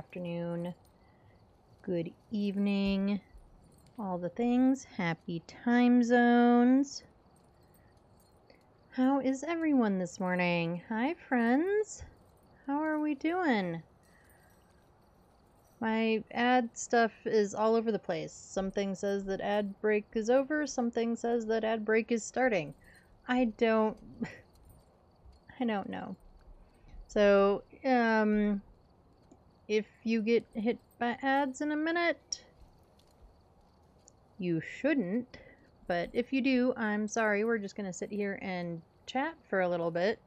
afternoon, good evening, all the things. Happy time zones. How is everyone this morning? Hi, friends. How are we doing? My ad stuff is all over the place. Something says that ad break is over, something says that ad break is starting. I don't know. So, if you get hit by ads in a minute, you shouldn't, but if you do, I'm sorry. We're just gonna sit here and chat for a little bit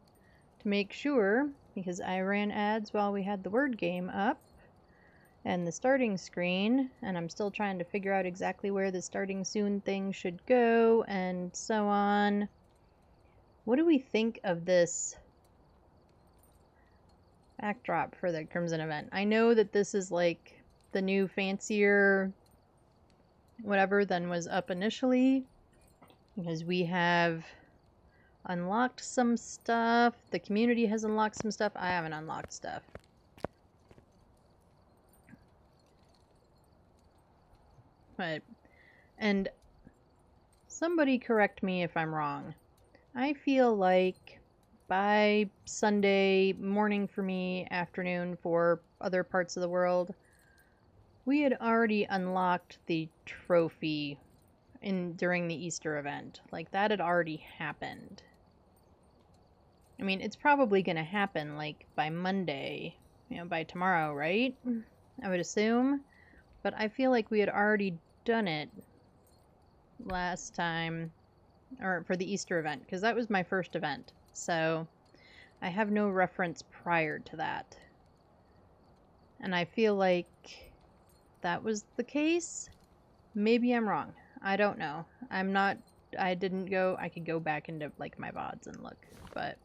to make sure, because I ran ads while we had the word game up and the starting screen, and I'm still trying to figure out exactly where the starting soon thing should go and so on. What do we think of this backdrop for the Crimson event? I know that this is like the new fancier whatever than was up initially, because we have unlocked some stuff. The community has unlocked some stuff. I haven't unlocked stuff. And somebody correct me if I'm wrong. I feel like by Sunday morning for me, afternoon for other parts of the world, we had already unlocked the trophy during the Easter event. Like, that had already happened. I mean, it's probably going to happen, like, by Monday, by tomorrow, right? I would assume. But I feel like we had already done it last time, or for the Easter event, because that was my first event. So, I have no reference prior to that. And I feel like that was the case. Maybe I'm wrong. I don't know. I could go back into, like, my VODs and look, but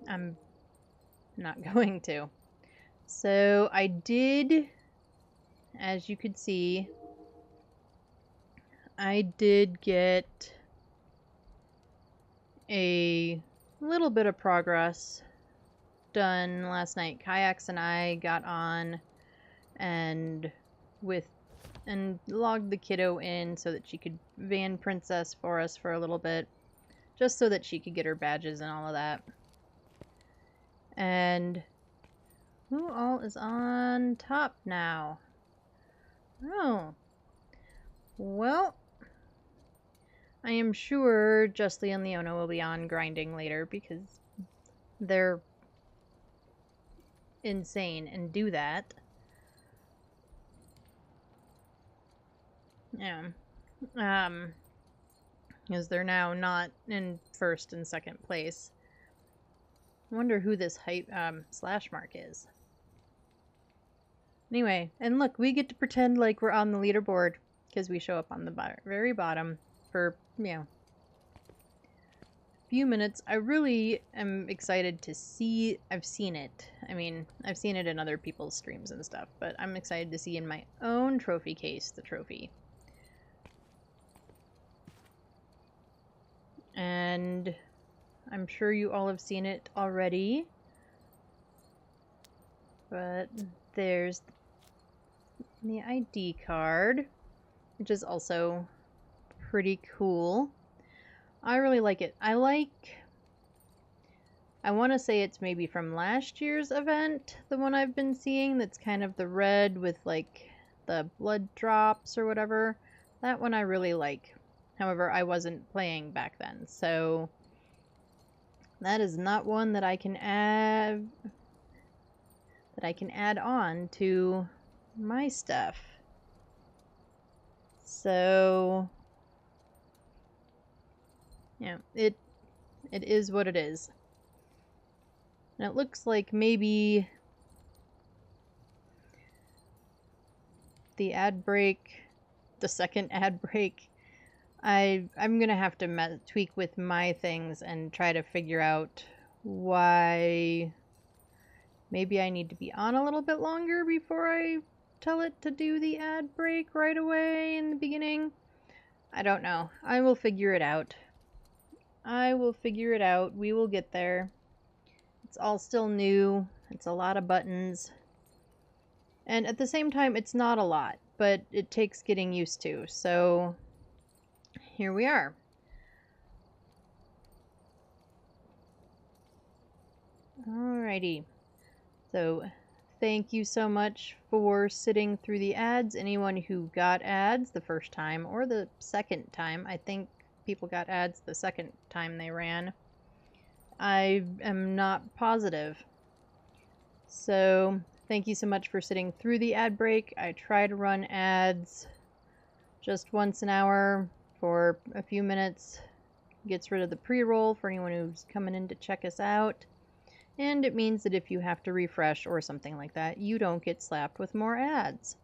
I'm not going to. So I did, as you could see, I did get a little bit of progress done last night. Kayaks and I got on and logged the kiddo in so that she could van princess for us for a little bit, just so that she could get her badges and all of that. And who all is on top now? Oh. Well, I am sure Justly and Leona will be on grinding later because they're insane and do that. Yeah. Because they're now not in first and second place. I wonder who this slash mark is. Anyway, and look, we get to pretend like we're on the leaderboard because we show up on the very bottom for, a few minutes. I really am excited to see. I've seen it. I mean, I've seen it in other people's streams and stuff, but I'm excited to see in my own trophy case the trophy. And I'm sure you all have seen it already. But there's the ID card, which is also pretty cool. I really like it. I want to say it's maybe from last year's event, the one I've been seeing that's kind of the red with like the blood drops or whatever. That one I really like. However, I wasn't playing back then, so that is not one that I can add on to my stuff. So yeah, it is what it is. And it looks like maybe the ad break, the second ad break, I'm gonna have to tweak with my things and try to figure out why maybe I need to be on a little bit longer before I tell it to do the ad break right away in the beginning. I don't know. I will figure it out. We will get there. It's all still new. It's a lot of buttons. And at the same time, it's not a lot, but it takes getting used to. So here we are. Alrighty. So thank you so much for sitting through the ads. Anyone who got ads the first time or the second time. I think people got ads the second time they ran. I am not positive. So thank you so much for sitting through the ad break. I try to run ads just once an hour for a few minutes. Gets rid of the pre-roll for anyone who's coming in to check us out. And it means that if you have to refresh or something like that, you don't get slapped with more ads.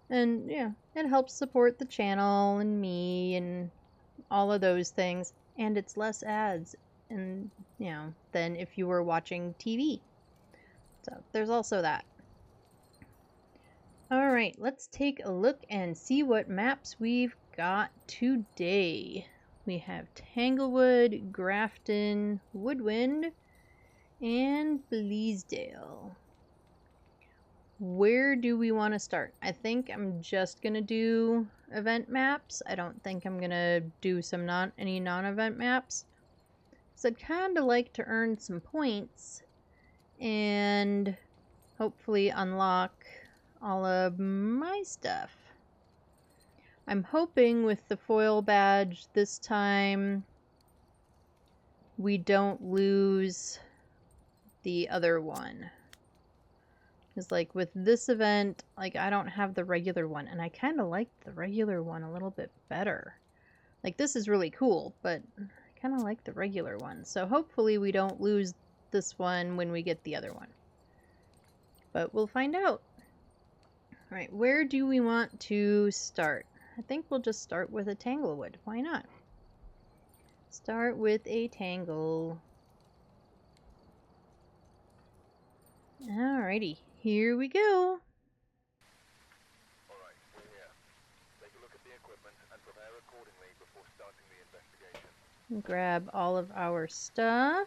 And yeah, it helps support the channel and me and all of those things. And it's less ads and than if you were watching TV. So there's also that. Alright, let's take a look and see what maps we've got today. We have Tanglewood, Grafton, Woodwind, and Bleasdale. Where do we want to start? I think I'm just gonna do event maps. I don't think I'm gonna do any non-event maps. So I'd kind of like to earn some points and hopefully unlock all of my stuff. I'm hoping with the foil badge this time we don't lose the other one. Because like with this event, like I don't have the regular one, and I kind of like the regular one a little bit better. Like this is really cool, but I kind of like the regular one. So hopefully we don't lose this one when we get the other one. But we'll find out. Alright, where do we want to start? I think we'll just start with a Tanglewood. Why not? Start with a Tangle. Alrighty, here we go. Alright, we're here. Take a look at the equipment and prepare accordingly before starting the investigation. Grab all of our stuff.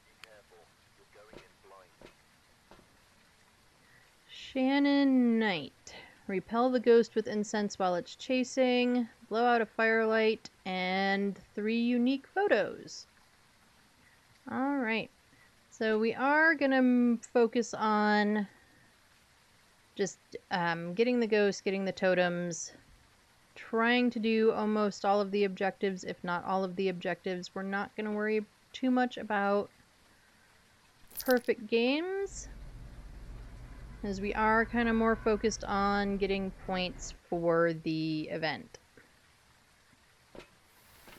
Be careful. You're going in blind. Shannon Knight. Repel the ghost with incense while it's chasing. Blow out a firelight. And 3 unique photos. Alright. So we are going to focus on just getting the ghost, getting the totems, trying to do almost all of the objectives, if not all of the objectives. We're not going to worry too much about perfect games, as we are kind of more focused on getting points for the event.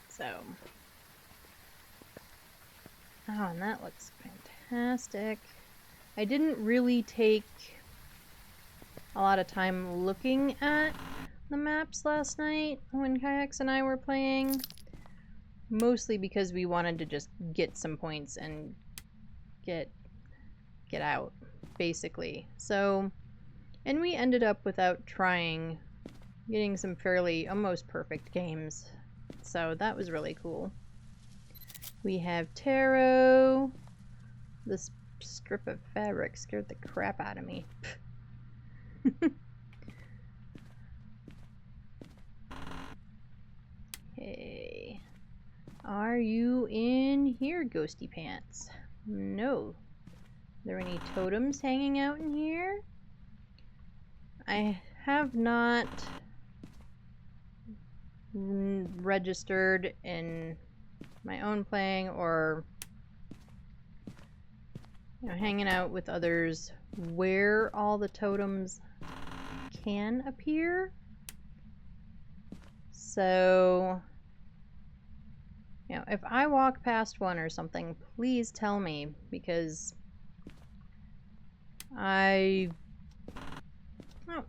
So, oh, and that looks fantastic. I didn't really take a lot of time looking at the maps last night when Kayaks and I were playing, mostly because we wanted to just get some points and get out, basically. So, and we ended up, without trying, getting some fairly almost perfect games. So that was really cool. We have tarot. This strip of fabric scared the crap out of me. Hey, are you in here, Ghosty Pants? No. Are there any totems hanging out in here? I have not registered in my own playing or hanging out with others where all the totems can appear. So, if I walk past one or something, please tell me, because oh,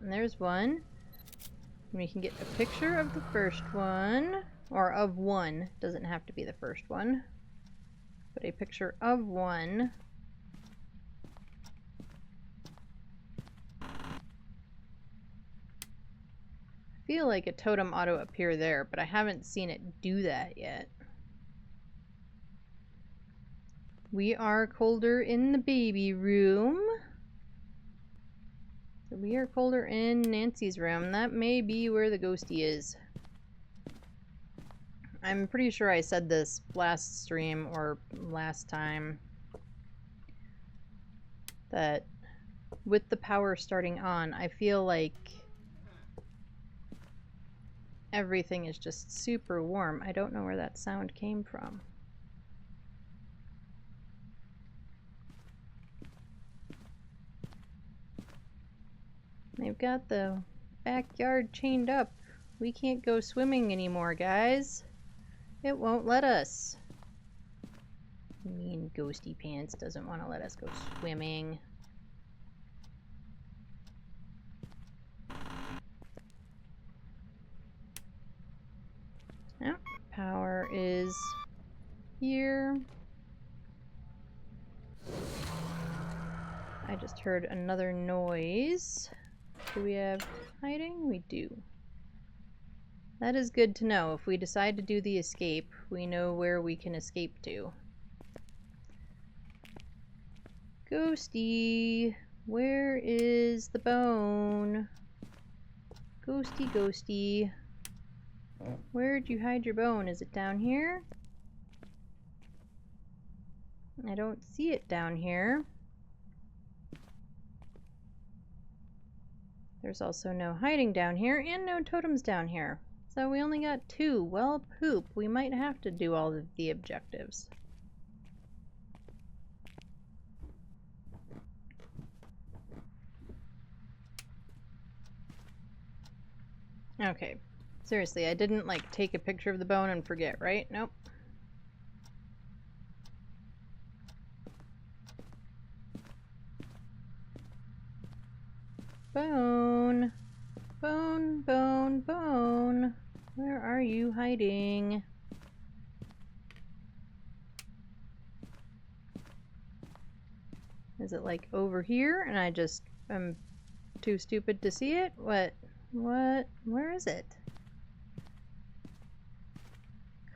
and there's one. We can get a picture of the first one, or of one. Doesn't have to be the first one, but a picture of one. I feel like a totem ought to appear there, but I haven't seen it do that yet. We are colder in the baby room. So we are colder in Nancy's room. That may be where the ghosty is. I'm pretty sure I said this last stream or last time that with the power starting on, I feel like everything is just super warm. I don't know where that sound came from. They've got the backyard chained up. We can't go swimming anymore, guys. It won't let us. Mean Ghosty Pants doesn't want to let us go swimming. Oh, power is here. I just heard another noise. Do we have hiding? We do. That is good to know. If we decide to do the escape, we know where we can escape to. Ghosty, where is the bone? Ghosty, ghosty. Where'd you hide your bone? Is it down here? I don't see it down here. There's also no hiding down here and no totems down here. So we only got 2. Well, poop. We might have to do all of the objectives. Okay. Seriously, I didn't like take a picture of the bone and forget, right? Nope. Bone. Bone, bone, bone. Where are you hiding? Is it like over here and I just am too stupid to see it? What? Where is it?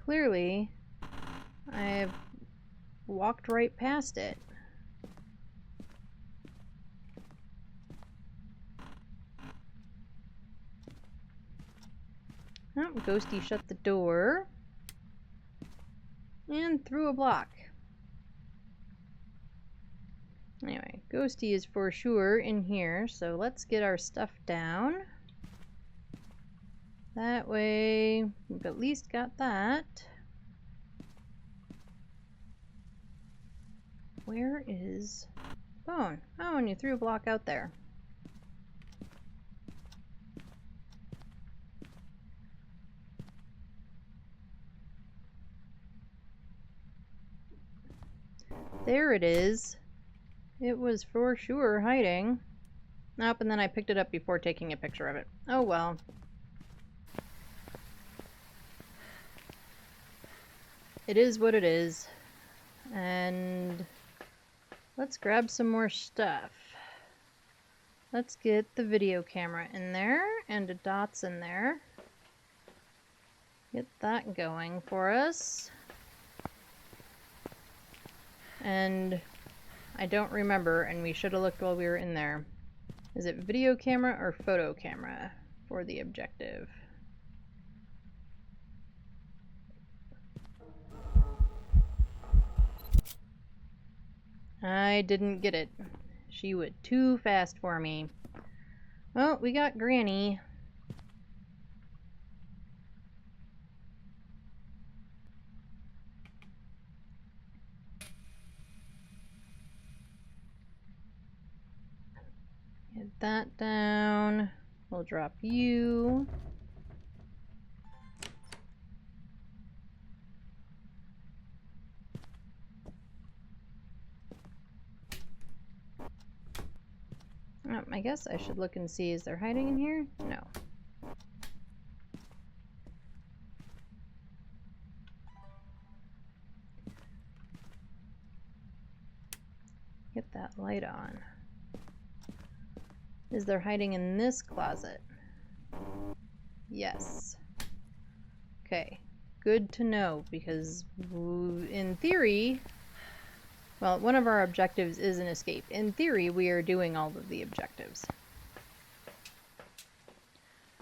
Clearly, I've walked right past it. Oh, Ghosty shut the door and threw a block. Anyway, Ghosty is for sure in here, so let's get our stuff down. That way, we've at least got that. Where is Bone? Oh, and you threw a block out there. There it is. It was for sure hiding. Nope, and then I picked it up before taking a picture of it. Oh well. It is what it is. And let's grab some more stuff. Let's get the video camera in there and the dots in there. Get that going for us. And I don't remember, and we should have looked while we were in there. Is it video camera or photo camera for the objective? I didn't get it. She went too fast for me. Well, we got Granny. Get that down. We'll drop you. Oh, I guess I should look and see, is there hiding in here? No. Get that light on. Is there hiding in this closet? Yes. Okay. Good to know, because in theory, Well, one of our objectives is an escape. In theory, we are doing all of the objectives.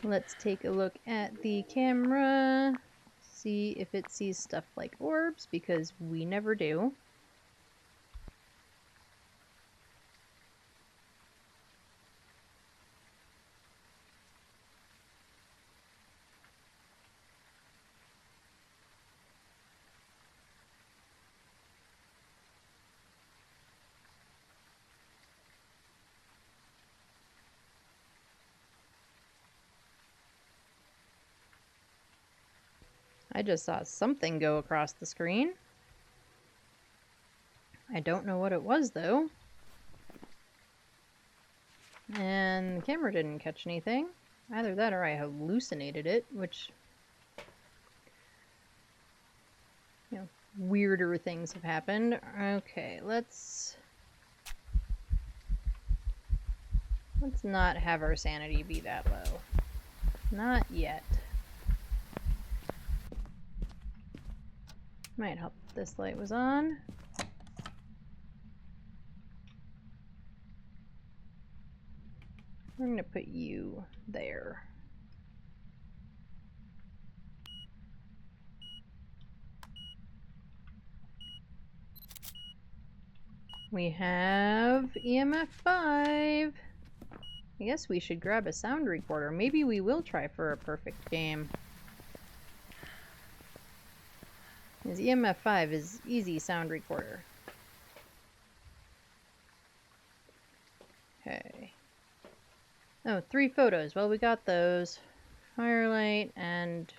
Let's take a look at the camera. See if it sees stuff like orbs, because we never do. I just saw something go across the screen. I don't know what it was, though. And the camera didn't catch anything. Either that or I hallucinated it, which, you know, weirder things have happened. Okay, let's not have our sanity be that low. Not yet. Might help if this light was on. I'm going to put you there. We have EMF 5. I guess we should grab a sound recorder. Maybe we will try for a perfect game. Because EMF 5 is easy sound recorder. Okay. Oh, 3 photos. Well, we got those. Firelight and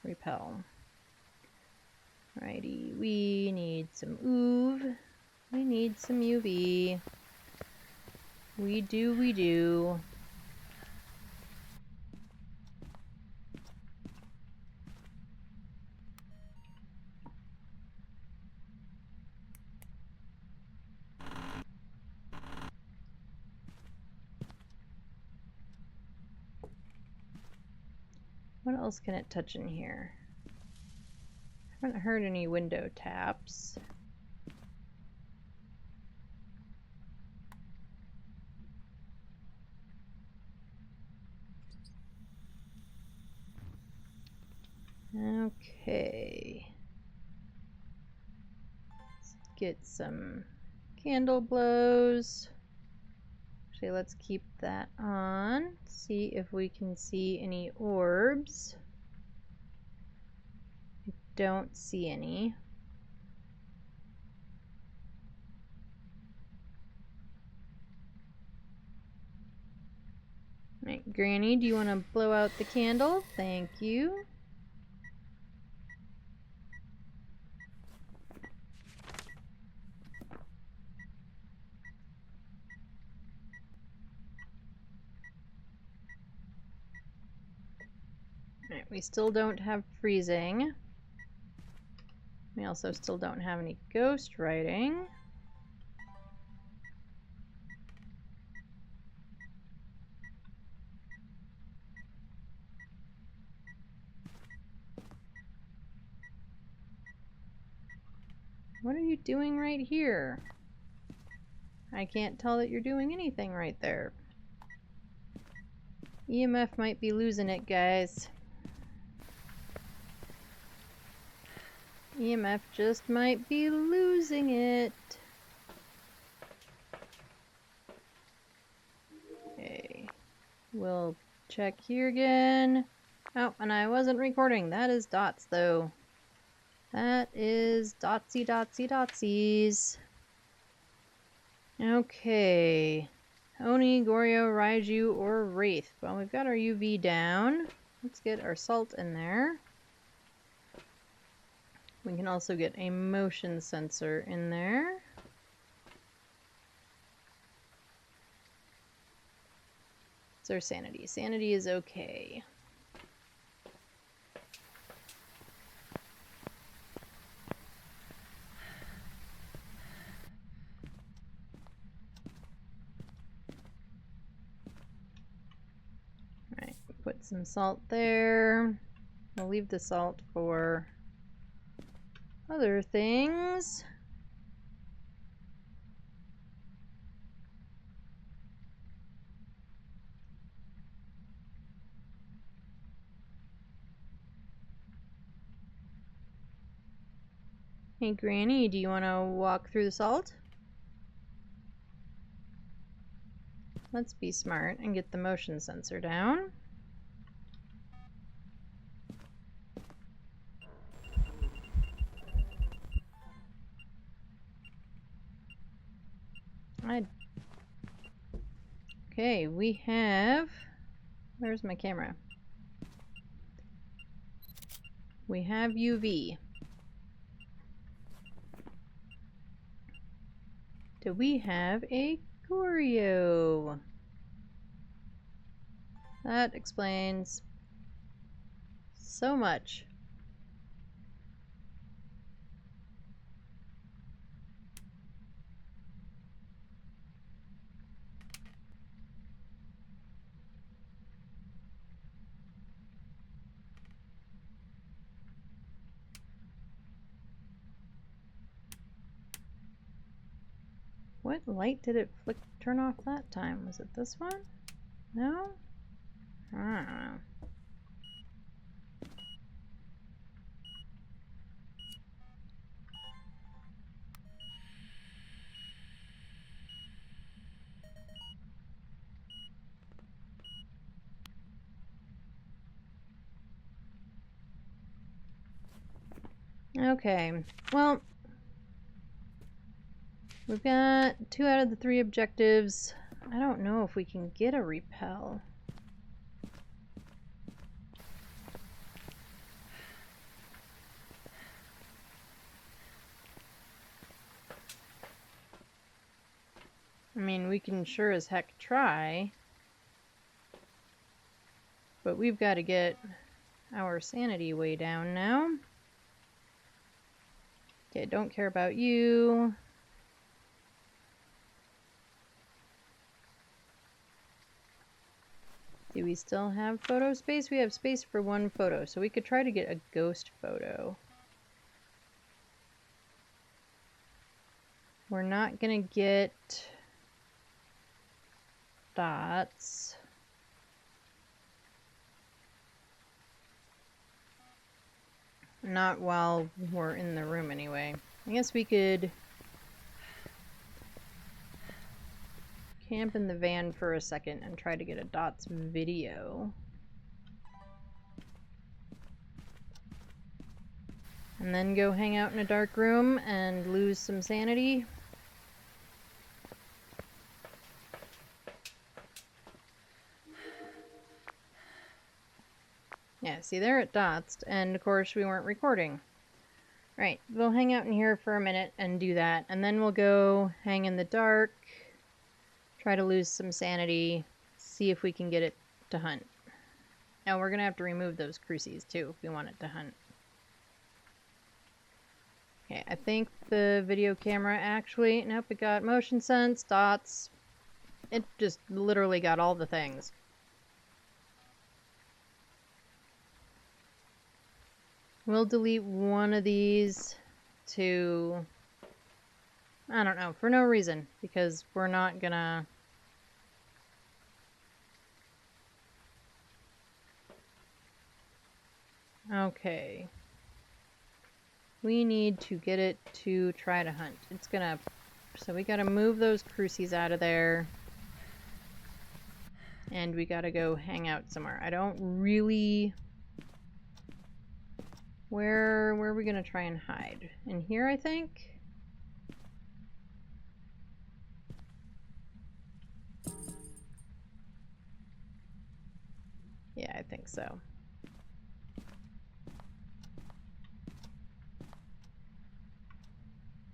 repel. Alrighty, we need some OOV. We need some UV. We do. What else can it touch in here? I haven't heard any window taps. Okay. Let's get some candle blows. Actually, let's keep that on. See if we can see any orbs. I don't see any. Right, Granny, do you want to blow out the candle? Thank you. Right, we still don't have freezing. We also still don't have any ghost writing. What are you doing right here? I can't tell that you're doing anything right there. EMF might be losing it, guys. EMF just might be losing it. Okay. We'll check here again. Oh, and I wasn't recording. That is dots, though. That is dotsy dotsy dotsies. Okay. Oni, Goryo, Raiju, or Wraith. Well, we've got our UV down. Let's get our salt in there. We can also get a motion sensor in there. It's our sanity. Sanity is okay. Alright, put some salt there. We'll leave the salt for other things. Hey, Granny, do you want to walk through the salt? Let's be smart and get the motion sensor down. Okay, we have... Where's my camera? We have UV. Do we have a Goryo? That explains so much. What light did it turn off that time? Was it this one? No? I don't know. Okay, well, we've got 2 out of the 3 objectives. I don't know if we can get a repel. I mean, we can sure as heck try. But we've got to get our sanity way down now. Okay, don't care about you. Do we still have photo space? We have space for 1 photo, so we could try to get a ghost photo. We're not gonna get dots. Not while we're in the room anyway. I guess we could camp in the van for a second and try to get a dots video. And then go hang out in a dark room and lose some sanity. Yeah, see, there it dotsed, and of course we weren't recording. Right, we'll hang out in here for a minute and do that, and then we'll go hang in the dark, try to lose some sanity, see if we can get it to hunt. Now we're gonna have to remove those crucies too if we want it to hunt. Okay, I think the video camera actually, nope, it got motion sense, dots. It just literally got all the things. We'll delete one of these to, I don't know, for no reason, because we're not gonna... Okay. We need to get it to try to hunt. It's gonna... So we gotta move those crucies out of there. And we gotta go hang out somewhere. I don't really... Where are we gonna try and hide? In here, I think? Yeah, I think so.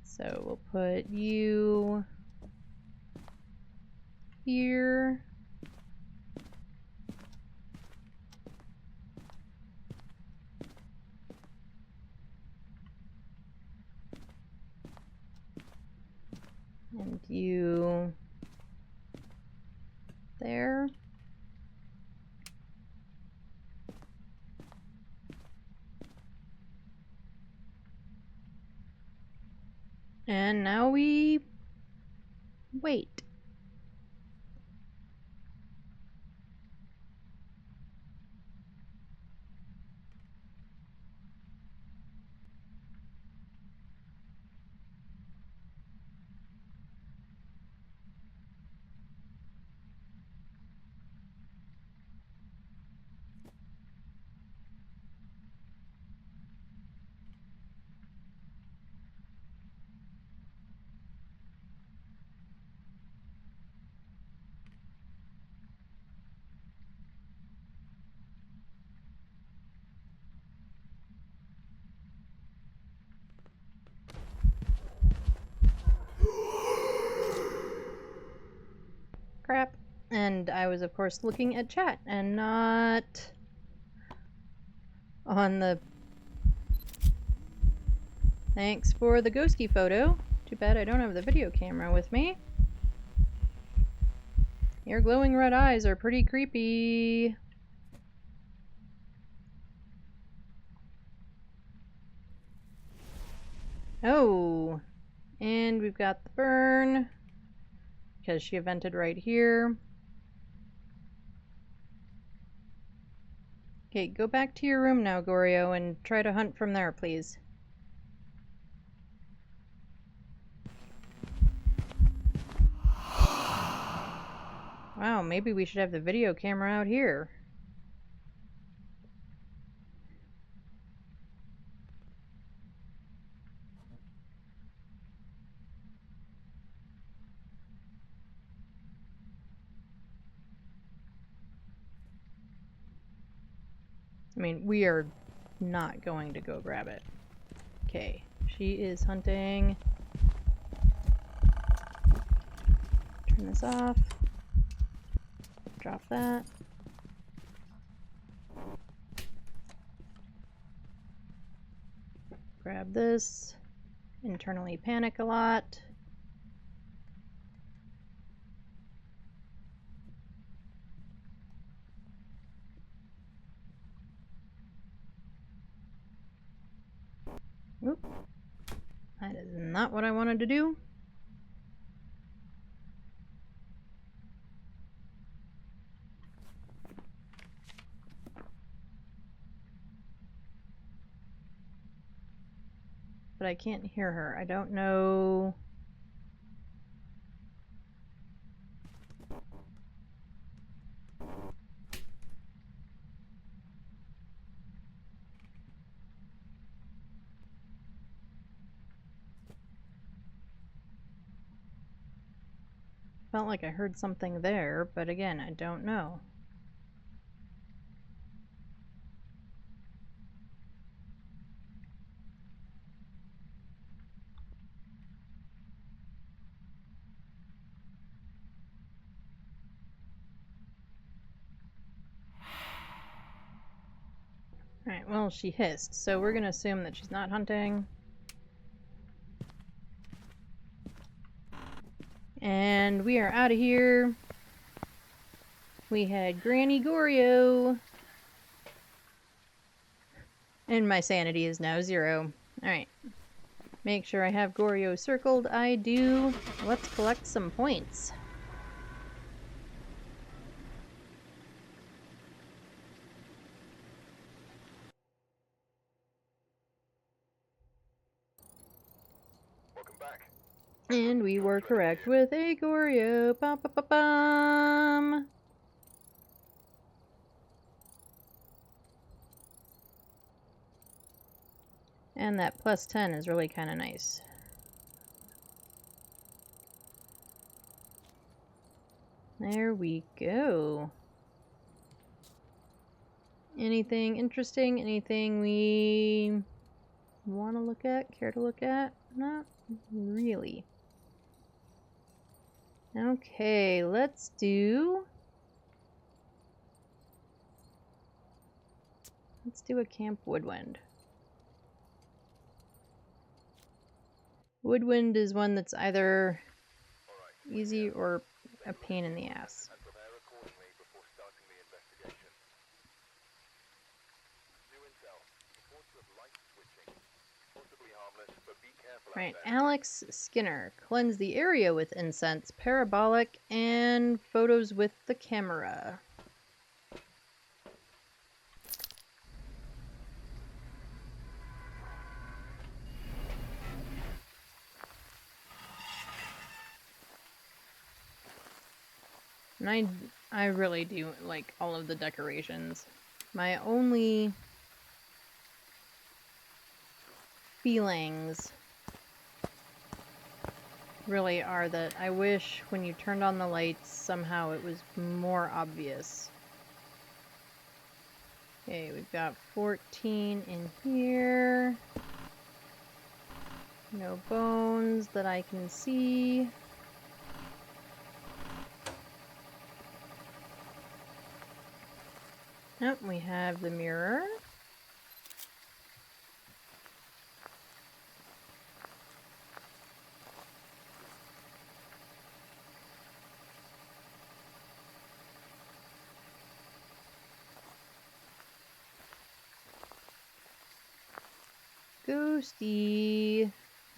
So we'll put you here. And you there. And now we wait. And I was, of course, looking at chat and not on the... Thanks for the ghosty photo. Too bad I don't have the video camera with me. Your glowing red eyes are pretty creepy. Oh, and we've got the burn because she vented right here. Okay, go back to your room now, Goryo, and try to hunt from there, please. Wow, maybe we should have the video camera out here. I mean, we are not going to go grab it. Okay, she is hunting. Turn this off. Drop that. Grab this. Internally panic a lot. Oop. That is not what I wanted to do. But I can't hear her. I don't know. Felt like I heard something there, but again, I don't know. Alright, well, she hissed, so we're gonna assume that she's not hunting. And we are out of here. We had Granny Goryo. And my sanity is now 0. Alright. Make sure I have Goryo circled. I do. Let's collect some points. Welcome back. And we were correct with a Goryo. Ba-ba-ba-bum. And that plus 10 is really kind of nice. There we go. Anything interesting? Anything we want to look at? Care to look at? Not really. Okay, let's do a Camp Woodwind. Woodwind is one that's either easy or a pain in the ass. And prepare accordingly before starting the investigation. New intel. Reports of light switching. Possibly harmless, but be careful out Right, there. Alex Skinner. Cleanse the area with incense, parabolic, and photos with the camera. And I really do like all of the decorations. My only feelings really are that I wish when you turned on the lights somehow it was more obvious. Okay, we've got 14 in here. No bones that I can see. Oh, we have the mirror. Ghosty.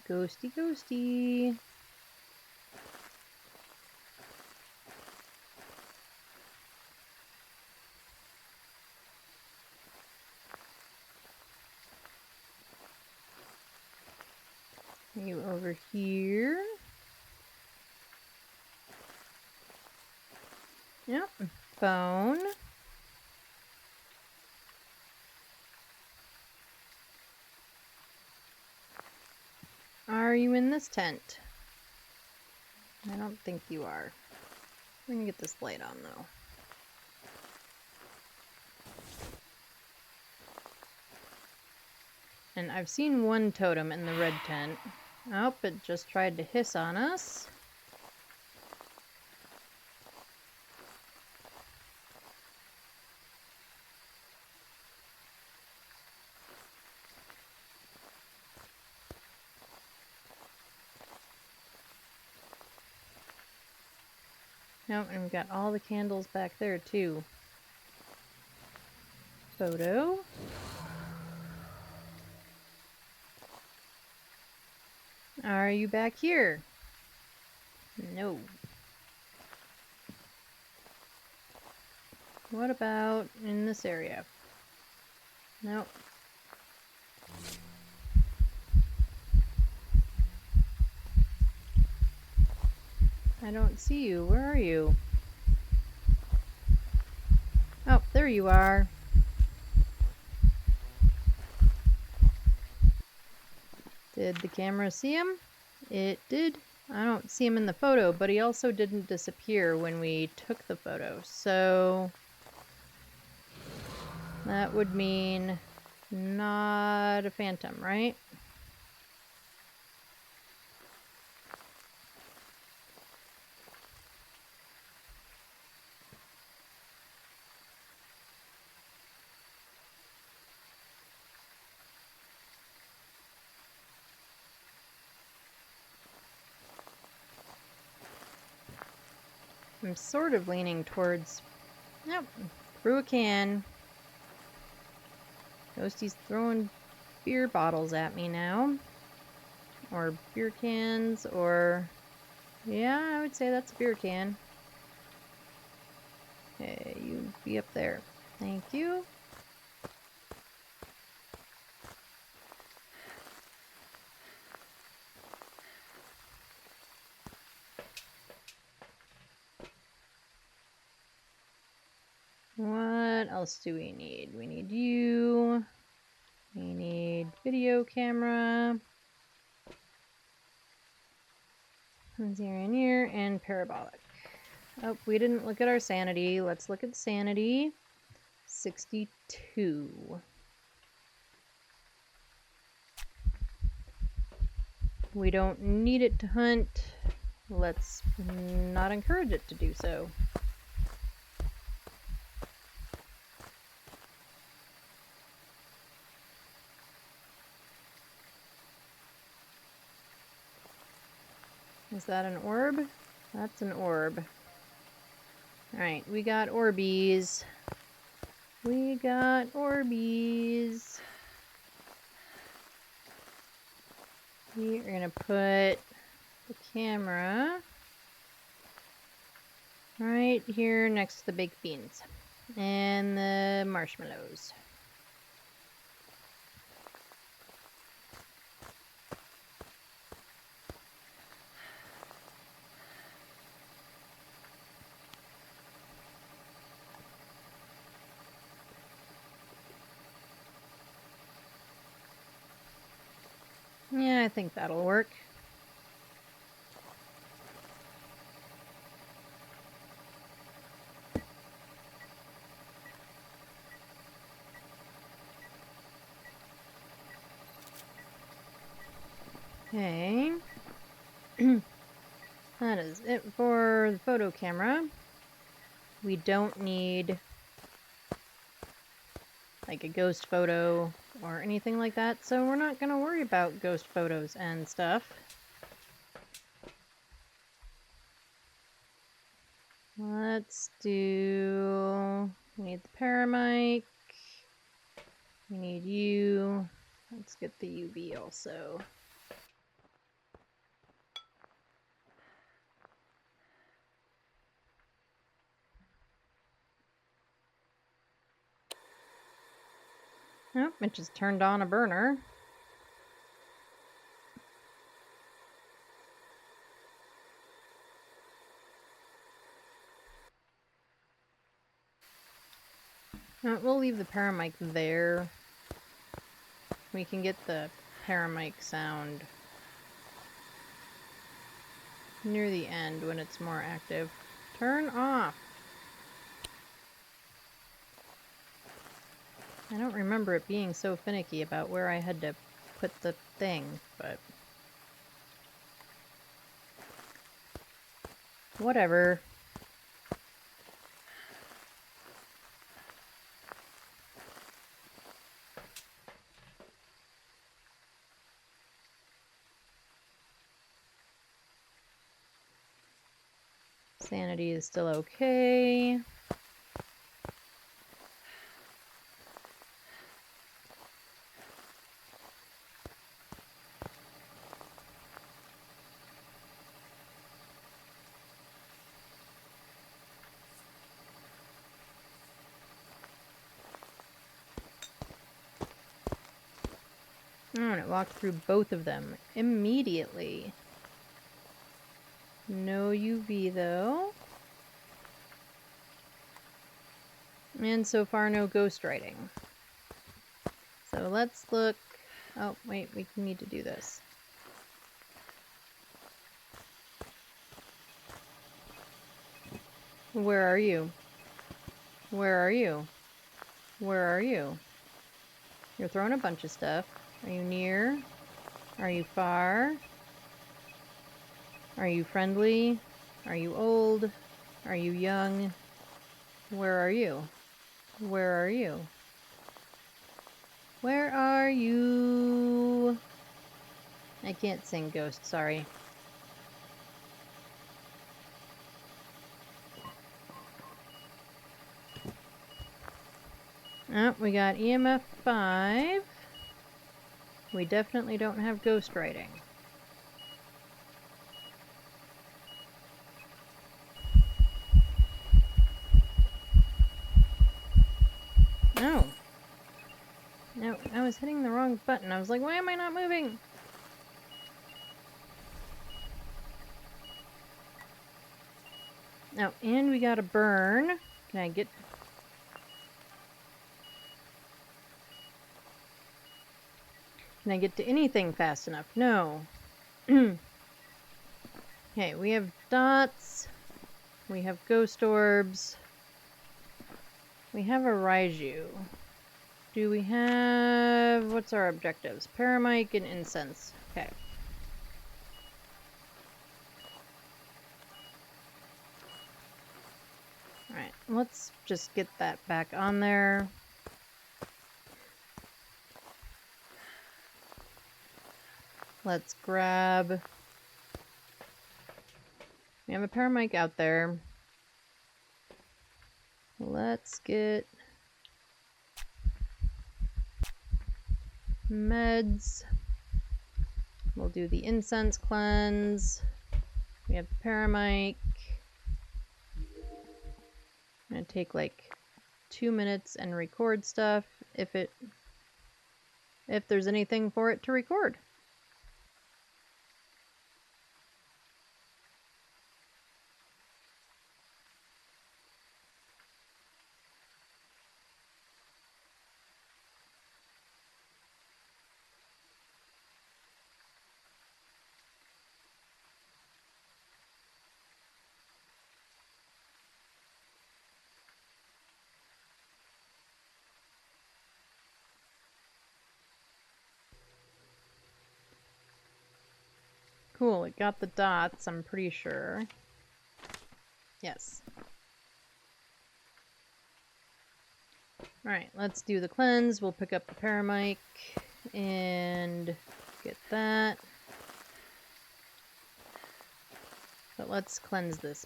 Ghosty, ghosty. Are you over here? Yep. Phone. Are you in this tent? I don't think you are. We're gonna get this light on though. And I've seen one totem in the red tent. Oh, it just tried to hiss on us. Nope, and we've got all the candles back there too. Photo. Are you back here? No. What about in this area? Nope. I don't see you. Where are you? Oh, there you are. Did the camera see him? It did. I don't see him in the photo, but he also didn't disappear when we took the photo. So that would mean not a phantom, right? I'm sort of leaning towards... Nope. Threw a can. Ghosty's throwing beer bottles at me now. Or beer cans, or... Yeah, I would say that's a beer can. Okay, you be up there. Thank you. What else do we need? We need you. We need video camera. Zero near and parabolic. Oh, we didn't look at our sanity. Let's look at sanity. 62. We don't need it to hunt. Let's not encourage it to do so. Is that an orb? That's an orb. Alright, we got Orbeez. We got Orbeez. We are gonna put the camera right here next to the baked beans and the marshmallows. Yeah, I think that'll work. Okay. That is it for the photo camera. We don't need like a ghost photo or anything like that, so we're not gonna worry about ghost photos and stuff. Let's do... We need the paramic. We need you. Let's get the UV also. Oh, it just turned on a burner. We'll leave the paramic there. We can get the paramic sound near the end when it's more active. Turn off! I don't remember it being so finicky about where I had to put the thing, but... whatever. Sanity is still okay. Oh, and it walked through both of them immediately. No UV though. And so far no ghost writing. So let's look... Oh, wait, we need to do this. Where are you? Where are you? Where are you? You're throwing a bunch of stuff. Are you near? Are you far? Are you friendly? Are you old? Are you young? Where are you? Where are you? Where are you? I can't sing Ghost, sorry. Oh, we got EMF 5. We definitely don't have ghost writing. Oh. No, I was hitting the wrong button. I was like, why am I not moving? Oh, and we got a burn. Can I get... Can I get to anything fast enough? No. Okay, we have dots. We have ghost orbs. We have a Raiju. Do we have... What's our objectives? Paramic and incense. Okay. Alright, let's just get that back on there. Let's grab... We have a paramic out there. Let's get... meds. We'll do the incense cleanse. We have the paramic. I'm gonna take like 2 minutes and record stuff if there's anything for it to record. Cool, it got the dots, I'm pretty sure. Yes. Alright, let's do the cleanse. We'll pick up the paramic and get that. But let's cleanse this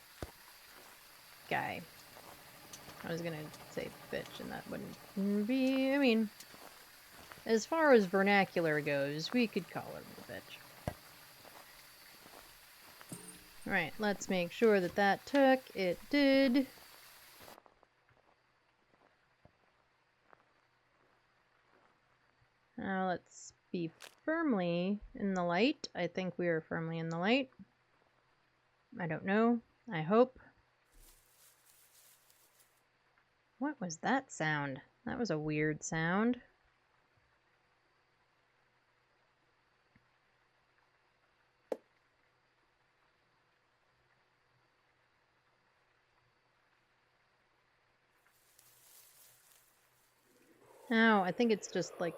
guy. I was gonna say bitch, and that wouldn't be... I mean, as far as vernacular goes, we could call her a bitch. Alright, let's make sure that that took. It did. Now let's be firmly in the light. I think we are firmly in the light. I don't know. I hope. What was that sound? That was a weird sound. Oh, I think it's just like...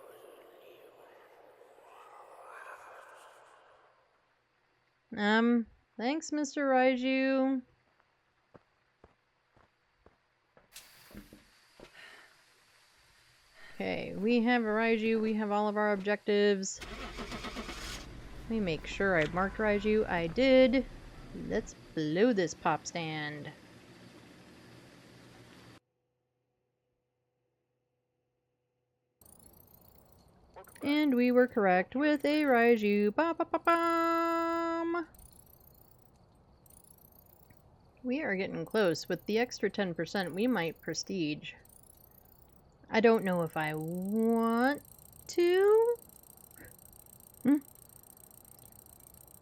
Thanks, Mr. Raiju. Okay, we have a Raiju, we have all of our objectives. Let me make sure I marked Raiju. I did. Let's blow this pop stand. And we were correct with a Raiju. Ba-ba-ba-bum! We are getting close. With the extra 10%, we might prestige. I don't know if I want to.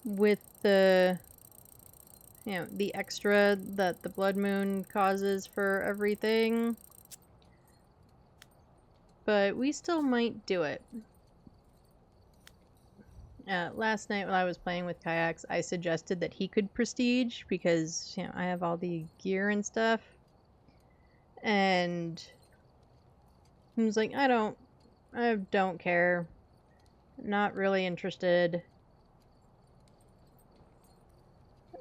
With the, you know, the extra that the blood moon causes for everything. But we still might do it. Last night while I was playing with kayaks, I suggested that he could prestige because, you know, I have all the gear and stuff. And he was like, I don't care. Not really interested.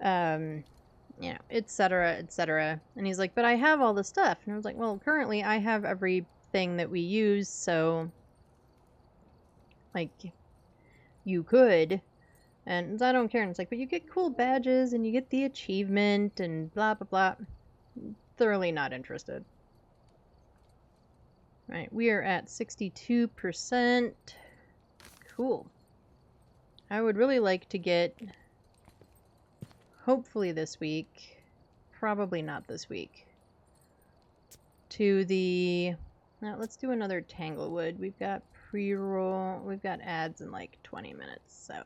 You know, etc., etc. And he's like, but I have all the stuff. And I was like, well, currently I have everything that we use, so, like, you could. And I don't care. And it's like, but you get cool badges and you get the achievement and blah, blah, blah. Thoroughly not interested. Right, we are at 62%. Cool. I would really like to get, hopefully this week, probably not this week, to the... Now, let's do another Tanglewood. We've got pre-roll, we've got ads in like 20 minutes, so.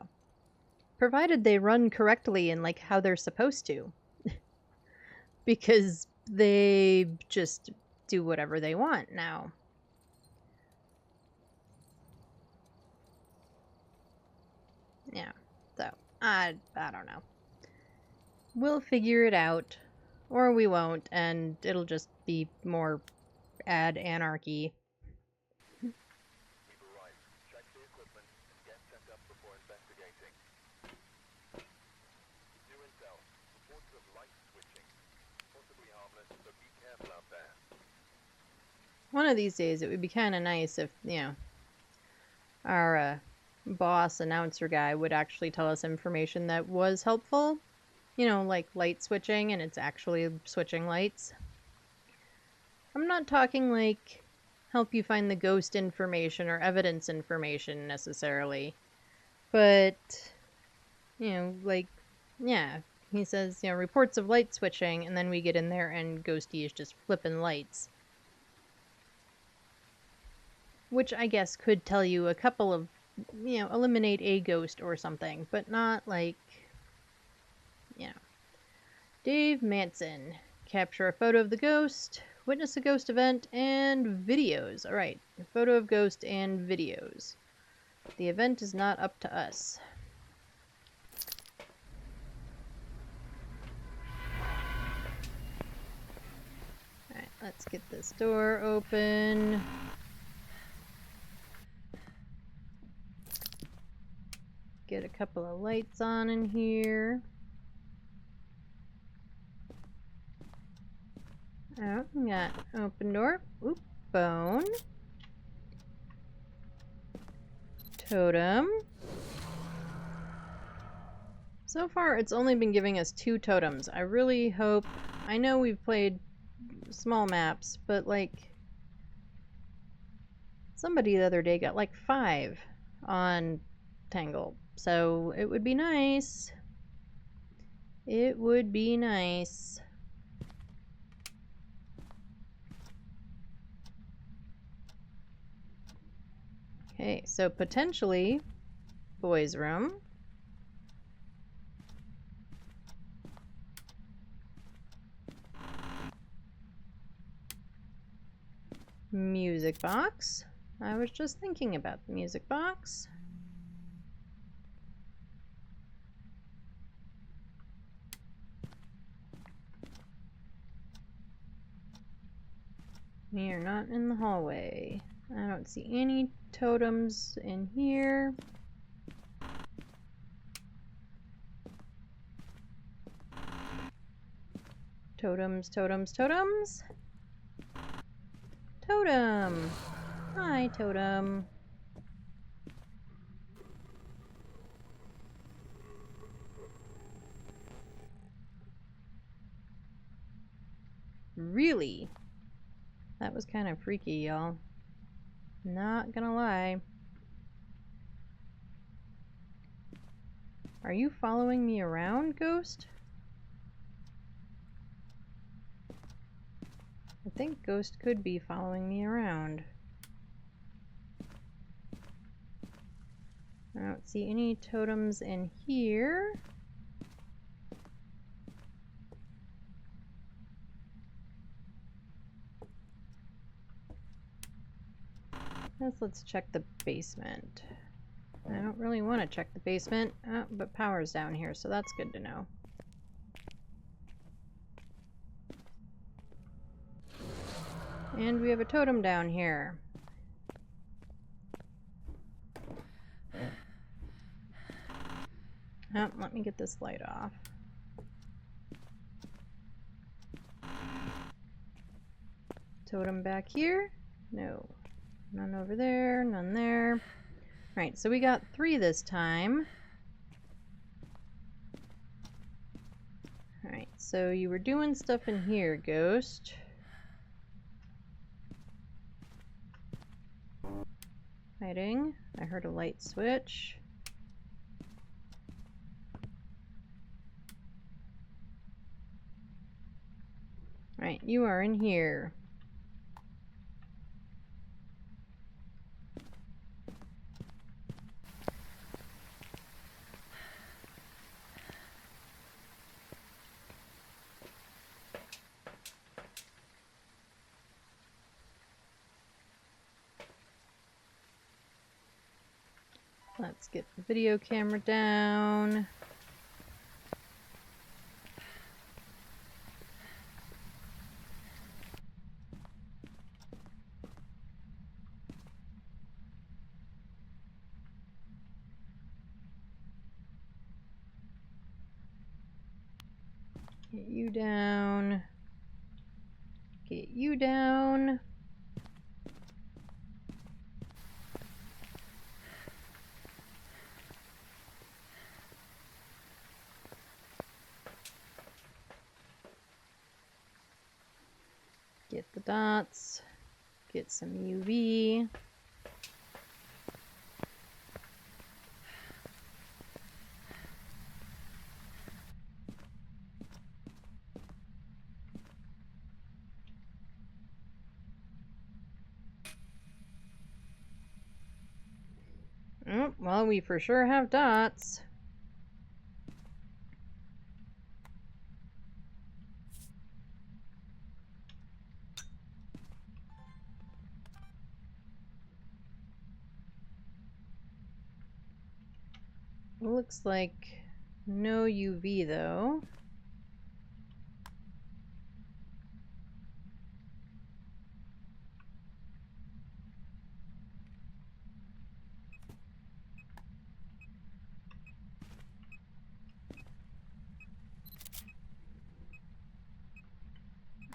Provided they run correctly and like how they're supposed to. Because they just do whatever they want now. Yeah, so, I don't know. We'll figure it out, or we won't, and it'll just be more ad anarchy. We've arrived. Check the equipment and get set up before investigating. New intel. Reports of light switching. Possibly harmless, so be careful out there. One of these days, it would be kind of nice if, you know, our boss announcer guy would actually tell us information that was helpful. You know, like light switching, and it's actually switching lights. I'm not talking like help you find the ghost information or evidence information necessarily. But, you know, like, yeah, he says, you know, reports of light switching, and then we get in there and Ghosty is just flipping lights. Which I guess could tell you a couple of, you know, eliminate a ghost or something, but not like, you know. Dave Manson. Capture a photo of the ghost, witness a ghost event, and videos. Alright, a photo of ghost and videos. The event is not up to us. Alright, let's get this door open. Get a couple of lights on in here. Oh, we got open door. Oop, Bone. Totem. So far, it's only been giving us 2 totems. I really hope... I know we've played small maps, but, like... Somebody the other day got, like, 5 on Tangle. So, it would be nice. It would be nice. Okay, so potentially... Boys' room. Music box. I was just thinking about the music box. We are not in the hallway. I don't see any totems in here. Totems, totems, totems. Totem. Hi, totem. Really? That was kind of freaky, y'all. Not gonna lie. Are you following me around, ghost? I think ghost could be following me around. I don't see any totems in here. Let's check the basement. I don't really want to check the basement, but power's down here, so that's good to know. And we have a totem down here. Oh, let me get this light off. Totem back here? No. None over there, none there. Right, so we got 3 this time. Alright, so you were doing stuff in here, ghost. Hiding. I heard a light switch. Right, you are in here. Let's get the video camera down. Get you down. Get you down. Get the dots. Get some UV. Oh, well, we for sure have dots. Looks like no UV though.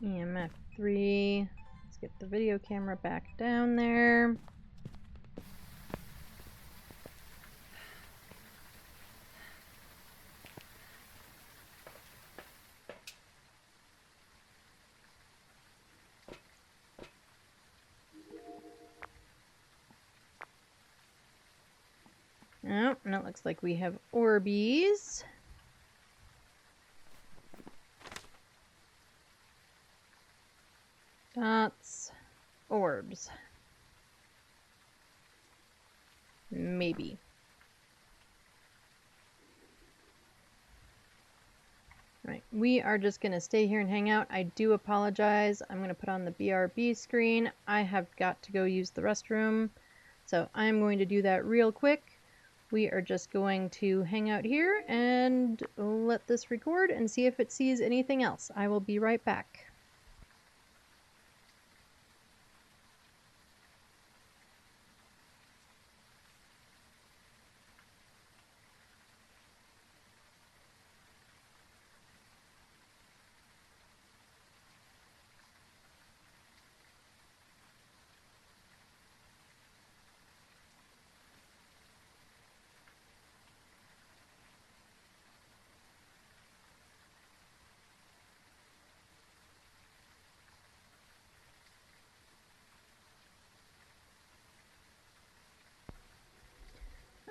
EMF 3. Let's get the video camera back down there. Oh, and it looks like we have Orbeez. Dots. Orbs. Maybe. Right, we are just going to stay here and hang out. I do apologize. I'm going to put on the BRB screen. I have got to go use the restroom, so I'm going to do that real quick. We are just going to hang out here and let this record and see if it sees anything else. I will be right back.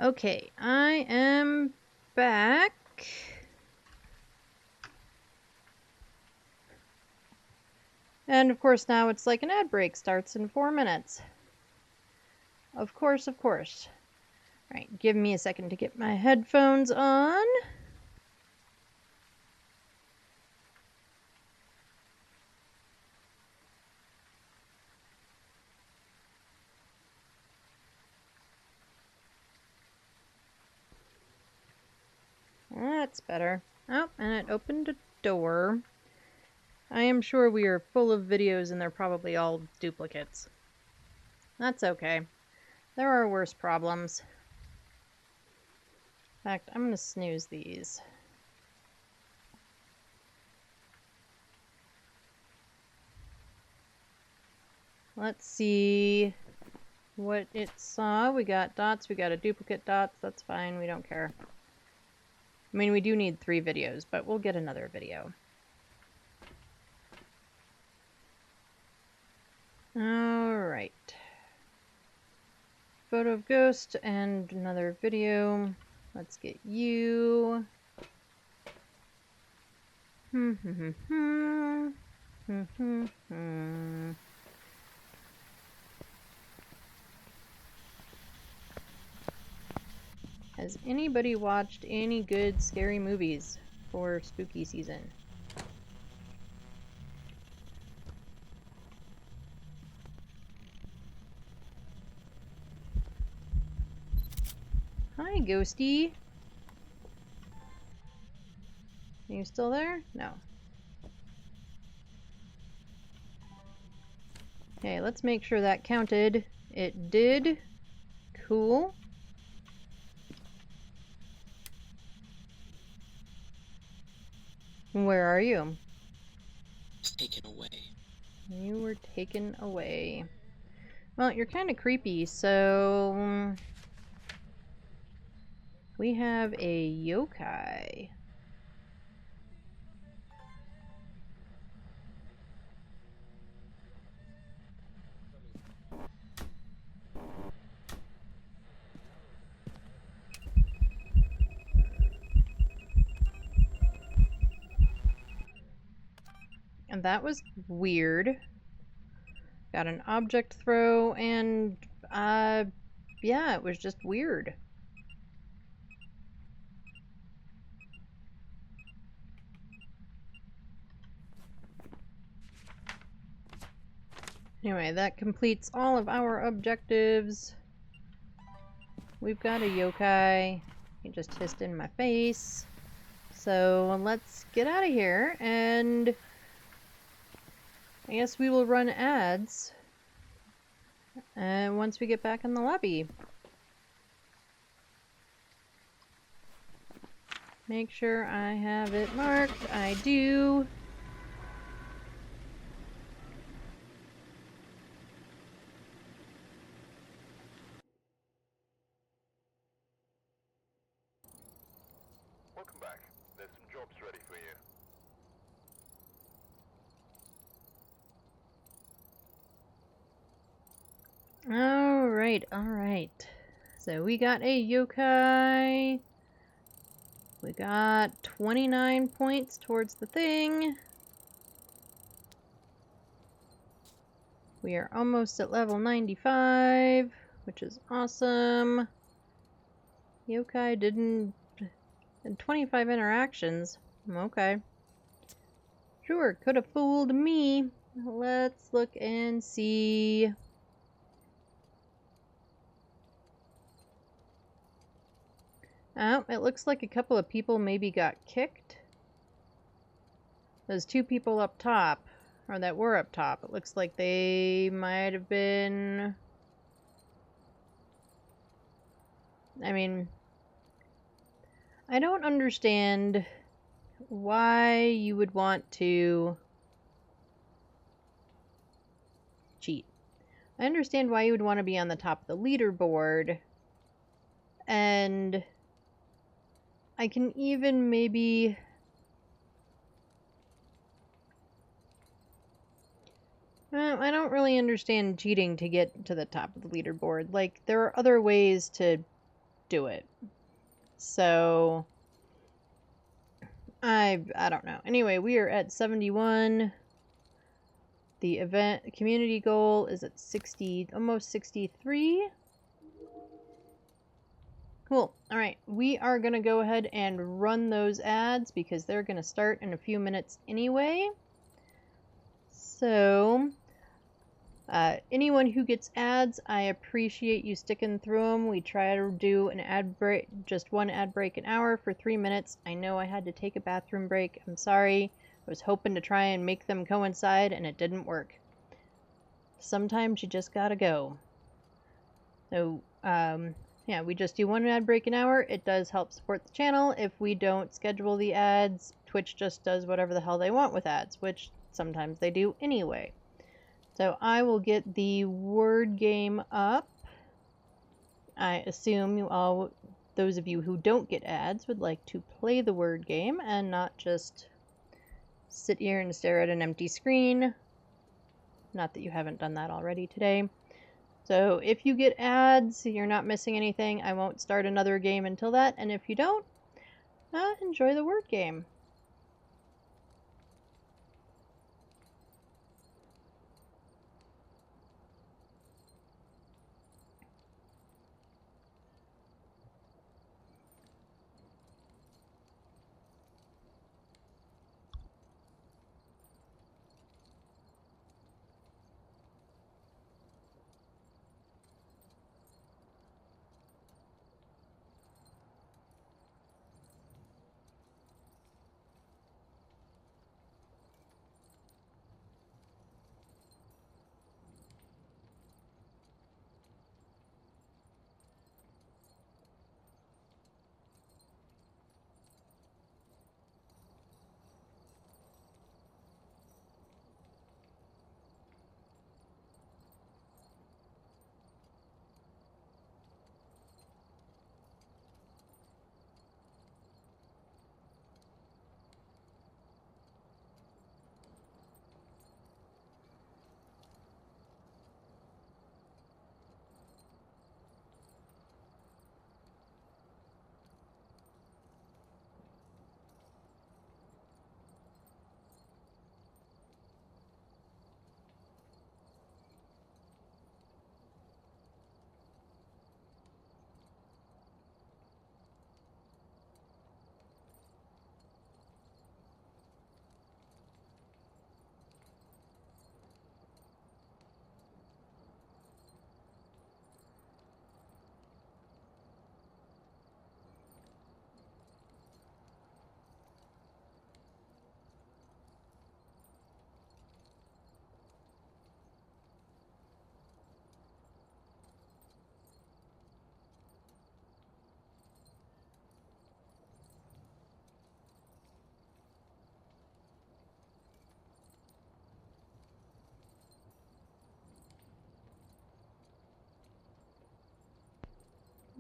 Okay, I am back. And of course now it's like an ad break starts in 4 minutes. Of course, of course. Alright, give me a second to get my headphones on. That's better. Oh, and it opened a door. I am sure we are full of videos and they're probably all duplicates. That's okay. There are worse problems. In fact, I'm going to snooze these. Let's see what it saw. We got dots. We got a duplicate dots. That's fine. We don't care. I mean, we do need 3 videos, but we'll get another video. Alright. Photo of ghost and another video. Let's get you. Has anybody watched any good scary movies for spooky season? Hi, Ghosty. Are you still there? No. Okay, let's make sure that counted. It did. Cool. Where are you? Taken away. You were taken away. Well, you're kind of creepy, so we have a yokai. And that was weird. Got an object throw, and yeah, it was just weird. Anyway, that completes all of our objectives. We've got a yokai. He just hissed in my face. So let's get out of here, and I guess we will run ads once we get back in the lobby. Make sure I have it marked. I do. Alright, alright. So we got a yokai. We got 29 points towards the thing. We are almost at level 95, which is awesome. Yokai didn't... 25 interactions. Okay. Sure, could have fooled me. Let's look and see. Oh, it looks like a couple of people maybe got kicked. Those two people up top, or that were up top, it looks like they might have been... I mean, I don't understand why you would want to cheat. I understand why you would want to be on the top of the leaderboard, and I can even maybe... I don't really understand cheating to get to the top of the leaderboard. Like, there are other ways to do it. So, I don't know. Anyway, we are at 71. The event community goal is at 60, almost 63. Cool. All right, we are going to go ahead and run those ads because they're going to start in a few minutes anyway. So, anyone who gets ads, I appreciate you sticking through them. We try to do an ad break, just one ad break an hour for 3 minutes. I know I had to take a bathroom break. I'm sorry. I was hoping to try and make them coincide, and it didn't work. Sometimes you just gotta go. So, yeah, we just do one ad break an hour. It does help support the channel. If we don't schedule the ads, Twitch just does whatever the hell they want with ads, which sometimes they do anyway. So I will get the word game up. I assume you all, those of you who don't get ads, would like to play the word game and not just sit here and stare at an empty screen. Not that you haven't done that already today. So if you get ads, you're not missing anything. I won't start another game until that, and if you don't, enjoy the word game.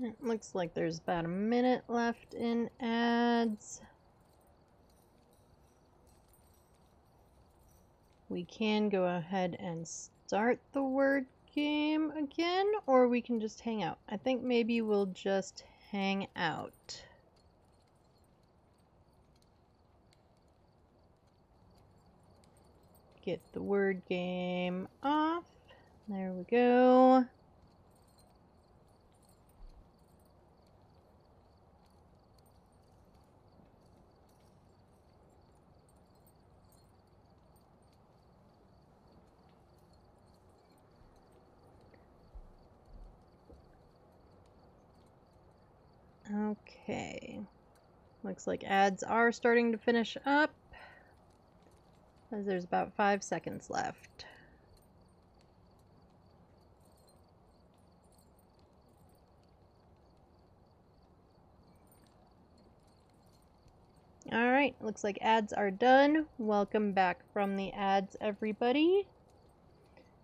It looks like there's about a minute left in ads. We can go ahead and start the word game again, or we can just hang out. I think maybe we'll just hang out. Get the word game off. There we go. Okay. Looks like ads are starting to finish up, as there's about 5 seconds left. Alright, looks like ads are done. Welcome back from the ads, everybody.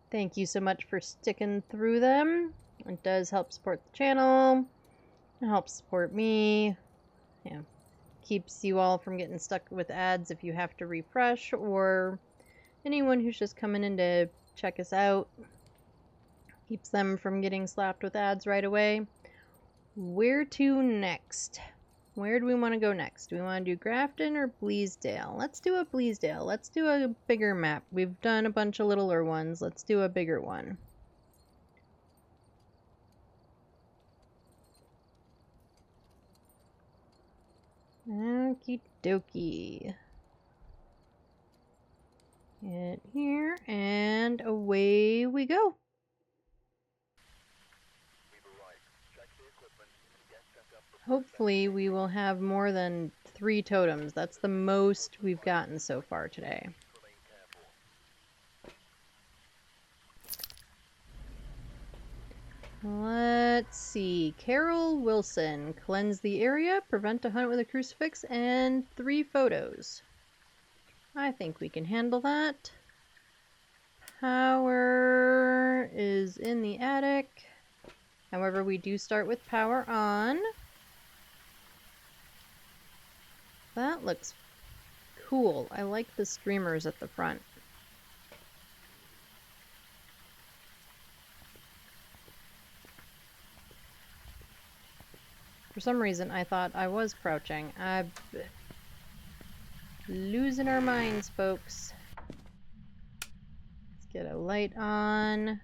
Thank you so much for sticking through them. It does help support the channel. It helps support me. Yeah. Keeps you all from getting stuck with ads if you have to refresh, or anyone who's just coming in to check us out. Keeps them from getting slapped with ads right away. Where to next? Where do we want to go next? Do we want to do Grafton or Bleasdale? Let's do a Bleasdale. Let's do a bigger map. We've done a bunch of littler ones. Let's do a bigger one. Okie dokie. Get here and away we go. Hopefully we will have more than 3 totems. That's the most we've gotten so far today. Let's see. Carol Wilson. Cleanse the area, prevent a hunt with a crucifix, and 3 photos. I think we can handle that. Power is in the attic. However, we do start with power on. That looks cool. I like the streamers at the front. For some reason, I thought I was crouching. I'm losing our minds, folks. Let's get a light on.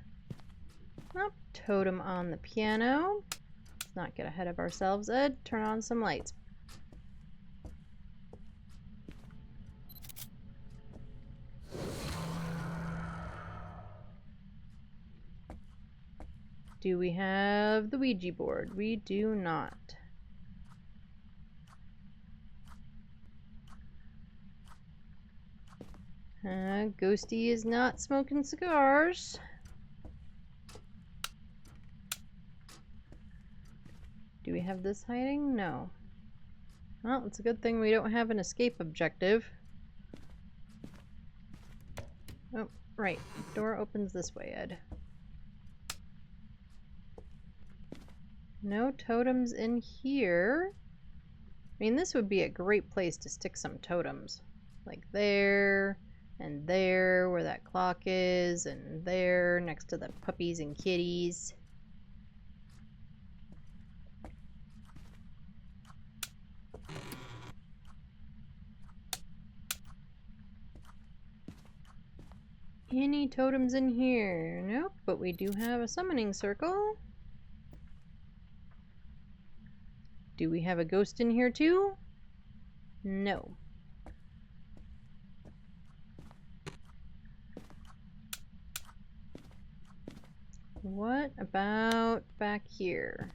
Oh, totem on the piano. Let's not get ahead of ourselves, Ed. Turn on some lights. Do we have the Ouija board? We do not. Ghosty is not smoking cigars. Do we have this hiding? No. Well, it's a good thing we don't have an escape objective. Oh, right. Door opens this way, Ed. No totems in here. I mean, this would be a great place to stick some totems. Like there, and there, where that clock is, and there, next to the puppies and kitties. Any totems in here? Nope, but we do have a summoning circle. Do we have a ghost in here too? No. What about back here?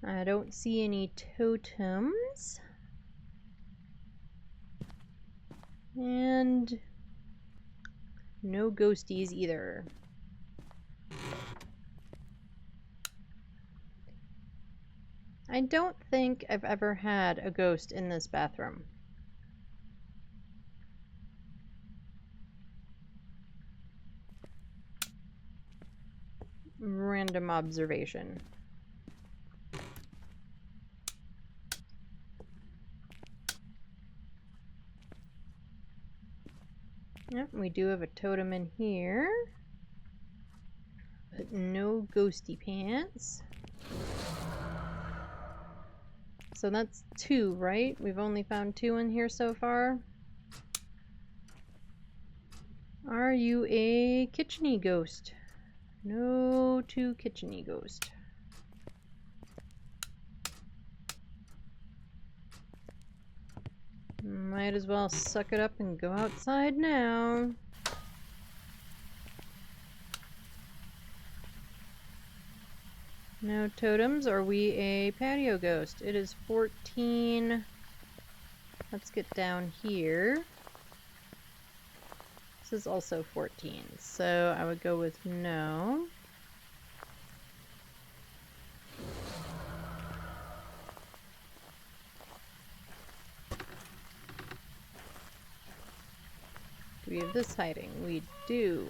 I don't see any totems. And no ghosties either. I don't think I've ever had a ghost in this bathroom. Random observation. Yep, we do have a totem in here. But no ghosty pants. So that's 2, right? We've only found 2 in here so far. Are you a kitcheny ghost? No to kitcheny ghost. Might as well suck it up and go outside now. No totems. Are we a patio ghost? It is 14. Let's get down here. This is also 14, so I would go with no. Do we have this hiding? We do.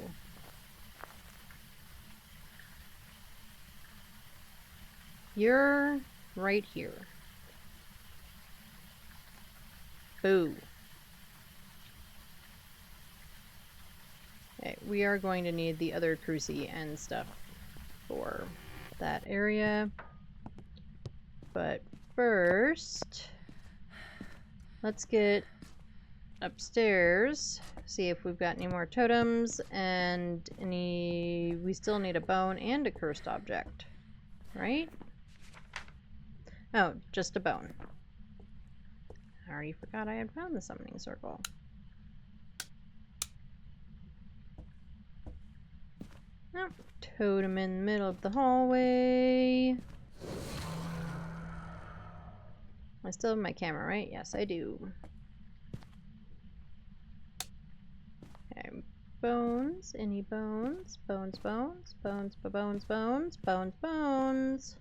You're right here. Boo. Okay, we are going to need the other cruci and stuff for that area. But first, let's get upstairs, see if we've got any more totems and any... We still need a bone and a cursed object, right? Oh, just a bone. I already forgot I had found the summoning circle. Oh, totem in the middle of the hallway. I still have my camera, right? Yes, I do. Okay, bones. Any bones? Bones, bones, bones, bones, bones, bones, bones.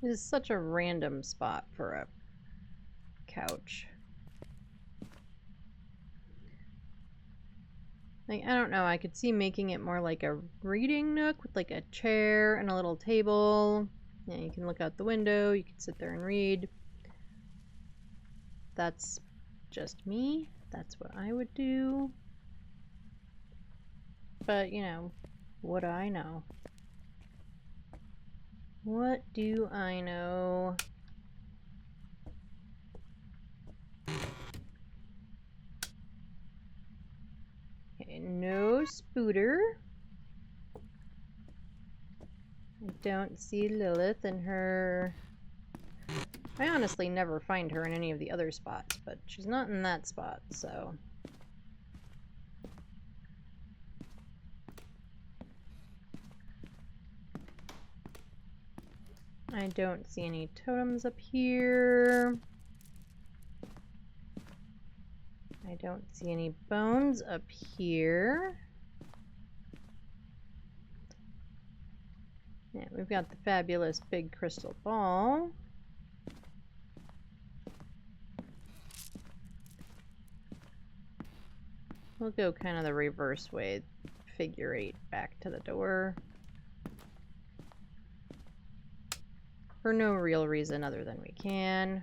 This is such a random spot for a couch. Like, I don't know, I could see making it more like a reading nook with like a chair and a little table. Yeah, you can look out the window, you can sit there and read. That's just me. That's what I would do. But, you know, what do I know? What do I know? Okay, no spooter. I don't see Lilith and her... I honestly never find her in any of the other spots, but she's not in that spot, so... I don't see any totems up here. I don't see any bones up here. Yeah, we've got the fabulous big crystal ball. We'll go kind of the reverse way, figure 8 back to the door. For no real reason other than we can.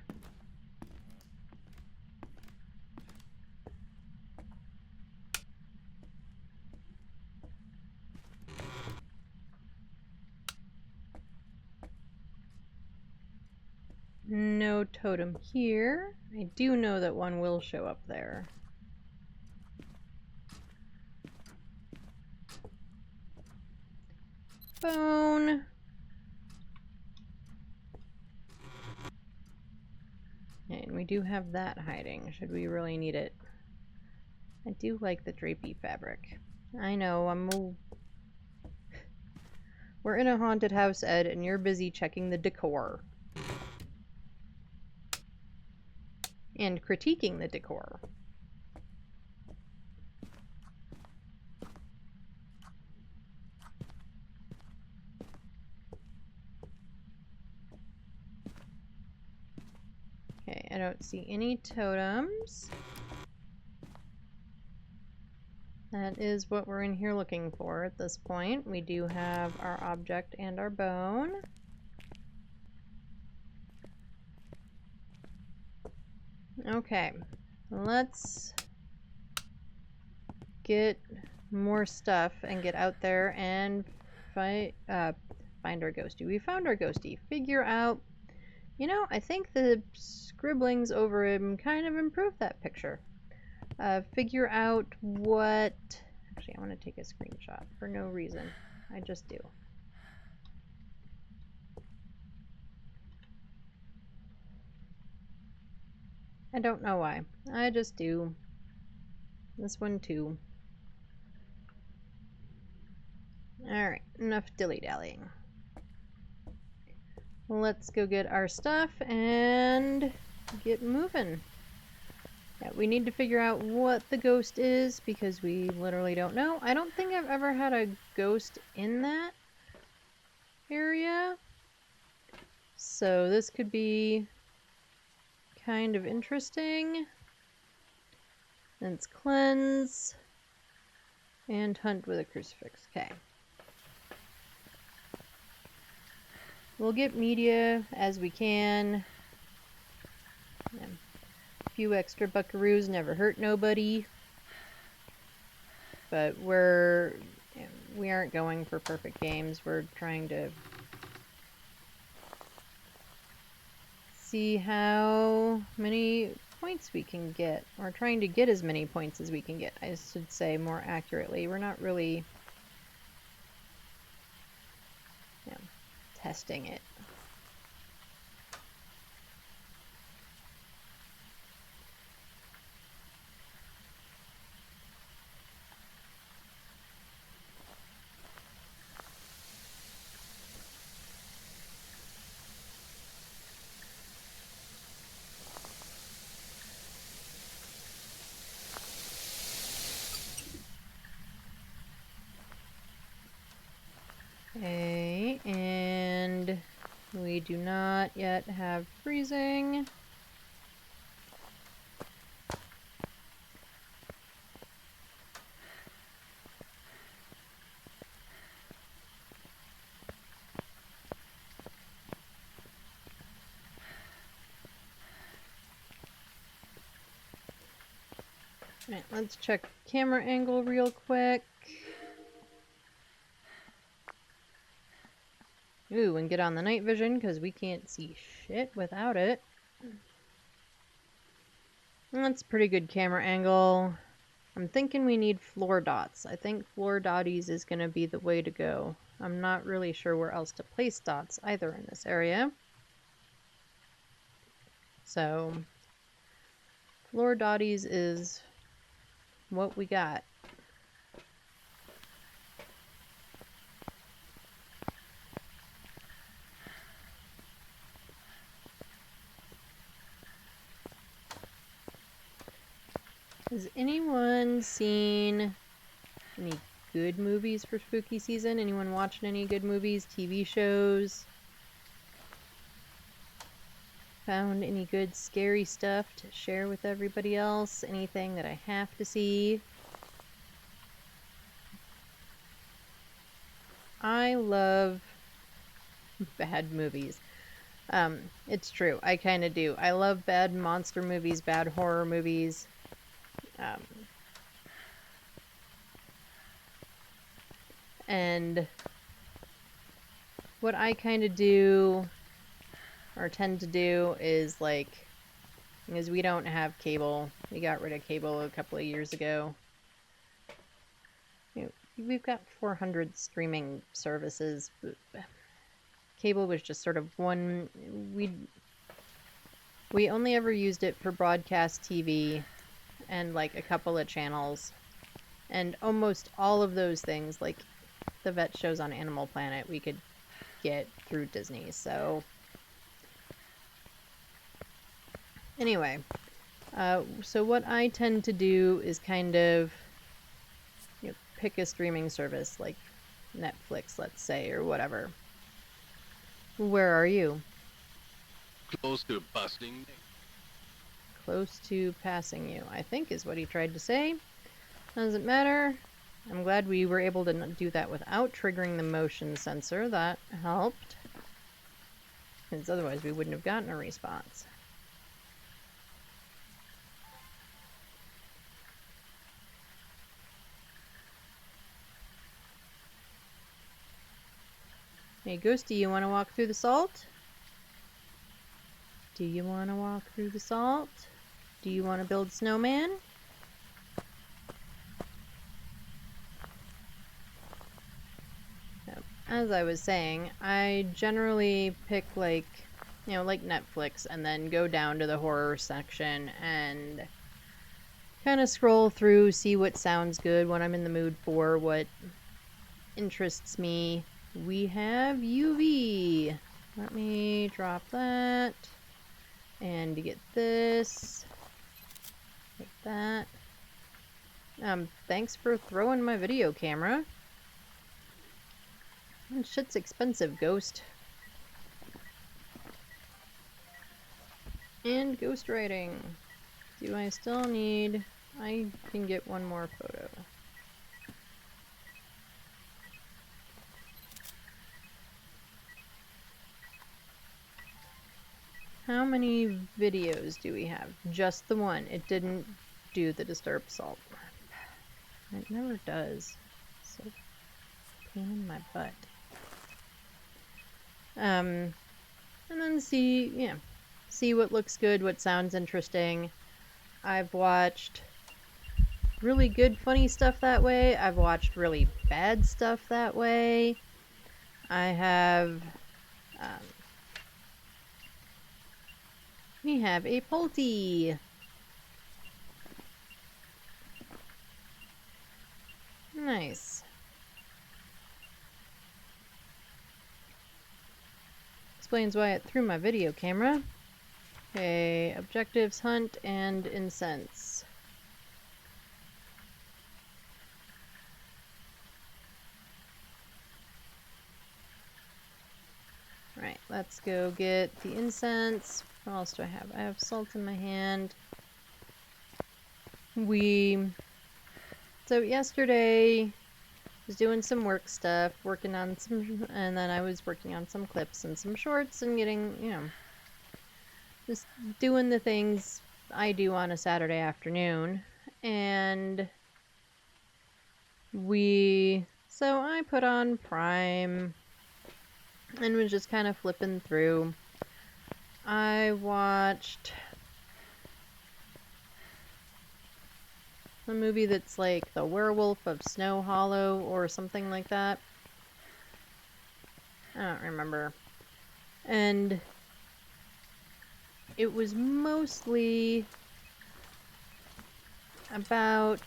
No totem here. I do know that one will show up there. Bone. And we do have that hiding, should we really need it. I do like the drapey fabric. I know, We're in a haunted house, Ed, and you're busy checking the decor. And critiquing the decor. Okay, I don't see any totems. That is what we're in here looking for at this point. We do have our object and our bone. Okay, let's get more stuff and get out there and find our ghostie. We found our ghostie. Figure out. You know, I think the scribblings over him kind of improved that picture. Figure out what. Actually, I want to take a screenshot for no reason. I just do. I don't know why. I just do. This one too. Alright, enough dilly-dallying. Let's go get our stuff and get moving. Yeah, we need to figure out what the ghost is because we literally don't know. I don't think I've ever had a ghost in that area. So this could be kind of interesting. Let's cleanse and hunt with a crucifix. Okay. We'll get media as we can. Yeah. A few extra buckaroos never hurt nobody. But we aren't going for perfect games. We're trying to see how many points we can get. We're trying to get as many points as we can get, I should say more accurately. We're not really testing it. Okay, and we do not yet have freezing. Alright, let's check camera angle real quick. Ooh, and get on the night vision because we can't see shit without it. That's a pretty good camera angle. I'm thinking we need floor dots. I think floor dotties is going to be the way to go. I'm not really sure where else to place dots either in this area. So, floor dotties is what we got. Has anyone seen any good movies for spooky season? Anyone watching any good movies, TV shows? Found any good scary stuff to share with everybody else? Anything that I have to see? I love bad movies. It's true. I kind of do. I love bad monster movies, bad horror movies. And what I kind of do or tend to do is like, because we don't have cable. We got rid of cable a couple of years ago. We've got 400 streaming services. Cable was just sort of one. We only ever used it for broadcast TV and like a couple of channels. And almost all of those things, like the vet shows on Animal Planet, we could get through Disney. So anyway, so what I tend to do is kind of pick a streaming service like Netflix, let's say, or whatever. Where are you? Close to busting. Close to passing you, I think is what he tried to say. Doesn't matter. I'm glad we were able to do that without triggering the motion sensor. That helped. Because otherwise we wouldn't have gotten a response. Hey, Ghost, do you want to walk through the salt? Do you want to walk through the salt? Do you want to build snowman? As I was saying, I generally pick like Netflix and then go down to the horror section and kind of scroll through, see what sounds good, what I'm in the mood for, what interests me. We have UV. Let me drop that. And to get this. Like that. Thanks for throwing my video camera. Shit's expensive, Ghost. And ghost writing. Do I still need... I can get one more photo. How many videos do we have? Just the one. It didn't do the disturbed salt. It never does. So pain in my butt. And then see what looks good, what sounds interesting. I've watched really good, funny stuff that way. I've watched really bad stuff that way. I have, we have a Pulte. Nice. Explains why it threw my video camera. Okay, objectives, hunt, and incense. Right, let's go get the incense. What else do I have? I have salt in my hand. So yesterday, was doing some work stuff, working on some, and then I was working on some clips and some shorts and getting, just doing the things I do on a Saturday afternoon. And so I put on Prime and was just kind of flipping through. I watched a movie that's like The Werewolf of Snow Hollow or something like that. I don't remember. And it was mostly about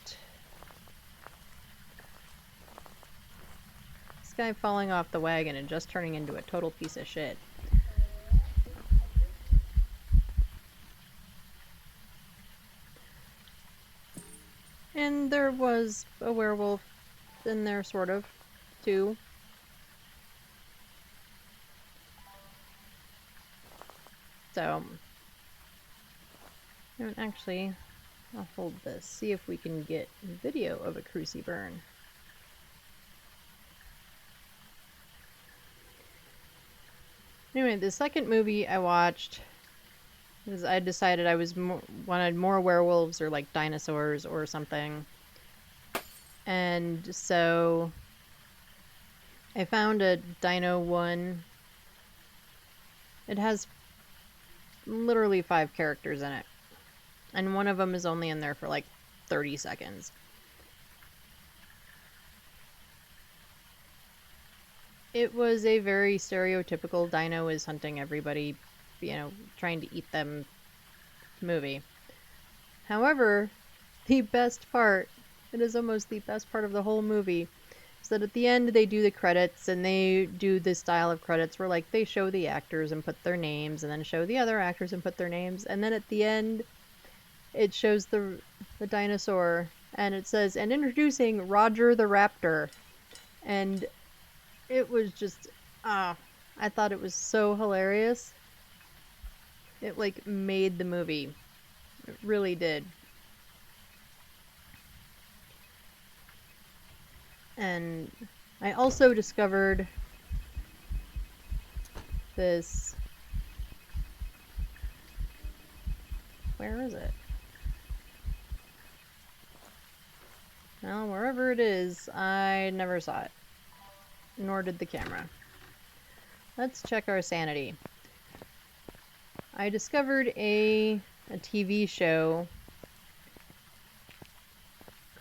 this guy falling off the wagon and just turning into a total piece of shit. And there was a werewolf in there, sort of, too. So, and actually, I'll hold this, see if we can get video of a cruci burn. Anyway, the second movie I watched was I decided I wanted more werewolves or like dinosaurs or something. And so I found a Dino one. It has literally 5 characters in it. And one of them is only in there for like 30 seconds. It was a very stereotypical Dino is hunting everybody, trying to eat them movie. However, the best part, it is almost the best part of the whole movie, is that at the end they do the credits, and they do this style of credits where like they show the actors and put their names, and then show the other actors and put their names, and then at the end it shows the dinosaur, and it says, and introducing Roger the Raptor. And it was just, I thought it was so hilarious. It like made the movie. It really did. And I also discovered this. Where is it? Well, wherever it is, I never saw it. Nor did the camera. let's check our sanity. I discovered a TV show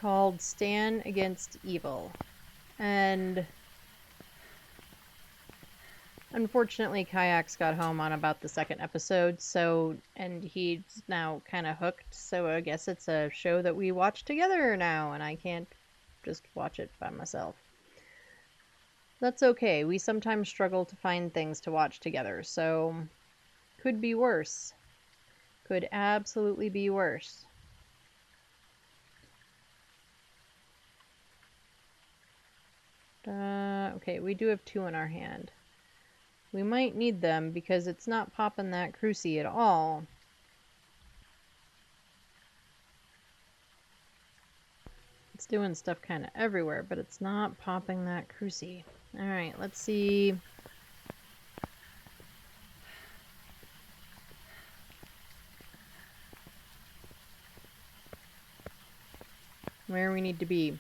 called Stan Against Evil. And unfortunately, Kayak's got home on about the second episode, and he's now kind of hooked, so I guess it's a show that we watch together now, and I can't just watch it by myself. That's okay, we sometimes struggle to find things to watch together, so could be worse. Could absolutely be worse. Okay, we do have 2 in our hand. We might need them because it's not popping that crucie at all. It's doing stuff kind of everywhere, but it's not popping that crucie. Alright, let's see. Where we need to be.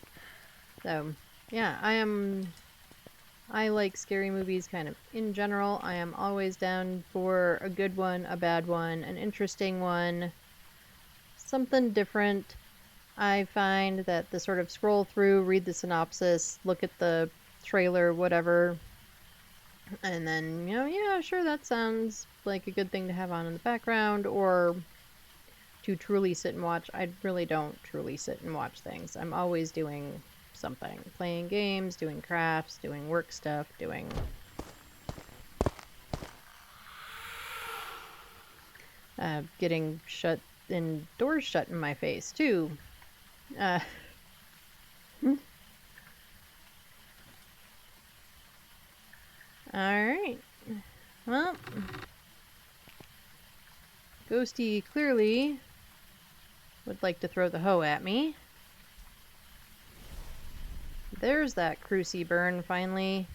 So, yeah, I like scary movies kind of in general. I am always down for a good one, a bad one, an interesting one, something different. I find that the sort of scroll through, read the synopsis, look at the trailer, whatever, and then, yeah, sure, that sounds like a good thing to have on in the background, or to truly sit and watch. I really don't truly sit and watch things. I'm always doing something. Playing games, doing crafts, doing work stuff, getting doors shut in my face, too. Alright. Well, Ghosty clearly would like to throw the hoe at me. There's that crucie burn, finally.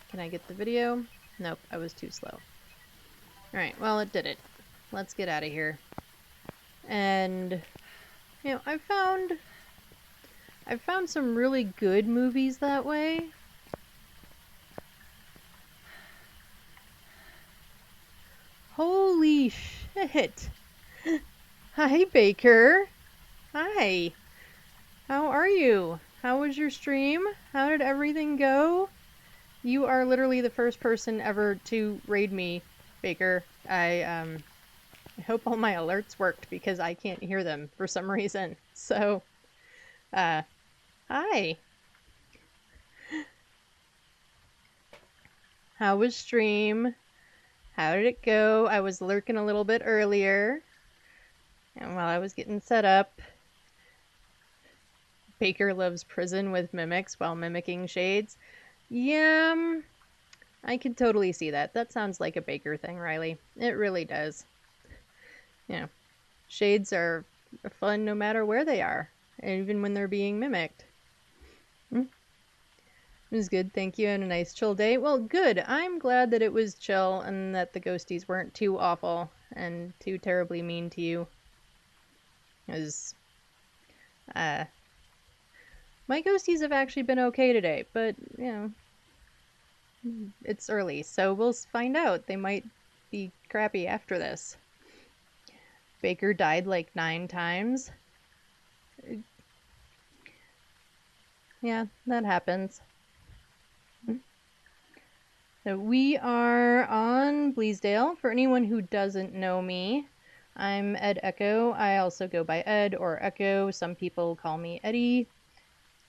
Can I get the video? Nope, I was too slow. Alright, well, it did it. Let's get out of here. And, I've found some really good movies that way. Holy shit! Hi, Baker! Hi! How are you? How was your stream? How did everything go? You are literally the first person ever to raid me, Baker. I hope all my alerts worked because I can't hear them for some reason. So, hi. How was stream? How did it go? I was lurking a little bit earlier. And while I was getting set up, Baker loves prison with mimics while mimicking shades. Yeah, I can totally see that. That sounds like a Baker thing, Riley. It really does. Shades are fun no matter where they are, even when they're being mimicked. It was good, thank you, and a nice chill day. Well, good. I'm glad that it was chill and that the ghosties weren't too awful and too terribly mean to you. Because, my ghosties have actually been okay today, but, it's early, so we'll find out. They might be crappy after this. Baker died like 9 times. Yeah, that happens. So we are on Bleasdale. For anyone who doesn't know me, I'm Ed Echo. I also go by Ed or Echo. Some people call me Eddie.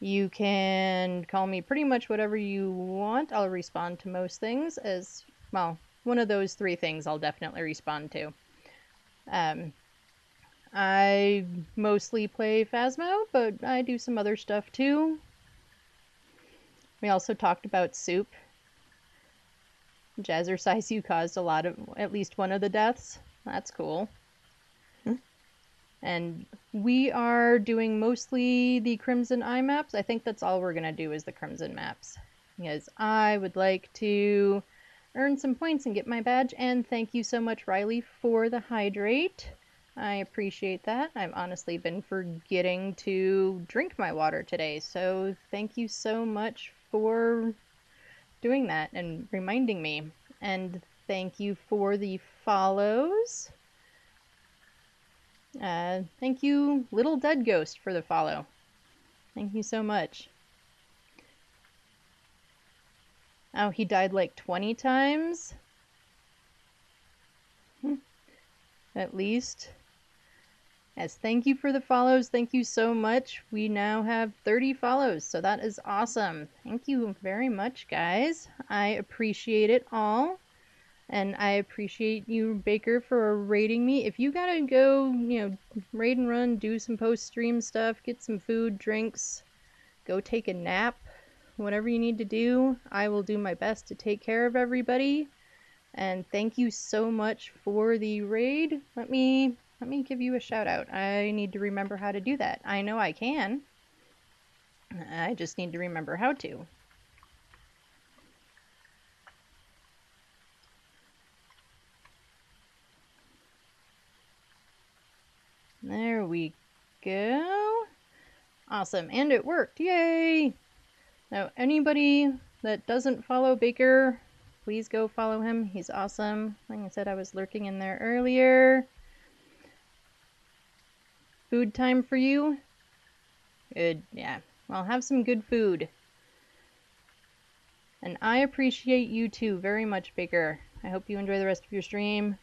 You can call me pretty much whatever you want. I'll respond to most things as, well, one of those 3 things I'll definitely respond to. I mostly play Phasmo, but I do some other stuff too. We also talked about soup. Jazzercise, you caused at least one of the deaths. That's cool. And we are doing mostly the Crimson Eye maps. I think that's all we're going to do is the Crimson maps. Because I would like to earn some points and get my badge. And thank you so much, Riley, for the hydrate. I appreciate that. I've honestly been forgetting to drink my water today. So thank you so much for doing that and reminding me. And thank you for the follows. Thank you, Little Dead Ghost, for the follow. Thank you so much. Oh, he died like 20 times? At least. Yes, thank you for the follows. Thank you so much. We now have 30 follows, so that is awesome. Thank you very much, guys. I appreciate it all. And I appreciate you, Baker, for raiding me. If you gotta go, raid and run, do some post-stream stuff, get some food, drinks, go take a nap, whatever you need to do, I will do my best to take care of everybody. And thank you so much for the raid. Let me give you a shout out. I need to remember how to do that. I know I can. I just need to remember how to. There we go. Awesome, and it worked. Yay! Now, anybody that doesn't follow Baker, please go follow him. He's awesome. Like I said, I was lurking in there earlier. Food time for you? Good, yeah. Well, have some good food. And I appreciate you too very much, Baker. I hope you enjoy the rest of your stream.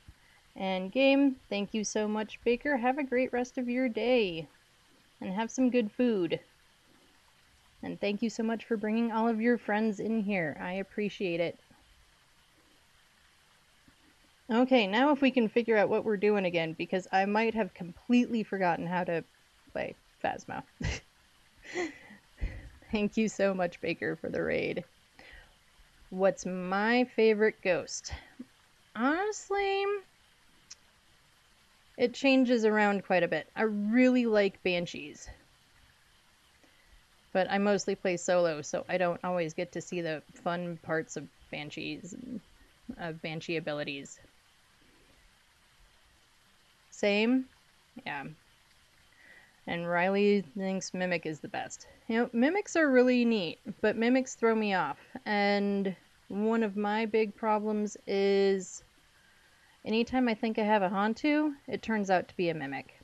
And game, thank you so much, Baker. Have a great rest of your day. And have some good food. And thank you so much for bringing all of your friends in here. I appreciate it. Okay, now if we can figure out what we're doing again, because I might have completely forgotten how to play Phasmo. Thank you so much, Baker, for the raid. What's my favorite ghost? Honestly, it changes around quite a bit. I really like Banshees. But I mostly play solo, so I don't always get to see the fun parts of Banshees, of Banshee abilities. Same? Yeah. And Riley thinks Mimic is the best. Mimics are really neat, but Mimics throw me off. And one of my big problems is anytime I think I have a Hantu, it turns out to be a Mimic.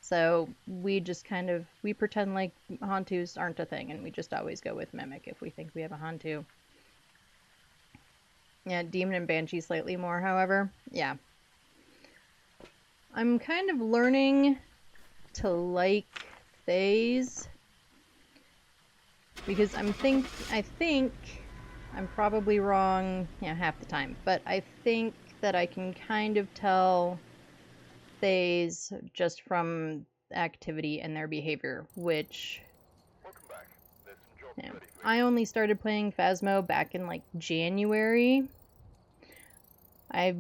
So we just we pretend like Hantus aren't a thing, and we just always go with Mimic if we think we have a Hantu. Yeah, Demon and Banshee slightly more, however. Yeah. I'm kind of learning to like Thays because I think I'm probably wrong, half the time, but I think that I can kind of tell Thays just from activity and their behavior, which Welcome back. There's some jobs ready for you. I only started playing Phasmo back in like January. I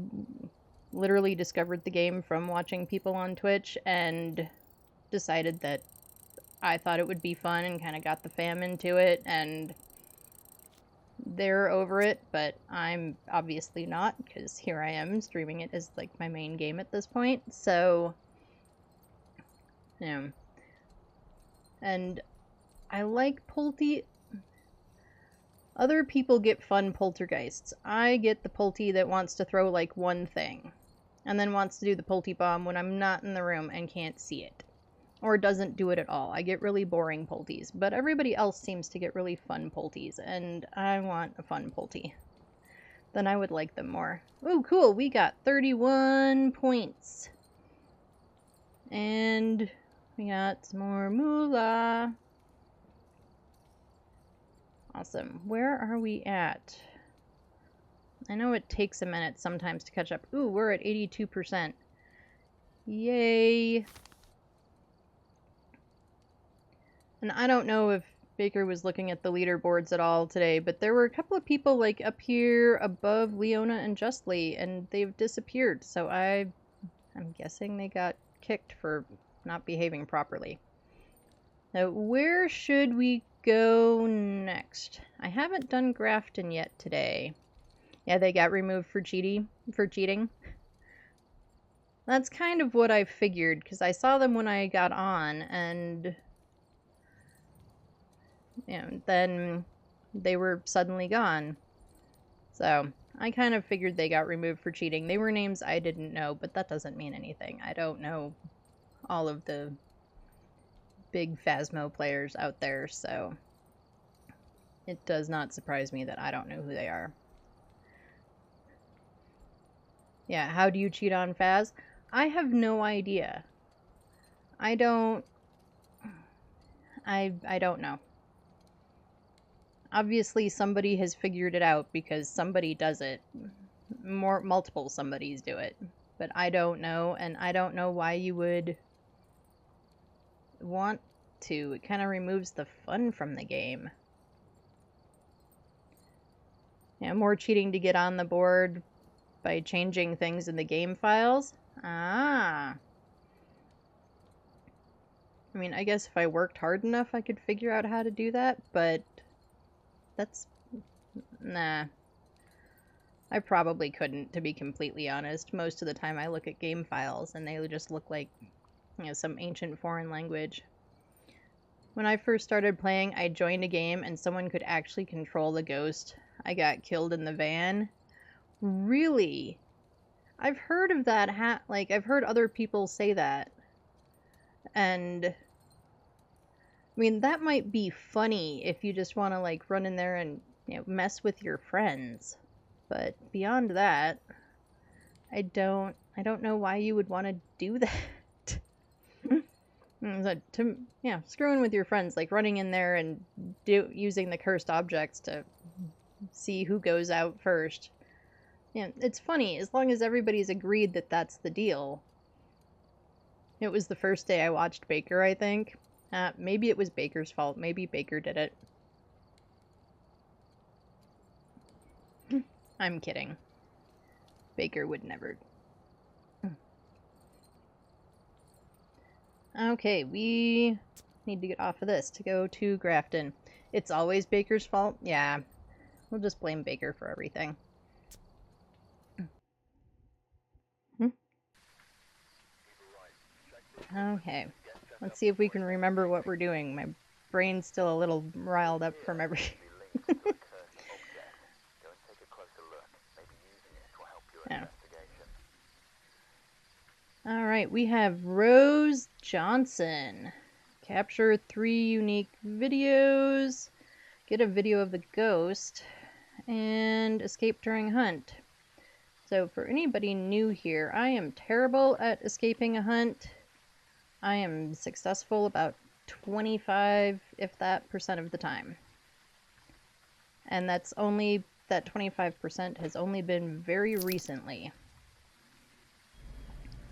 literally discovered the game from watching people on Twitch and decided that I thought it would be fun and kind of got the fam into it, and they're over it, but I'm obviously not, because here I am streaming it as like my main game at this point. So and I like other people get fun poltergeists. I get the Pulty that wants to throw like one thing and then wants to do the Pulty bomb when I'm not in the room and can't see it, or doesn't do it at all. I get really boring Pulties, but everybody else seems to get really fun Pulties, and I want a fun Pulty. Then I would like them more. Oh, cool, we got 31 points. And we got some more moolah. Awesome. Where are we at? I know it takes a minute sometimes to catch up. Ooh, we're at 82%. Yay. And I don't know if Baker was looking at the leaderboards at all today, but there were a couple of people like up here above Leona and Justly, and they've disappeared. So I'm guessing they got kicked for not behaving properly. Now, where should we go next? I haven't done Grafton yet today. Yeah, they got removed for cheating. That's kind of what I figured, because I saw them when I got on, and then they were suddenly gone. So I kind of figured they got removed for cheating. They were names I didn't know, but that doesn't mean anything. I don't know all of the big Phasmo players out there, so it does not surprise me that I don't know who they are. Yeah, how do you cheat on Phas? I have no idea. I don't know. Obviously somebody has figured it out because somebody does it. Multiple somebodies do it. But I don't know, and I don't know why you would want to. It kind of removes the fun from the game. Yeah, more cheating to get on the board by changing things in the game files. Ah. I mean, I guess if I worked hard enough, I could figure out how to do that, but that's... nah. I probably couldn't, to be completely honest. Most of the time I look at game files, and they just look like, you know, some ancient foreign language. When I first started playing, I joined a game, and someone could actually control the ghost. I got killed in the van. Really? I've heard of that, I've heard other people say that. And I mean, that might be funny if you just want to like run in there and, you know, mess with your friends. But beyond that, I don't know why you would want to do that. Yeah, screwing with your friends, like running in there and using the cursed objects to see who goes out first. Yeah, it's funny as long as everybody's agreed that that's the deal. It was the first day I watched Baker, I think. Maybe it was Baker's fault. Maybe Baker did it. I'm kidding. Baker would never. Okay, we need to get off of this to go to Grafton. It's always Baker's fault? Yeah. We'll just blame Baker for everything. Okay. Let's see if we can remember what we're doing. My brain's still a little riled up from everything. Yeah. Alright, we have Rose Johnson. Capture 3 unique videos, get a video of the ghost, and escape during hunt. So for anybody new here, I am terrible at escaping a hunt. I am successful about 25, if that, % of the time. And that's only, that 25% has only been very recently.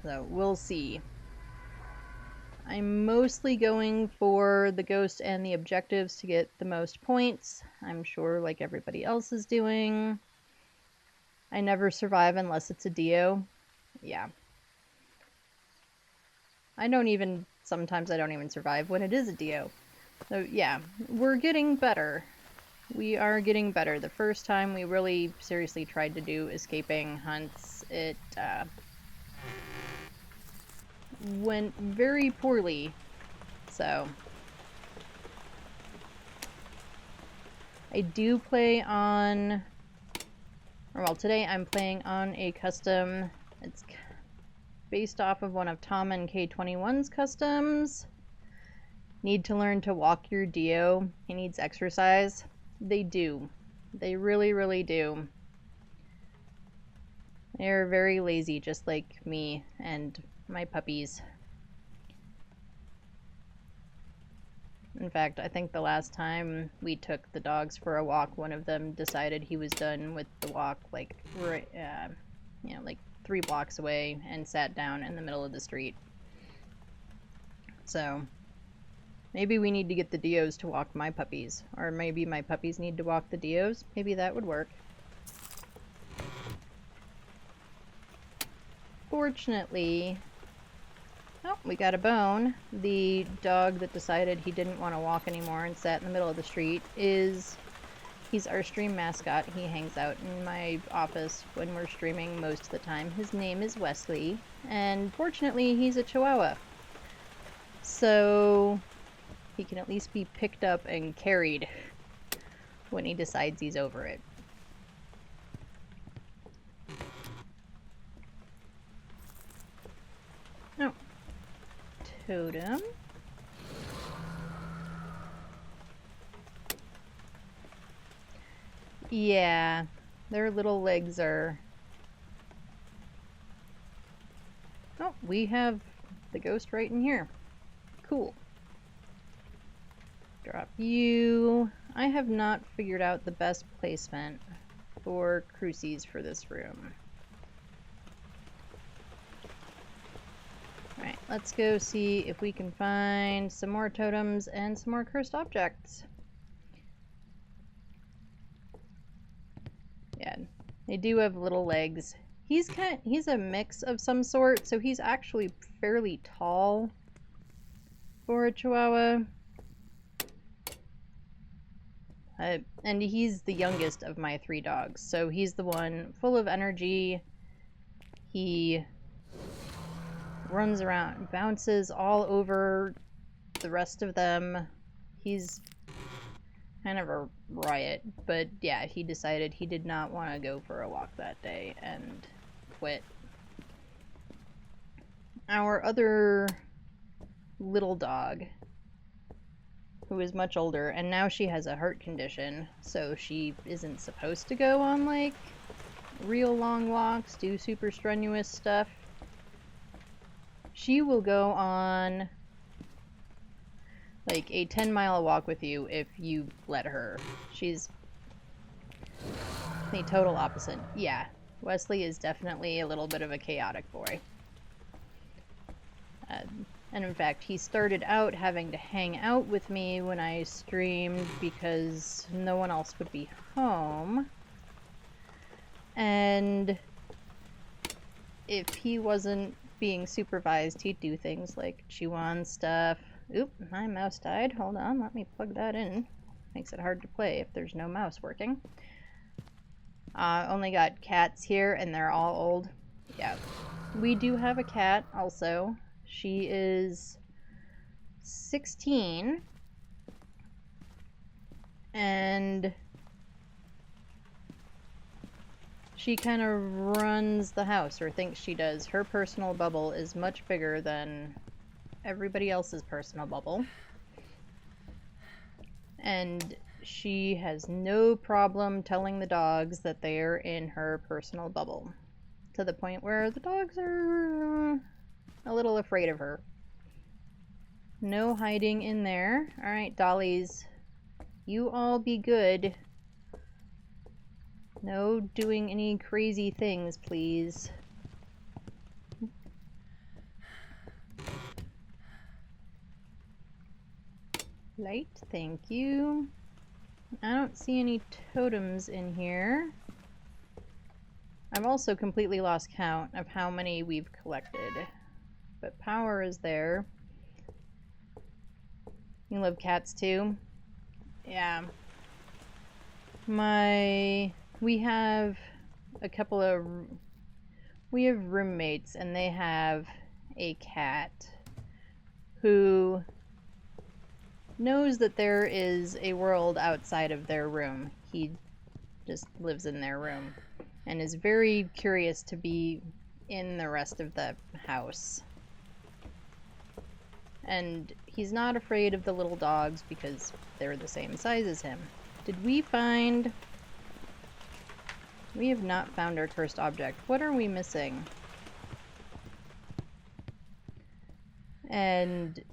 So we'll see. I'm mostly going for the ghost and the objectives to get the most points. I'm sure like everybody else is doing. I never survive unless it's a Dio. Yeah. Sometimes I don't even survive when it is a Dio. So yeah, we're getting better. We are getting better. The first time we really seriously tried to do escaping hunts, it went very poorly. So I do play on, well, today I'm playing on a custom. It's based off of one of Tom and K21's customs. Need to learn to walk your Dio. He needs exercise. They do. They really, really do. They're very lazy, just like me and my puppies. In fact, I think the last time we took the dogs for a walk, one of them decided he was done with the walk, like, right, like 3 blocks away, and sat down in the middle of the street. So maybe we need to get the Dios to walk my puppies, or maybe my puppies need to walk the Dios. Maybe that would work. Fortunately, oh, we got a bone. The dog that decided he didn't want to walk anymore and sat in the middle of the street he's our stream mascot. He hangs out in my office when we're streaming most of the time. His name is Wesley, and fortunately he's a Chihuahua. So he can at least be picked up and carried when he decides he's over it. totem. Yeah, their little legs are... Oh, we have the ghost right in here. Cool. Drop you. I have not figured out the best placement for crucies for this room. Alright, let's go see if we can find some more totems and some more cursed objects. Yeah, they do have little legs. He's a mix of some sort, so he's actually fairly tall for a Chihuahua. And he's the youngest of my 3 dogs, so he's the one full of energy. He runs around, bounces all over the rest of them. He's kind of a riot, but yeah, he decided he did not want to go for a walk that day and quit. Our other little dog, who is much older, and now she has a heart condition, so she isn't supposed to go on like real long walks, do super strenuous stuff. She will go on like a 10-mile walk with you if you let her. She's the total opposite. Yeah, Wesley is definitely a little bit of a chaotic boy. And in fact, he started out having to hang out with me when I streamed because no one else would be home. And if he wasn't being supervised, he'd do things like chew on stuff. Oop, my mouse died. Hold on, let me plug that in. Makes it hard to play if there's no mouse working. Only got cats here, and they're all old. Yeah. We do have a cat, also. She is 16. And she kind of runs the house, or thinks she does. Her personal bubble is much bigger than everybody else's personal bubble. And she has no problem telling the dogs that they're in her personal bubble. To the point where the dogs are a little afraid of her. No hiding in there. Alright, dollies. You all be good. No doing any crazy things, please. Light, thank you. I don't see any totems in here. I've also completely lost count of how many we've collected. But power is there. You love cats too? Yeah. We have a couple of... We have roommates, and they have a cat who knows that there is a world outside of their room. He just lives in their room and is very curious to be in the rest of the house. And he's not afraid of the little dogs because they're the same size as him. Did we find... We have not found our cursed object. What are we missing? And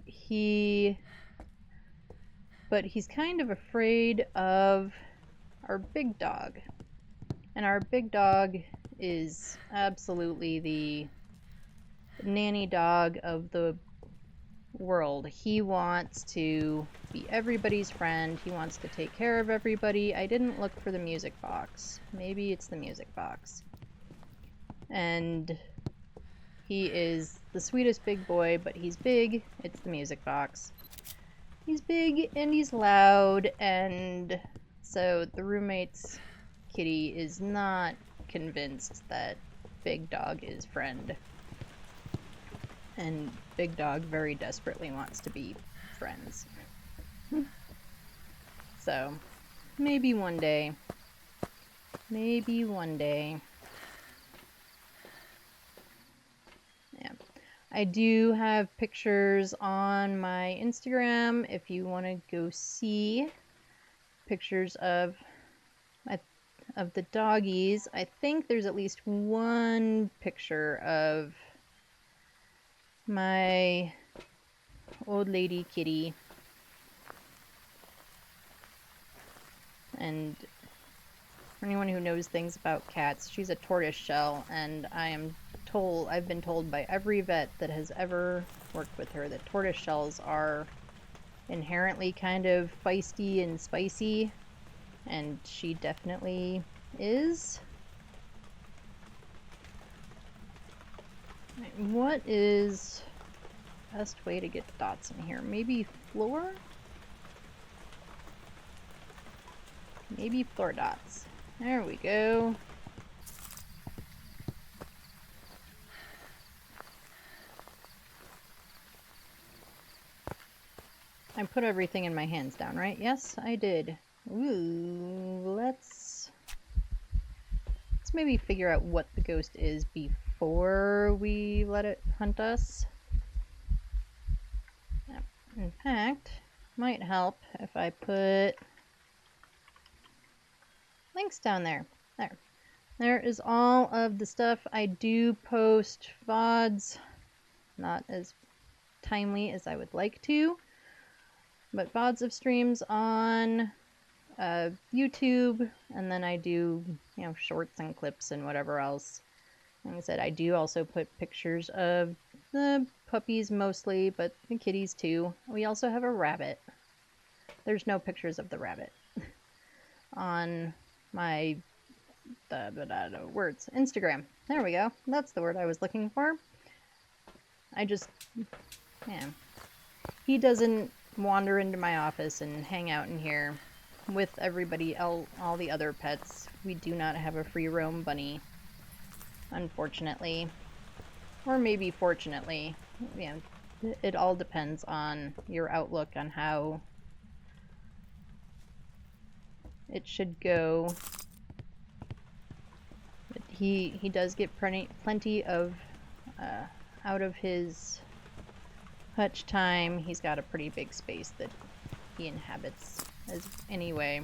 but he's kind of afraid of our big dog. And our big dog is absolutely the nanny dog of the world. He wants to be everybody's friend. He wants to take care of everybody. I didn't look for the music box. Maybe it's the music box. And he is the sweetest big boy, but he's big. It's the music box. He's big and he's loud, and so the roommate's kitty is not convinced that Big Dog is friend. And Big Dog very desperately wants to be friends. So, maybe one day. Maybe one day. Yeah. I do have pictures on my Instagram if you want to go see pictures of the doggies. I think there's at least one picture of my old lady kitty. And for anyone who knows things about cats, she's a tortoise shell, and I've been told by every vet that has ever worked with her that tortoise shells are inherently kind of feisty and spicy, and she definitely is. What is the best way to get dots in here? Maybe floor? Maybe floor dots. There we go. I put everything in my hands down, right? Yes, I did. Ooh, let's maybe figure out what the ghost is before we let it hunt us. In fact, might help if I put links down there. There is all of the stuff. I do post VODs, not as timely as I would like to, but VODs of streams on YouTube, and then I do, shorts and clips and whatever else. Like I said, I do also put pictures of the puppies mostly, but the kitties too. We also have a rabbit. There's no pictures of the rabbit on my Instagram. There we go. That's the word I was looking for. He doesn't wander into my office and hang out in here with everybody else, all the other pets. We do not have a free roam bunny, unfortunately. Or maybe fortunately. It all depends on your outlook on how it should go. But he does get plenty of out of his hutch time. He's got a pretty big space that he inhabits anyway.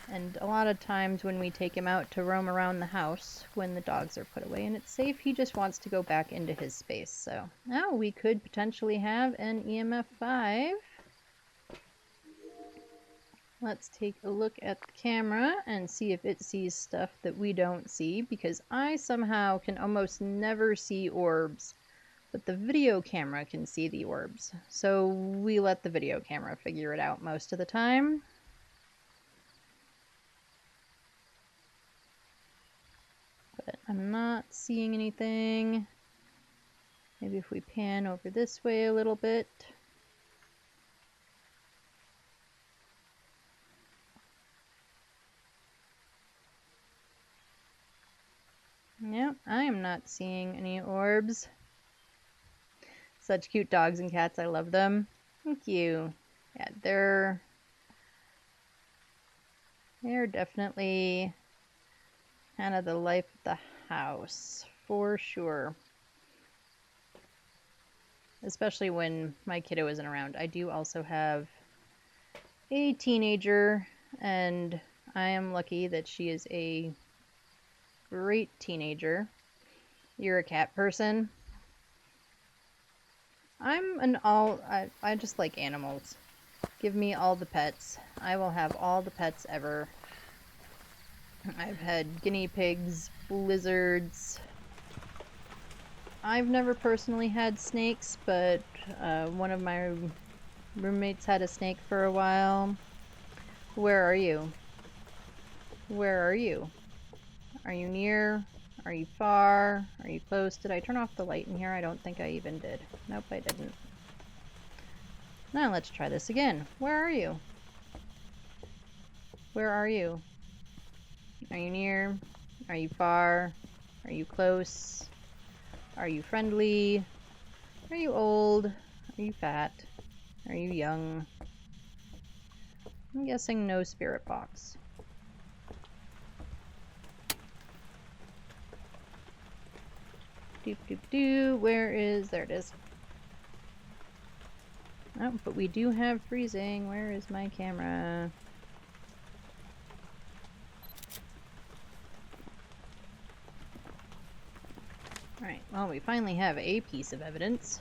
And a lot of times when we take him out to roam around the house, when the dogs are put away and it's safe, he just wants to go back into his space. So now we could potentially have an EMF 5. Let's take a look at the camera and see if it sees stuff that we don't see, because I somehow can almost never see orbs, but the video camera can see the orbs. So we let the video camera figure it out most of the time. But I'm not seeing anything. Maybe if we pan over this way a little bit. No, I am not seeing any orbs. Such cute dogs and cats. I love them. Thank you. Yeah, they're definitely kind of the life of the house, for sure. Especially when my kiddo isn't around. I do also have a teenager, and I am lucky that she is a great teenager. You're a cat person. I just like animals. Give me all the pets. I will have all the pets ever. I've had guinea pigs, lizards. I've never personally had snakes, but one of my roommates had a snake for a while. Where are you? Where are you? Are you near? Are you far? Are you close? Did I turn off the light in here? I don't think I even did. Nope, I didn't. Now let's try this again. Where are you? Where are you? Are you near? Are you far? Are you close? Are you friendly? Are you old? Are you fat? Are you young? I'm guessing no spirit box. Doop doop doo. Where is... There it is. Oh, but we do have freezing. Where is my camera? Alright, well, we finally have a piece of evidence.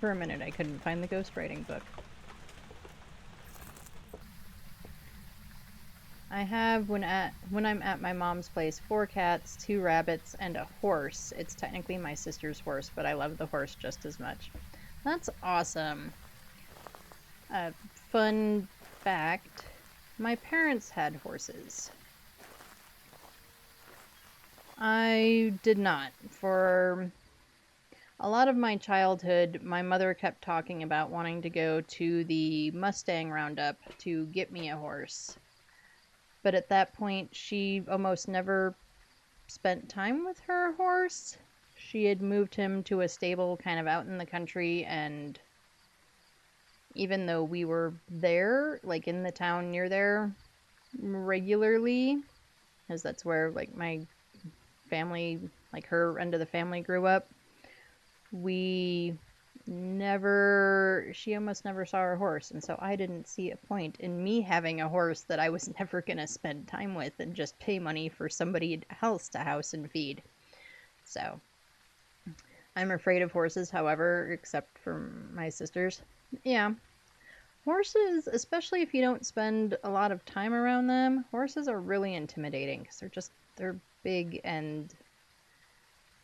For a minute, I couldn't find the ghostwriting book. I have, when I'm at my mom's place, 4 cats, 2 rabbits, and a horse. It's technically my sister's horse, but I love the horse just as much. That's awesome. Fun fact, my parents had horses. I did not. For a lot of my childhood, my mother kept talking about wanting to go to the Mustang Roundup to get me a horse. But at that point, she almost never spent time with her horse. She had moved him to a stable kind of out in the country, and even though we were there, like in the town near there, regularly, because that's where like my family, like her end of the family grew up, she almost never saw her horse, and so I didn't see a point in me having a horse that I was never gonna spend time with and just pay money for somebody else to house and feed. So I'm afraid of horses, however, except for my sisters. Yeah. Horses, especially if you don't spend a lot of time around them, horses are really intimidating because they're big and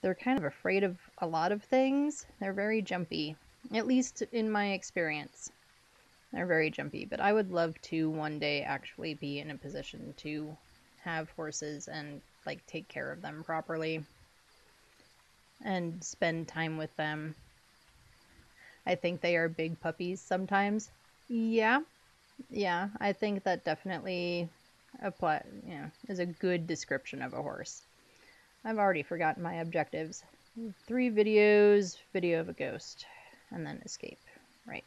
they're kind of afraid of a lot of things. They're very jumpy, at least in my experience. They're very jumpy, but I would love to one day actually be in a position to have horses and like take care of them properly and spend time with them. I think they are big puppies sometimes. Yeah, I think that definitely is a good description of a horse. I've already forgotten my objectives. 3 videos, video of a ghost, and then escape. Right.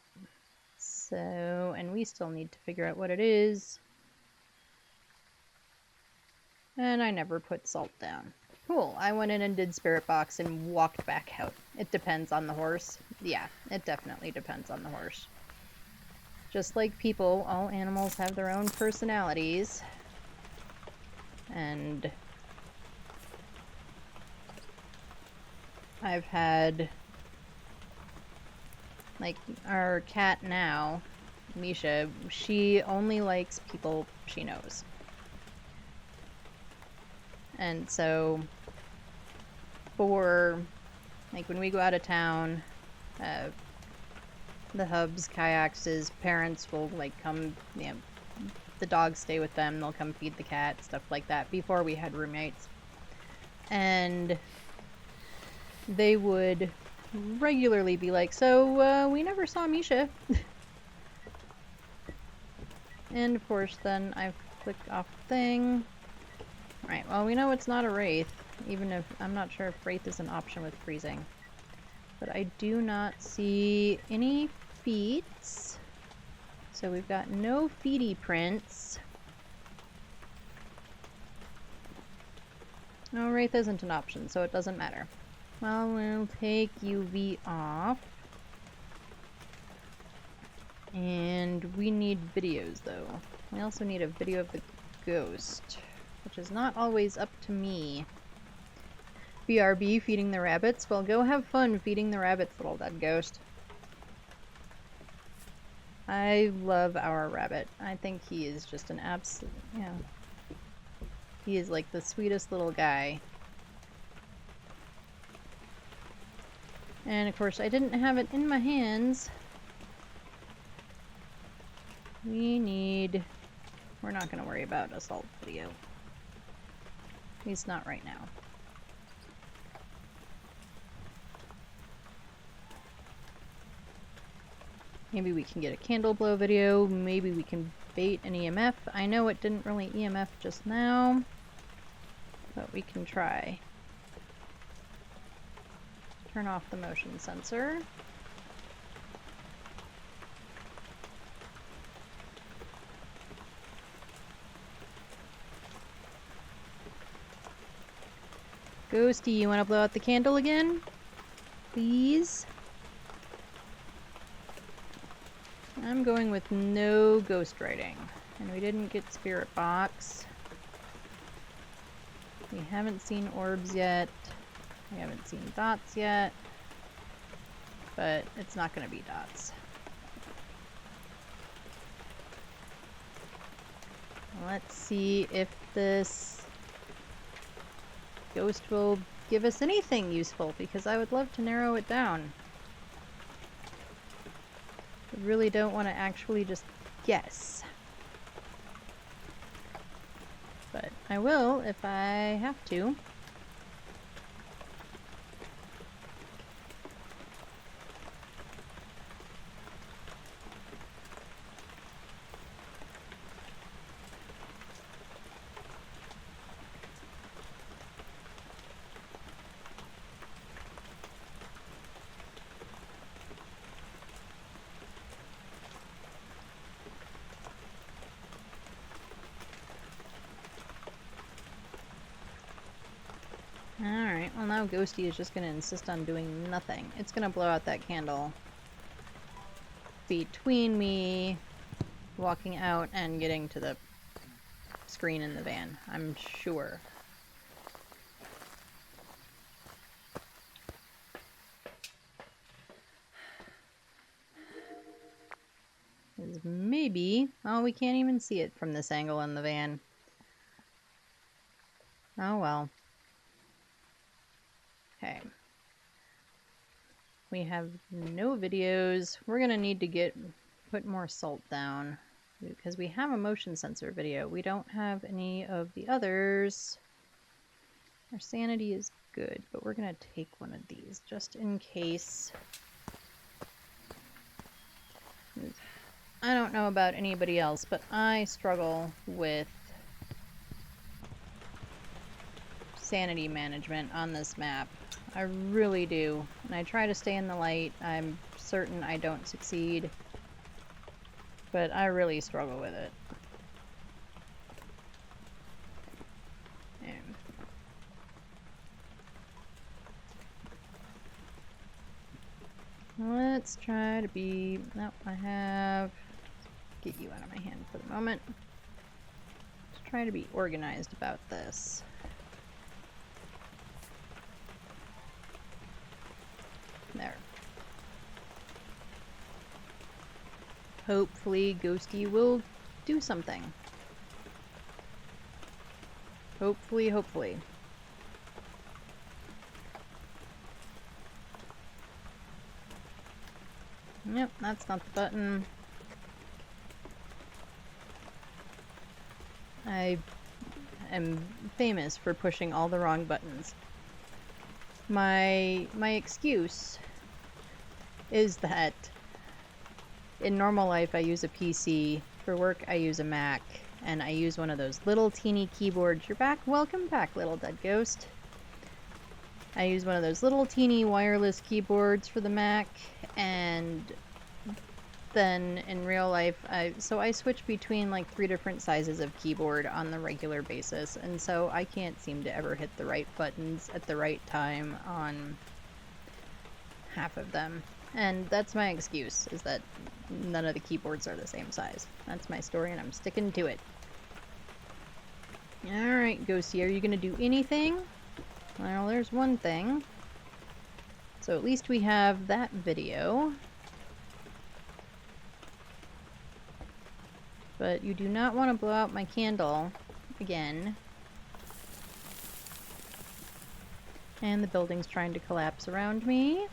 So, and we still need to figure out what it is. And I never put salt down. Cool, I went in and did spirit box and walked back out. It depends on the horse. Yeah, it definitely depends on the horse. Just like people, all animals have their own personalities. And I've had, like, our cat now, Misha, she only likes people she knows. And so, for, like, when we go out of town, the hubs, kayaks, parents will, like, come, the dogs stay with them, they'll come feed the cat, stuff like that, before we had roommates. And they would regularly be like, so, we never saw Misha. And of course, then I click off the thing. Right, well, we know it's not a wraith, even if I'm not sure if wraith is an option with freezing. But I do not see any feet. So we've got no feety prints. No, wraith isn't an option, so it doesn't matter. Well, we'll take UV off. And we need videos, though. We also need a video of the ghost, which is not always up to me. BRB, feeding the rabbits. Well, go have fun feeding the rabbits, little dead ghost. I love our rabbit. I think he is just an absolute, he is like the sweetest little guy. And of course, I didn't have it in my hands. We're not going to worry about assault video. At least not right now. Maybe we can get a candle blow video. Maybe we can bait an EMF. I know it didn't really EMF just now, but we can try. Turn off the motion sensor. Ghosty, you want to blow out the candle again? Please? I'm going with no ghostwriting. And we didn't get Spirit Box. We haven't seen orbs yet. We haven't seen dots yet. But it's not going to be dots. Let's see if this ghost will give us anything useful, because I would love to narrow it down. I really don't want to actually just guess. But I will if I have to. Alright, well now Ghosty is just going to insist on doing nothing. It's going to blow out that candle between me walking out and getting to the screen in the van, I'm sure. Maybe... oh, we can't even see it from this angle in the van. Oh well. Okay. We have no videos. We're gonna need to put more salt down, because we have a motion sensor video. We don't have any of the others. Our sanity is good, but we're gonna take one of these just in case. I don't know about anybody else, but I struggle with sanity management on this map. I really do. And I try to stay in the light. I'm certain I don't succeed. But I really struggle with it. Let's try to be... nope, I have... get you out of my hand for the moment. Let's try to be organized about this. There. Hopefully Ghosty will do something. Hopefully, hopefully. Yep, that's not the button. I am famous for pushing all the wrong buttons. My excuse is that in normal life I use a PC, for work I use a Mac, and I use one of those little teeny keyboards. You're back? Welcome back, little dead ghost. I use one of those little teeny wireless keyboards for the Mac, and then in real life, I switch between like 3 different sizes of keyboard on the regular basis, and so I can't seem to ever hit the right buttons at the right time on half of them. And that's my excuse, is that none of the keyboards are the same size. That's my story, and I'm sticking to it. Alright, Ghosty, are you gonna do anything? Well, there's one thing. So at least we have that video. But you do not want to blow out my candle again. And the building's trying to collapse around me.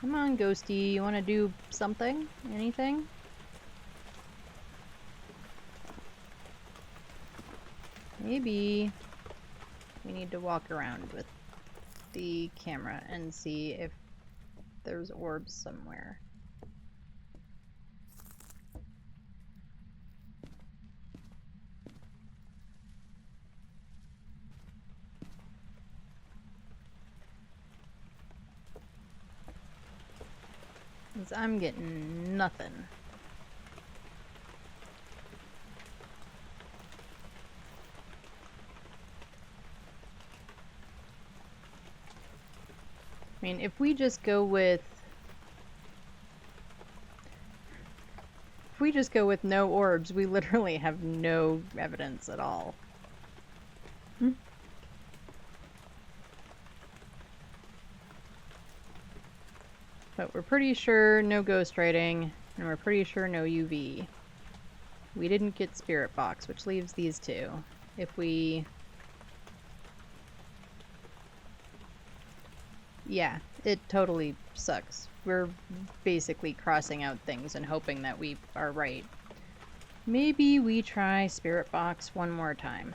Come on, Ghosty, you want to do something? Anything? Maybe we need to walk around with the camera and see if there's orbs somewhere. Because I'm getting nothing. I mean, if we just go with no orbs, we literally have no evidence at all. But we're pretty sure no ghost writing, and we're pretty sure no UV. We didn't get Spirit Box, which leaves these two. If we... Yeah, it totally sucks. We're basically crossing out things and hoping that we are right. Maybe we try Spirit Box one more time.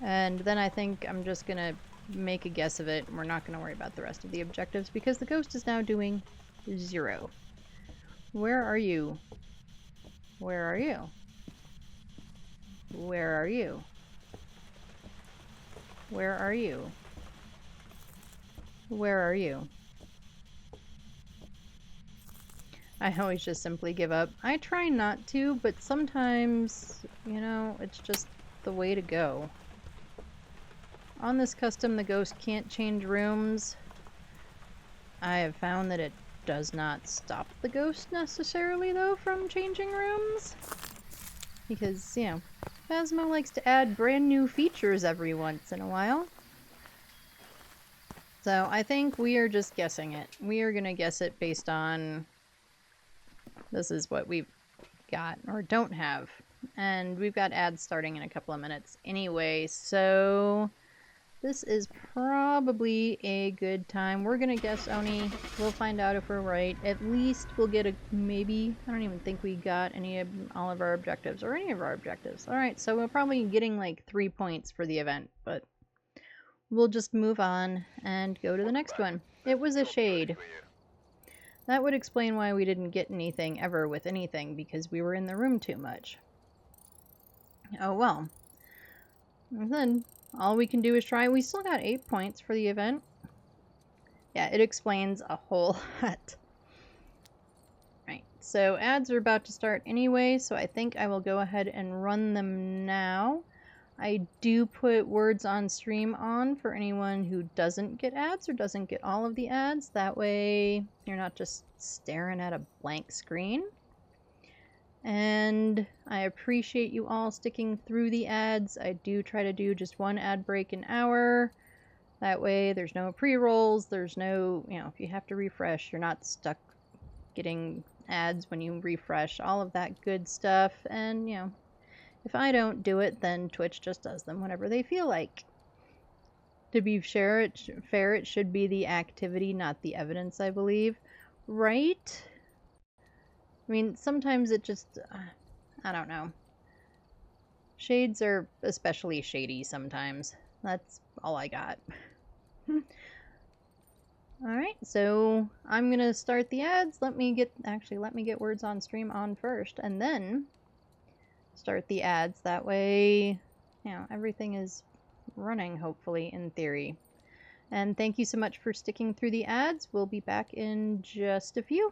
And then I think I'm just gonna make a guess of it, and we're not gonna worry about the rest of the objectives because the ghost is now doing 0. Where are you? Where are you? Where are you? Where are you? Where are you? I always just simply give up. I try not to, but sometimes, you know, it's just the way to go. On this custom, the ghost can't change rooms. I have found that it does not stop the ghost necessarily, though, from changing rooms. Because, you know, Phasmo likes to add brand new features every once in a while. So I think we are just guessing it. We are gonna guess it based on this is what we've got or don't have. And we've got ads starting in a couple of minutes anyway, so this is probably a good time. We're gonna guess Oni. We'll find out if we're right. At least we'll get a maybe. I don't even think we got all of our objectives or any of our objectives. Alright, so we're probably getting like 3 points for the event, but we'll just move on and go to the next one. It was a shade. That would explain why we didn't get anything ever with anything, because we were in the room too much. Oh well. And then all we can do is try. We still got 8 points for the event. Yeah, it explains a whole lot. Right, so ads are about to start anyway, so I think I will go ahead and run them now. I do put words on stream on for anyone who doesn't get ads or doesn't get all of the ads. That way you're not just staring at a blank screen. And I appreciate you all sticking through the ads. I do try to do just one ad break an hour. That way there's no pre-rolls, there's no, you know, if you have to refresh, you're not stuck getting ads when you refresh, all of that good stuff. And, you know, if I don't do it, then Twitch just does them whenever they feel like. To be fair, it should be the activity, not the evidence, I believe. Right? I mean, sometimes it just... I don't know. Shades are especially shady sometimes. That's all I got. Alright, so I'm gonna start the ads. Let me get words on stream on first, and then start the ads. That way, you know, everything is running, hopefully, in theory. And thank you so much for sticking through the ads. We'll be back in just a few.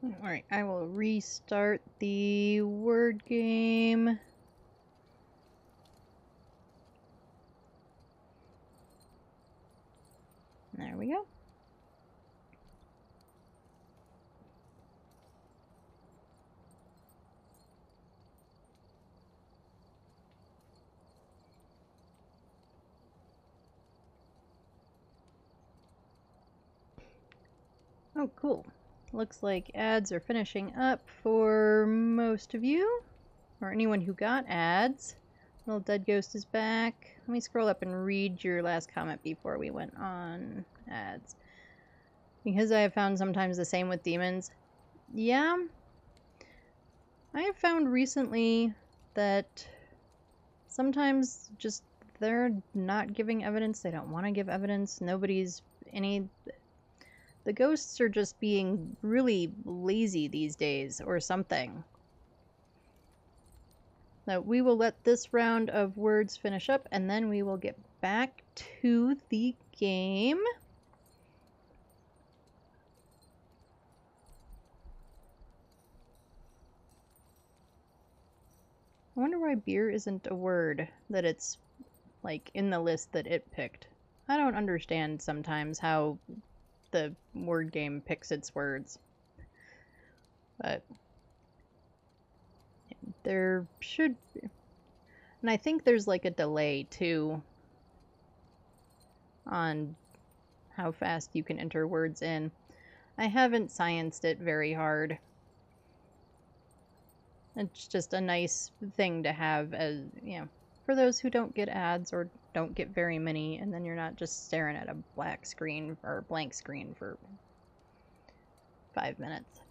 Alright, I will restart the word game. There we go. Oh, cool. Looks like ads are finishing up for most of you, or anyone who got ads. Little Dead Ghost is back. Let me scroll up and read your last comment before we went on ads. Because I have found sometimes the same with demons. Yeah, I have found recently that sometimes just they're not giving evidence. They don't want to give evidence. Nobody's any. The ghosts are just being really lazy these days or something. Now, we will let this round of words finish up and then we will get back to the game. I wonder why beer isn't a word that it's like in the list that it picked. I don't understand sometimes how the word game picks its words. But there should be. And I think there's like a delay too on how fast you can enter words in. I haven't scienced it very hard. It's just a nice thing to have as, you know, for those who don't get ads or don't get very many, and then you're not just staring at a black screen or blank screen for 5 minutes.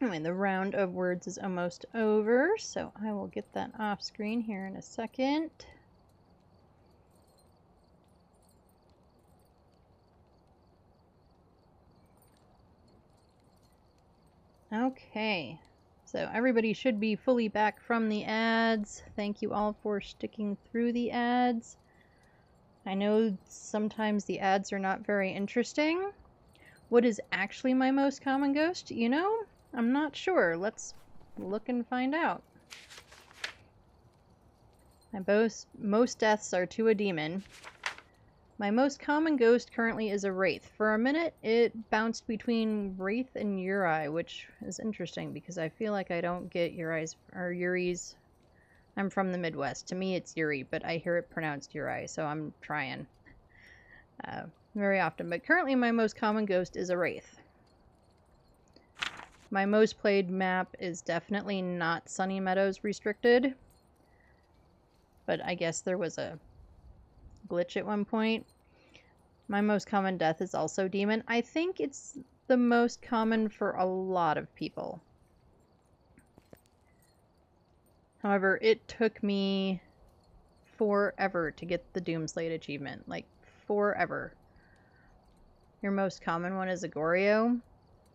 Anyway, the round of words is almost over, so I will get that off screen here in a second. Okay, so everybody should be fully back from the ads. Thank you all for sticking through the ads. I know sometimes the ads are not very interesting. What is actually my most common ghost? You know, I'm not sure. Let's look and find out. My most deaths are to a demon. My most common ghost currently is a wraith. For a minute, it bounced between wraith and Uri, which is interesting because I feel like I don't get Yuri's. I'm from the Midwest. To me, it's Yuri, but I hear it pronounced Uri, so I'm trying very often. But currently, my most common ghost is a wraith. My most played map is definitely not Sunny Meadows restricted, but I guess there was a glitch at one point. My most common death is also demon. I think it's the most common for a lot of people. However, it took me forever to get the Doomslate achievement. Like, forever. Your most common one is a Goryo.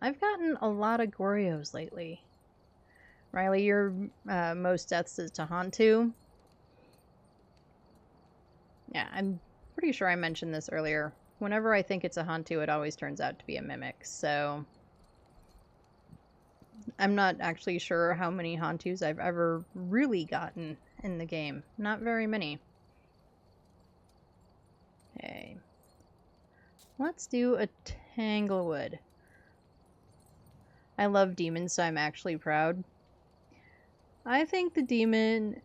I've gotten a lot of Goryos lately. Riley, your most deaths is to Hantu. Yeah, I'm pretty sure I mentioned this earlier. Whenever I think it's a Hantu, it always turns out to be a Mimic, so I'm not actually sure how many Hantus I've ever really gotten in the game. Not very many. Okay. Let's do a Tanglewood. I love demons, so I'm actually proud. I think the demon,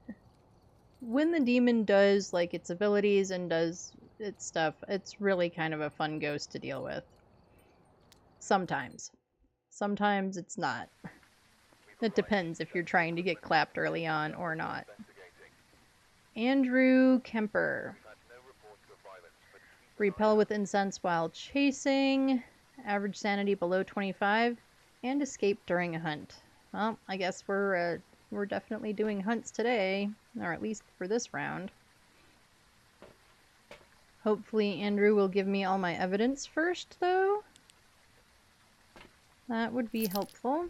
when the demon does like its abilities and does its stuff, it's really kind of a fun ghost to deal with. Sometimes. Sometimes it's not. It depends if you're trying to get clapped early on or not. Andrew Kemper. Repel with incense while chasing. Average sanity below 25. And escape during a hunt. Well, I guess we're definitely doing hunts today, or at least for this round. Hopefully Andrew will give me all my evidence first, though. That would be helpful.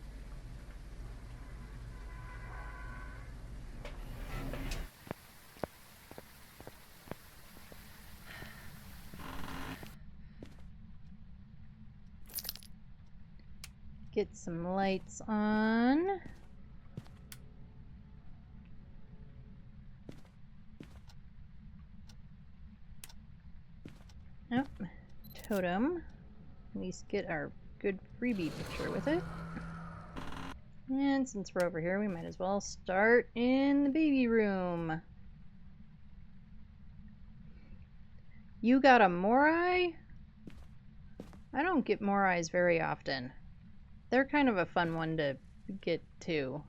get some lights on. Oh, totem. At least get our good freebie picture with it. And since we're over here, we might as well start in the baby room. You got a Morai? I don't get Morais very often. They're kind of a fun one to get too.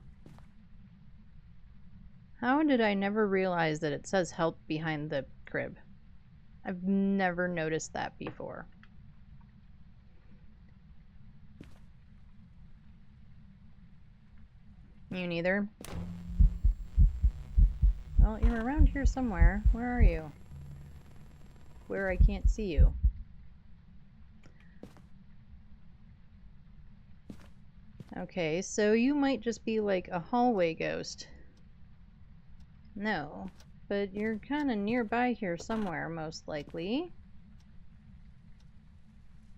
How did I never realize that it says help behind the crib? I've never noticed that before. You neither? Well, you're around here somewhere. Where are you? Where I can't see you. Okay, so you might just be like a hallway ghost. No, but you're kind of nearby here somewhere, most likely.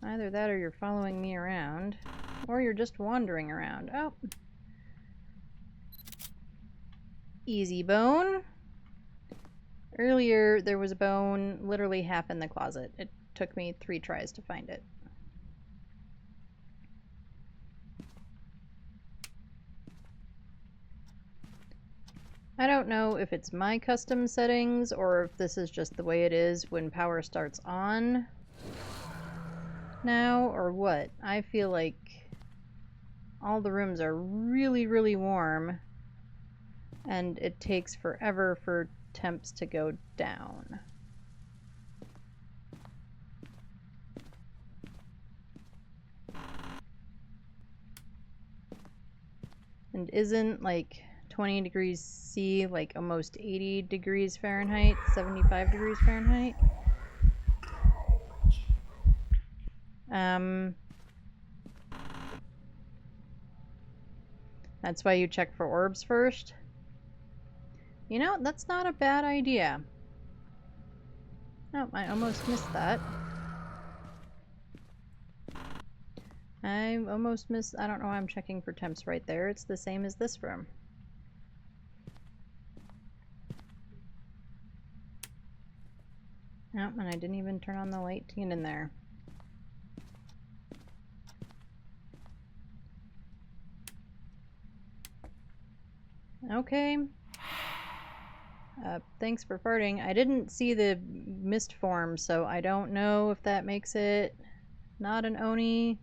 Either that or you're following me around, or you're just wandering around. Oh. Easy bone. Earlier, there was a bone literally half in the closet. It took me 3 tries to find it. I don't know if it's my custom settings or if this is just the way it is when power starts on now or what. I feel like all the rooms are really, really warm and it takes forever for temps to go down. And isn't like 20 degrees C like almost 80 degrees Fahrenheit, 75 degrees Fahrenheit? That's why you check for orbs first? You know, that's not a bad idea. Oh, I almost missed that. I almost missed... I don't know why I'm checking for temps right there. It's the same as this room. Oh, and I didn't even turn on the light to get in there. Okay. Thanks for farting. I didn't see the mist form, so I don't know if that makes it not an Oni.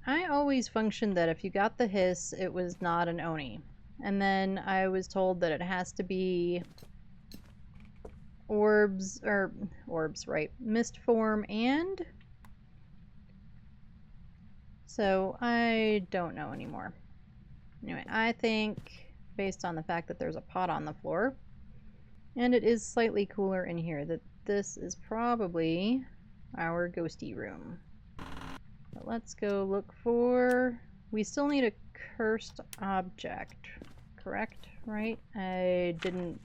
I always functioned that if you got the hiss, it was not an Oni. And then I was told that it has to be orbs, right, mist form and... So I don't know anymore. Anyway, I think, based on the fact that there's a pot on the floor, and it is slightly cooler in here, that this is probably our ghosty room. But let's go look for... We still need a cursed object, correct? Right? I didn't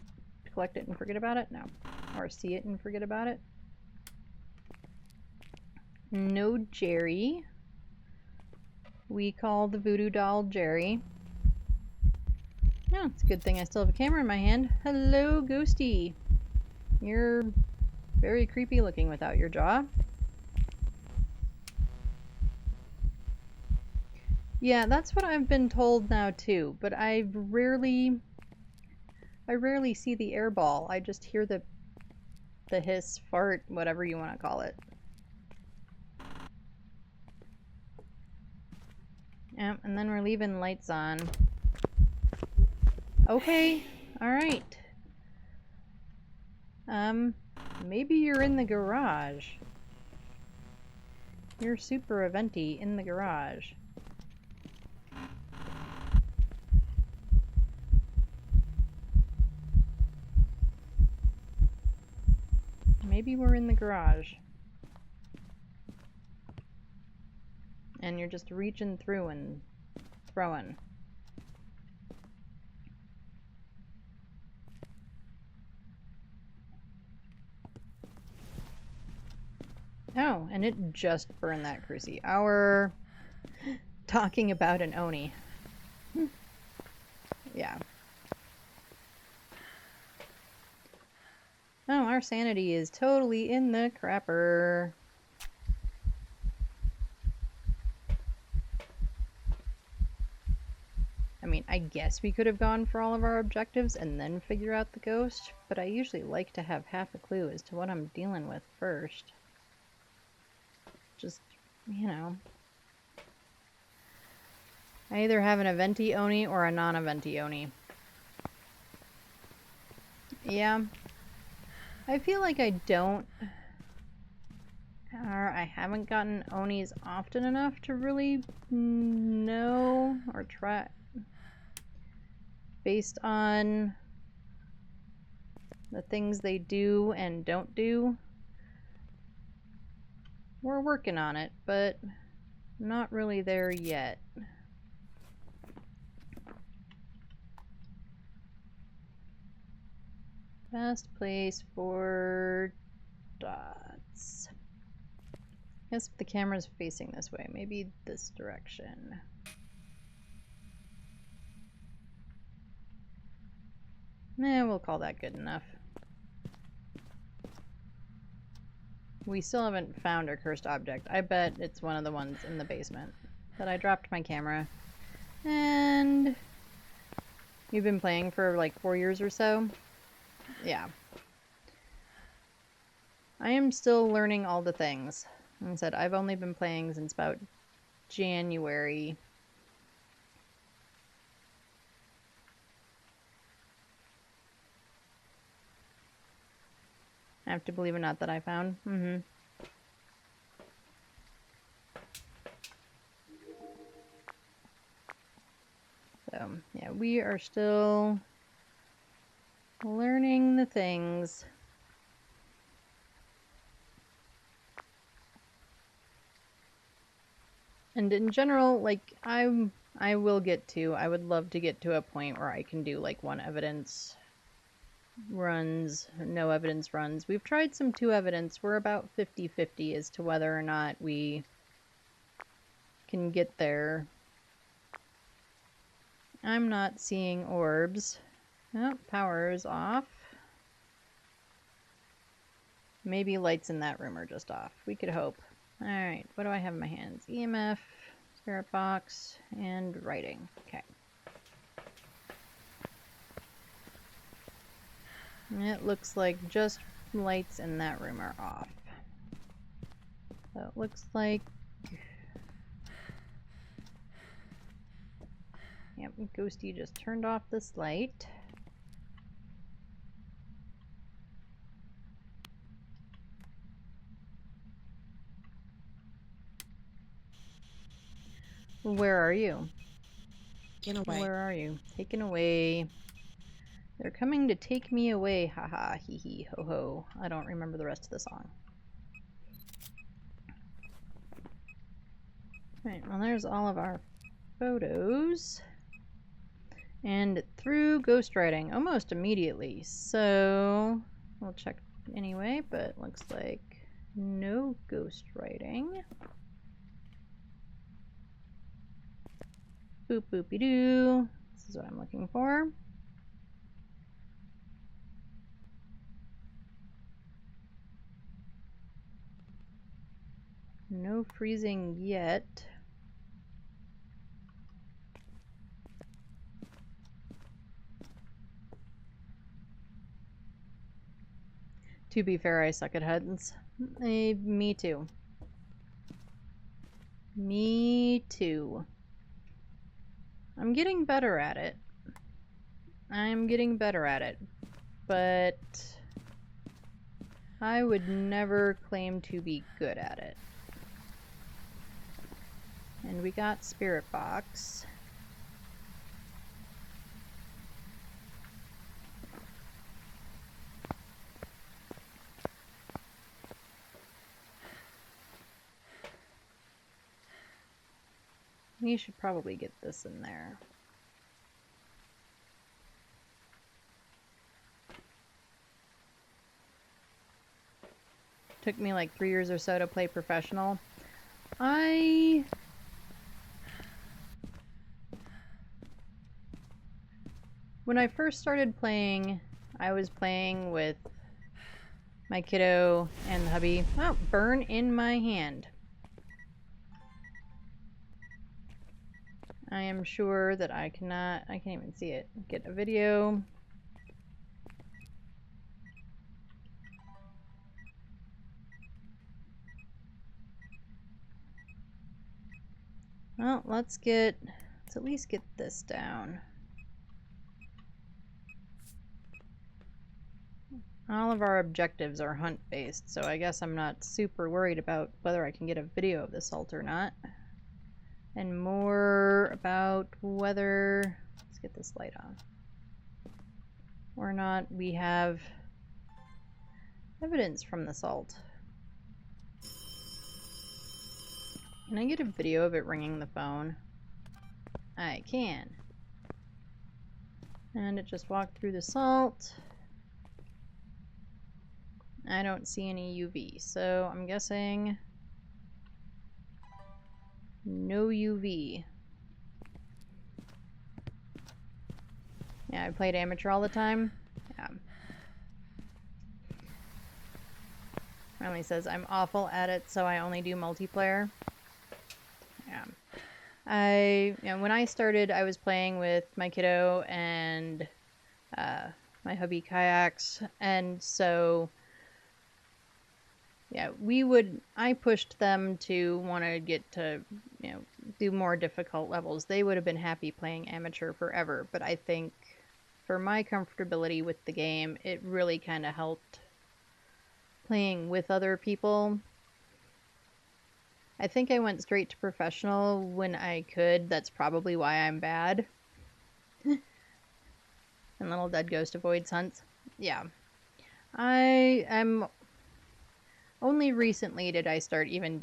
collect it and forget about it? No. Or see it and forget about it? No Jerry. We call the voodoo doll Jerry. No, it's a good thing I still have a camera in my hand. Hello, Ghosty. You're very creepy looking without your jaw. Yeah, that's what I've been told now too, but I rarely see the air ball. I just hear the hiss, fart, whatever you want to call it. Yep, and then we're leaving lights on. Okay, alright. Maybe you're in the garage. You're super eventy in the garage. Maybe we're in the garage. And you're just reaching through and throwing. Oh, and it just burned that crucie. Our Talking about an Oni. Yeah. Oh, our sanity is totally in the crapper. I mean, I guess we could have gone for all of our objectives and then figure out the ghost, but I usually like to have half a clue as to what I'm dealing with first. Just, you know. I either have an eventi Oni or a non-eventi Oni. Yeah. I feel like I don't, or I haven't gotten Onis often enough to really know or try, based on the things they do and don't do. We're working on it, but not really there yet. Best place for dots. I guess if the camera's facing this way, maybe this direction. We'll call that good enough. We still haven't found our cursed object. I bet it's one of the ones in the basement. But I dropped my camera. And you've been playing for like 4 years or so? Yeah. I am still learning all the things. Like I said, I've only been playing since about January. I have to believe it or not that I found. So, yeah, we are still learning the things. And in general, like, I would love to get to a point where I can do like 1 evidence runs, no evidence runs. We've tried some 2 evidence. We're about 50-50 as to whether or not we can get there. I'm not seeing orbs. Oh, power's off. Maybe lights in that room are just off. We could hope. Alright, what do I have in my hands? EMF, spirit box, and writing. Okay. It looks like just lights in that room are off. So it looks like... Yep, Ghosty just turned off this light. Where are you? Taken away. Where are you? Taken away. They're coming to take me away. Haha, hee hee, ho ho. I don't remember the rest of the song. Right, well there's all of our photos. And through ghostwriting almost immediately. So we'll check anyway, but it looks like no ghostwriting. Boop boopy doo. This is what I'm looking for. No freezing yet. To be fair, I suck at HUDs. Me too. Me too. I'm getting better at it. I'm getting better at it. But I would never claim to be good at it. And we got Spirit Box. We should probably get this in there. Took me like 3 years or so to play professional. I When I first started playing, I was playing with my kiddo and the hubby. Oh, burn in my hand. I am sure that I can't even see it. Get a video. Well, let's at least get this down. All of our objectives are hunt based, so I guess I'm not super worried about whether I can get a video of this alt or not. And more about whether, let's get this light on, or not we have evidence from this alt. Can I get a video of it ringing the phone? I can. And it just walked through the salt. I don't see any UV, so I'm guessing no UV. Yeah, I played amateur all the time. Yeah. Emily says I'm awful at it, so I only do multiplayer. Yeah. When I started, I was playing with my kiddo and my hubby kayaks, and so yeah, I pushed them to want to get to, do more difficult levels. They would have been happy playing amateur forever, but I think for my comfortability with the game, it really kind of helped playing with other people. I think I went straight to professional when I could. That's probably why I'm bad. And Little Dead Ghost avoids hunts. Yeah. I am... Only recently did I start even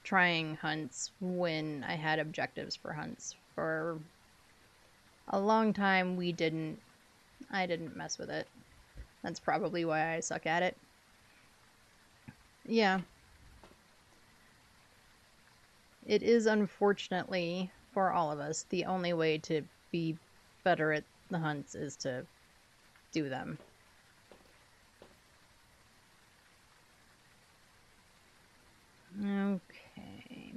trying hunts when I had objectives for hunts. For a long time, I didn't mess with it. That's probably why I suck at it. Yeah. It is, unfortunately, for all of us, the only way to be better at the hunts is to do them. Okay.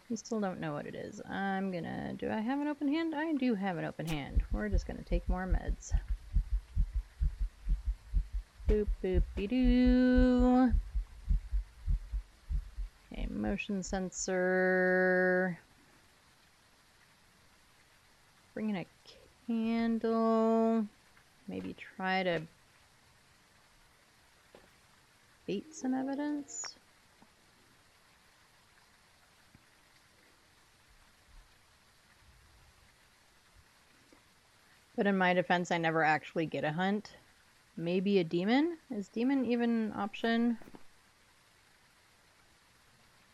We still don't know what it is. Do I have an open hand? I do have an open hand. We're just gonna take more meds. Boop, boop-be-doo. Okay, motion sensor. Bring in a candle. Maybe try to bait some evidence. But in my defense, I never actually get a hunt. Maybe a demon? Is demon even an option?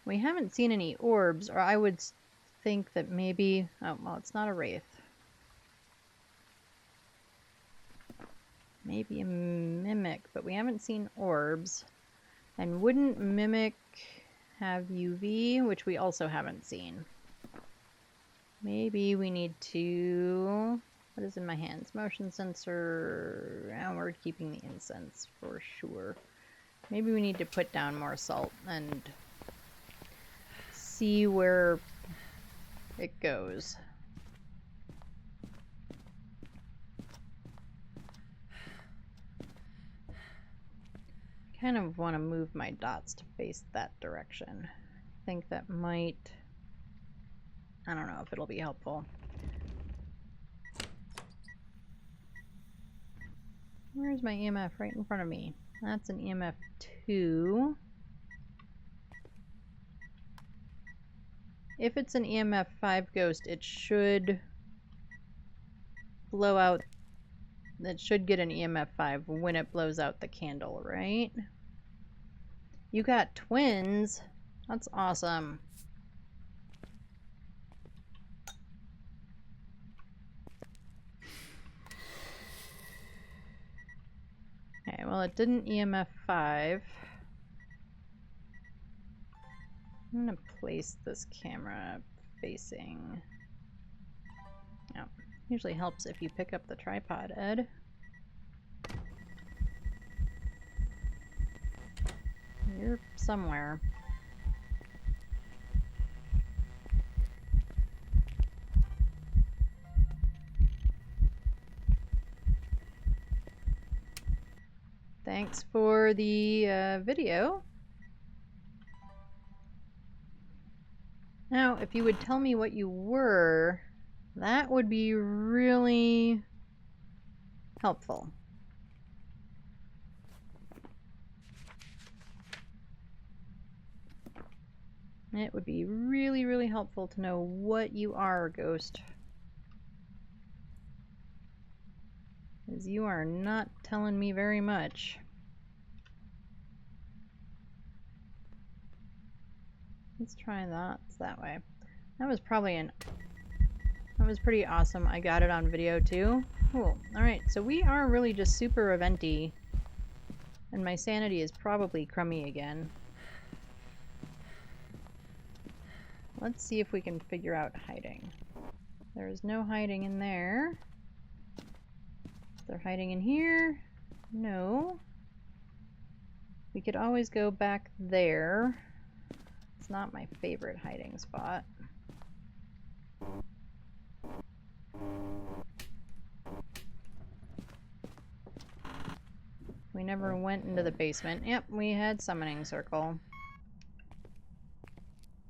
We haven't seen any orbs, or I would think that maybe... Oh, well, it's not a wraith. Maybe a mimic, but we haven't seen orbs. And wouldn't mimic have UV, which we also haven't seen? Maybe we need to... What is in my hands? Motion sensor... And we're keeping the incense for sure. Maybe we need to put down more salt and see where it goes. Kind of want to move my dots to face that direction. I think that might... I don't know if it'll be helpful. Where's my EMF? Right in front of me. That's an EMF 2. If it's an EMF 5 ghost, it should blow out... It should get an EMF 5 when it blows out the candle, right? You got twins? That's awesome. Okay, well it didn't EMF 5. I'm gonna place this camera facing... Oh, Usually helps if you pick up the tripod, Ed. You're somewhere. Thanks for the video. Now, if you would tell me what you were, that would be really helpful. It would be really, really helpful to know what you are, Ghost. Because you are not telling me very much. Let's try that that way. That was probably that was pretty awesome. I got it on video too. Cool. Alright, so we are really just super eventy. And my sanity is probably crummy again. Let's see if we can figure out hiding. There's no hiding in there. They're hiding in here? No. We could always go back there. It's not my favorite hiding spot. We never went into the basement. Yep, we had summoning circle.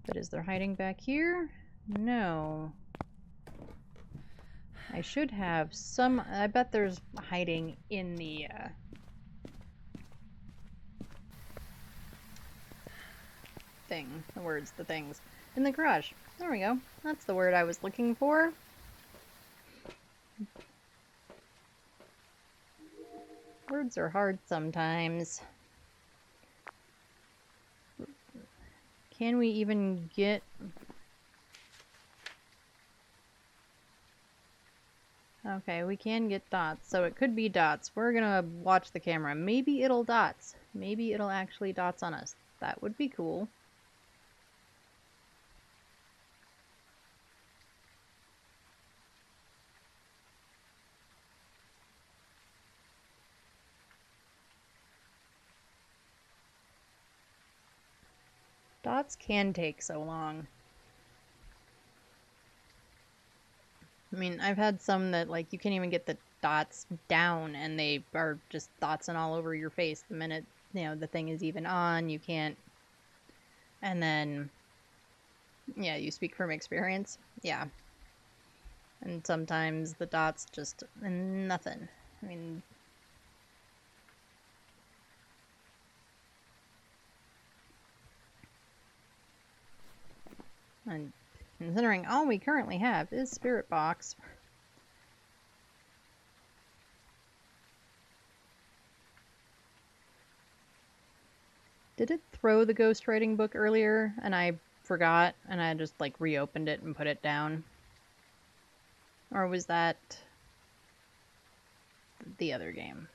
But is there hiding back here? No. I should have some... I bet there's hiding in the... the things. In the garage. There we go. That's the word I was looking for. Words are hard sometimes. Can we even get... Okay, we can get dots, so it could be dots. We're gonna watch the camera. Maybe it'll dots. Maybe it'll actually dots on us. That would be cool. Dots can take so long. I mean, I've had some that, like, you can't even get the dots down and they are just dotsing all over your face the minute, you know, the thing is even on. You can't... And then... Yeah, you speak from experience. Yeah. And sometimes the dots just... nothing. I mean... And considering all we currently have is Spirit Box. Did it throw the ghostwriting book earlier and I forgot and I just like reopened it and put it down? Or was that the other game?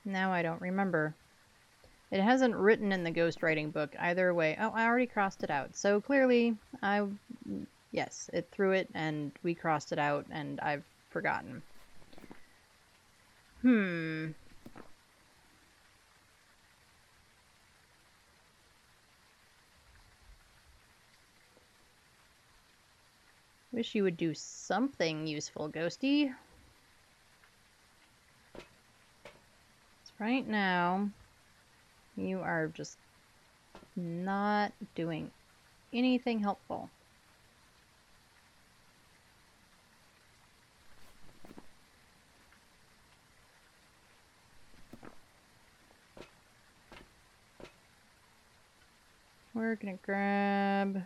Now I don't remember. It hasn't written in the ghostwriting book either way. Oh, I already crossed it out. So clearly, yes, it threw it and we crossed it out and I've forgotten. Wish you would do something useful, Ghosty. Right now, you are just not doing anything helpful. We're gonna grab...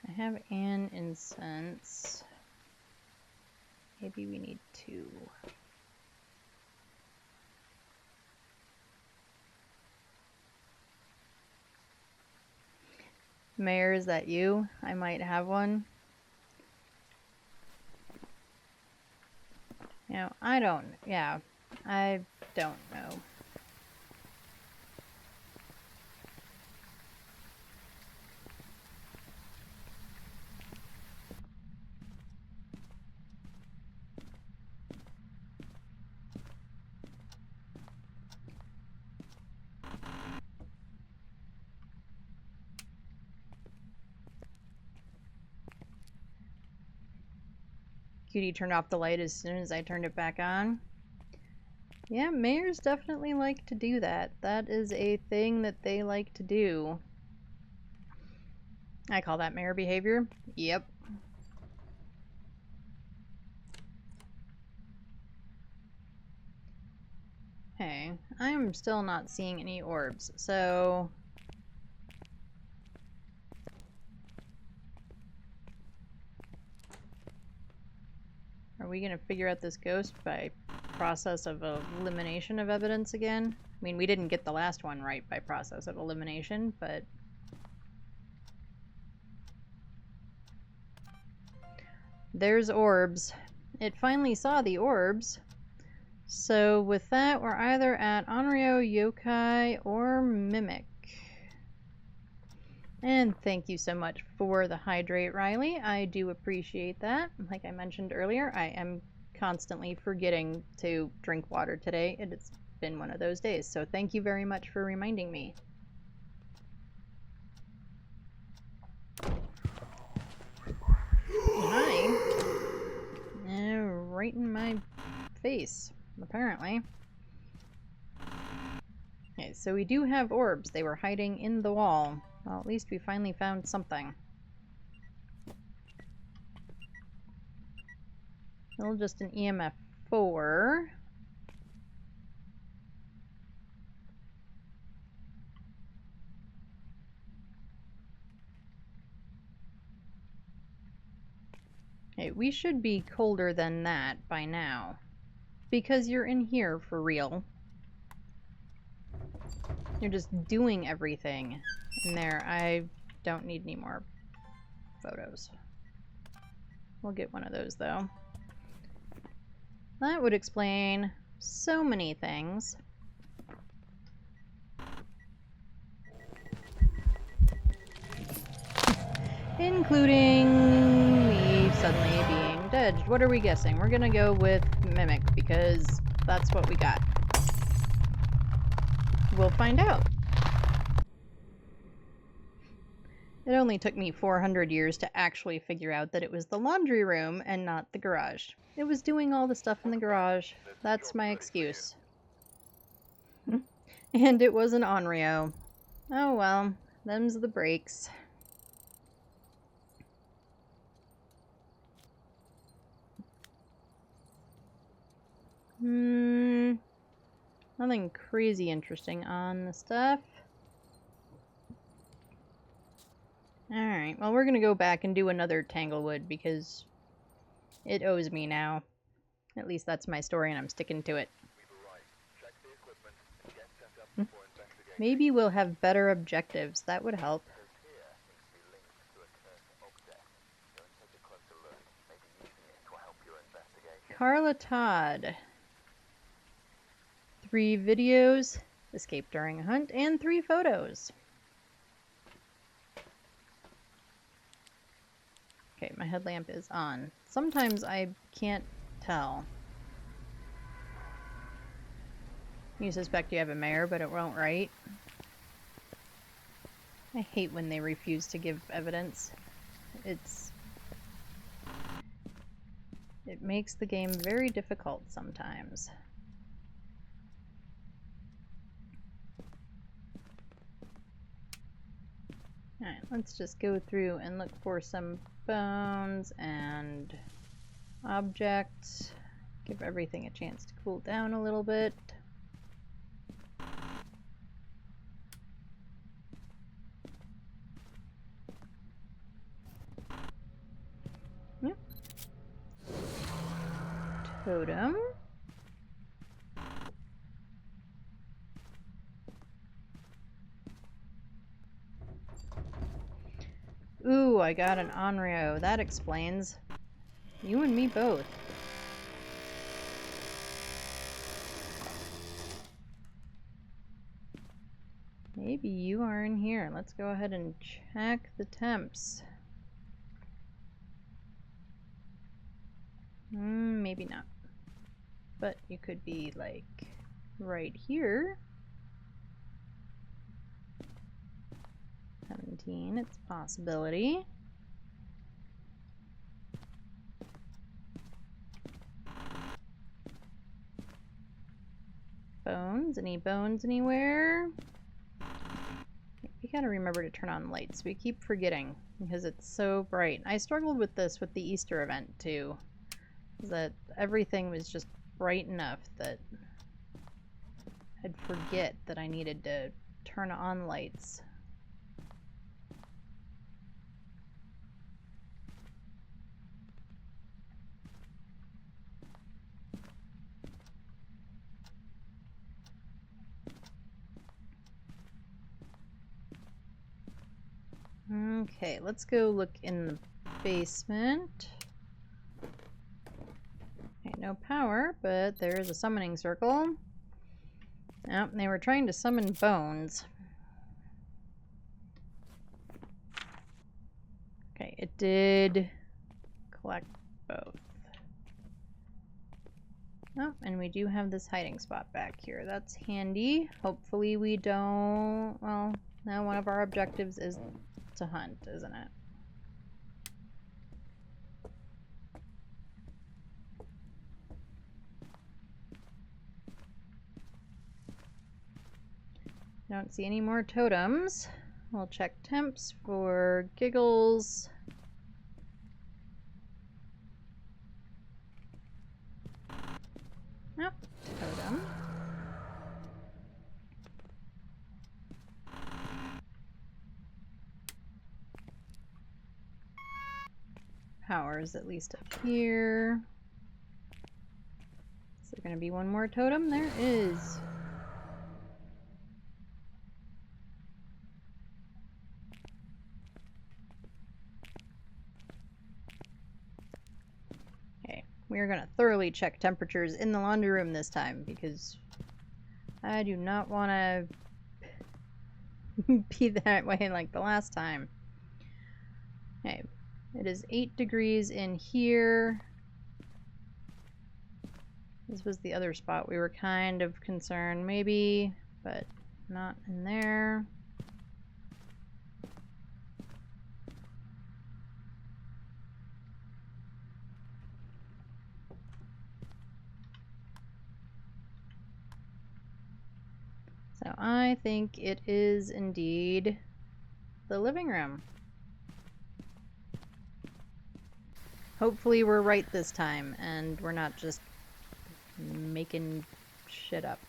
I have an incense. Maybe we need 2. Mayor, is that you? I might have one. You know, I don't know. Scooty turned off the light as soon as I turned it back on. Yeah, mayors definitely like to do that. That is a thing that they like to do. I call that mayor behavior. Yep. Okay, I'm still not seeing any orbs, so... Are we gonna figure out this ghost by process of elimination of evidence again? I mean, we didn't get the last one right by process of elimination, but... There's orbs. It finally saw the orbs. So with that, we're either at Onryo, Yokai, or Mimic. And thank you so much for the hydrate, Riley. I do appreciate that. Like I mentioned earlier, I am constantly forgetting to drink water today. It's been one of those days, so thank you very much for reminding me. Hi. Right in my face, apparently. Okay, so we do have orbs. They were hiding in the wall. Well, at least we finally found something. Still just an EMF 4. Okay, we should be colder than that by now. Because you're in here for real. You're just doing everything in there. I don't need any more photos. We'll get one of those though. That would explain so many things. Including me suddenly being dead. What are we guessing? We're gonna go with Mimic because that's what we got. We'll find out. It only took me 400 years to actually figure out that it was the laundry room and not the garage. It was doing all the stuff in the garage. That's my excuse. And it was an Onryo. Oh well, them's the breaks. Nothing crazy interesting on the stuff. Alright, well we're gonna go back and do another Tanglewood because it owes me now. At least that's my story and I'm sticking to it. Maybe we'll have better objectives. That would help. Carla Todd. 3 videos, escape during a hunt, and 3 photos. Okay, my headlamp is on. Sometimes I can't tell. You suspect you have a mayor, but it won't write. I hate when they refuse to give evidence. It makes the game very difficult sometimes. Alright, let's just go through and look for some bones and objects. Give everything a chance to cool down a little bit. Yep. Totem. Ooh, I got an Onryo. That explains. You and me both. Maybe you are in here. Let's go ahead and check the temps. Maybe not. But you could be like right here. 17, it's a possibility. Bones? Any bones anywhere? We gotta remember to turn on lights. We keep forgetting because it's so bright. I struggled with this with the Easter event too. That everything was just bright enough that I'd forget that I needed to turn on lights. Okay, let's go look in the basement. Okay, no power, but there is a summoning circle. Oh, they were trying to summon bones. Okay, it did collect both. Oh, and we do have this hiding spot back here. That's handy. Hopefully we don't... Well, now one of our objectives is to hunt, isn't it? Don't see any more totems. We'll check temps for giggles. Oh, totem. Power is at least up here. Is there going to be one more totem? There is. Okay, we are going to thoroughly check temperatures in the laundry room this time because I do not want to be that way like the last time. Okay, it is 8 degrees in here. This was the other spot we were kind of concerned, maybe, but not in there. So I think it is indeed the living room. Hopefully we're right this time and we're not just making shit up.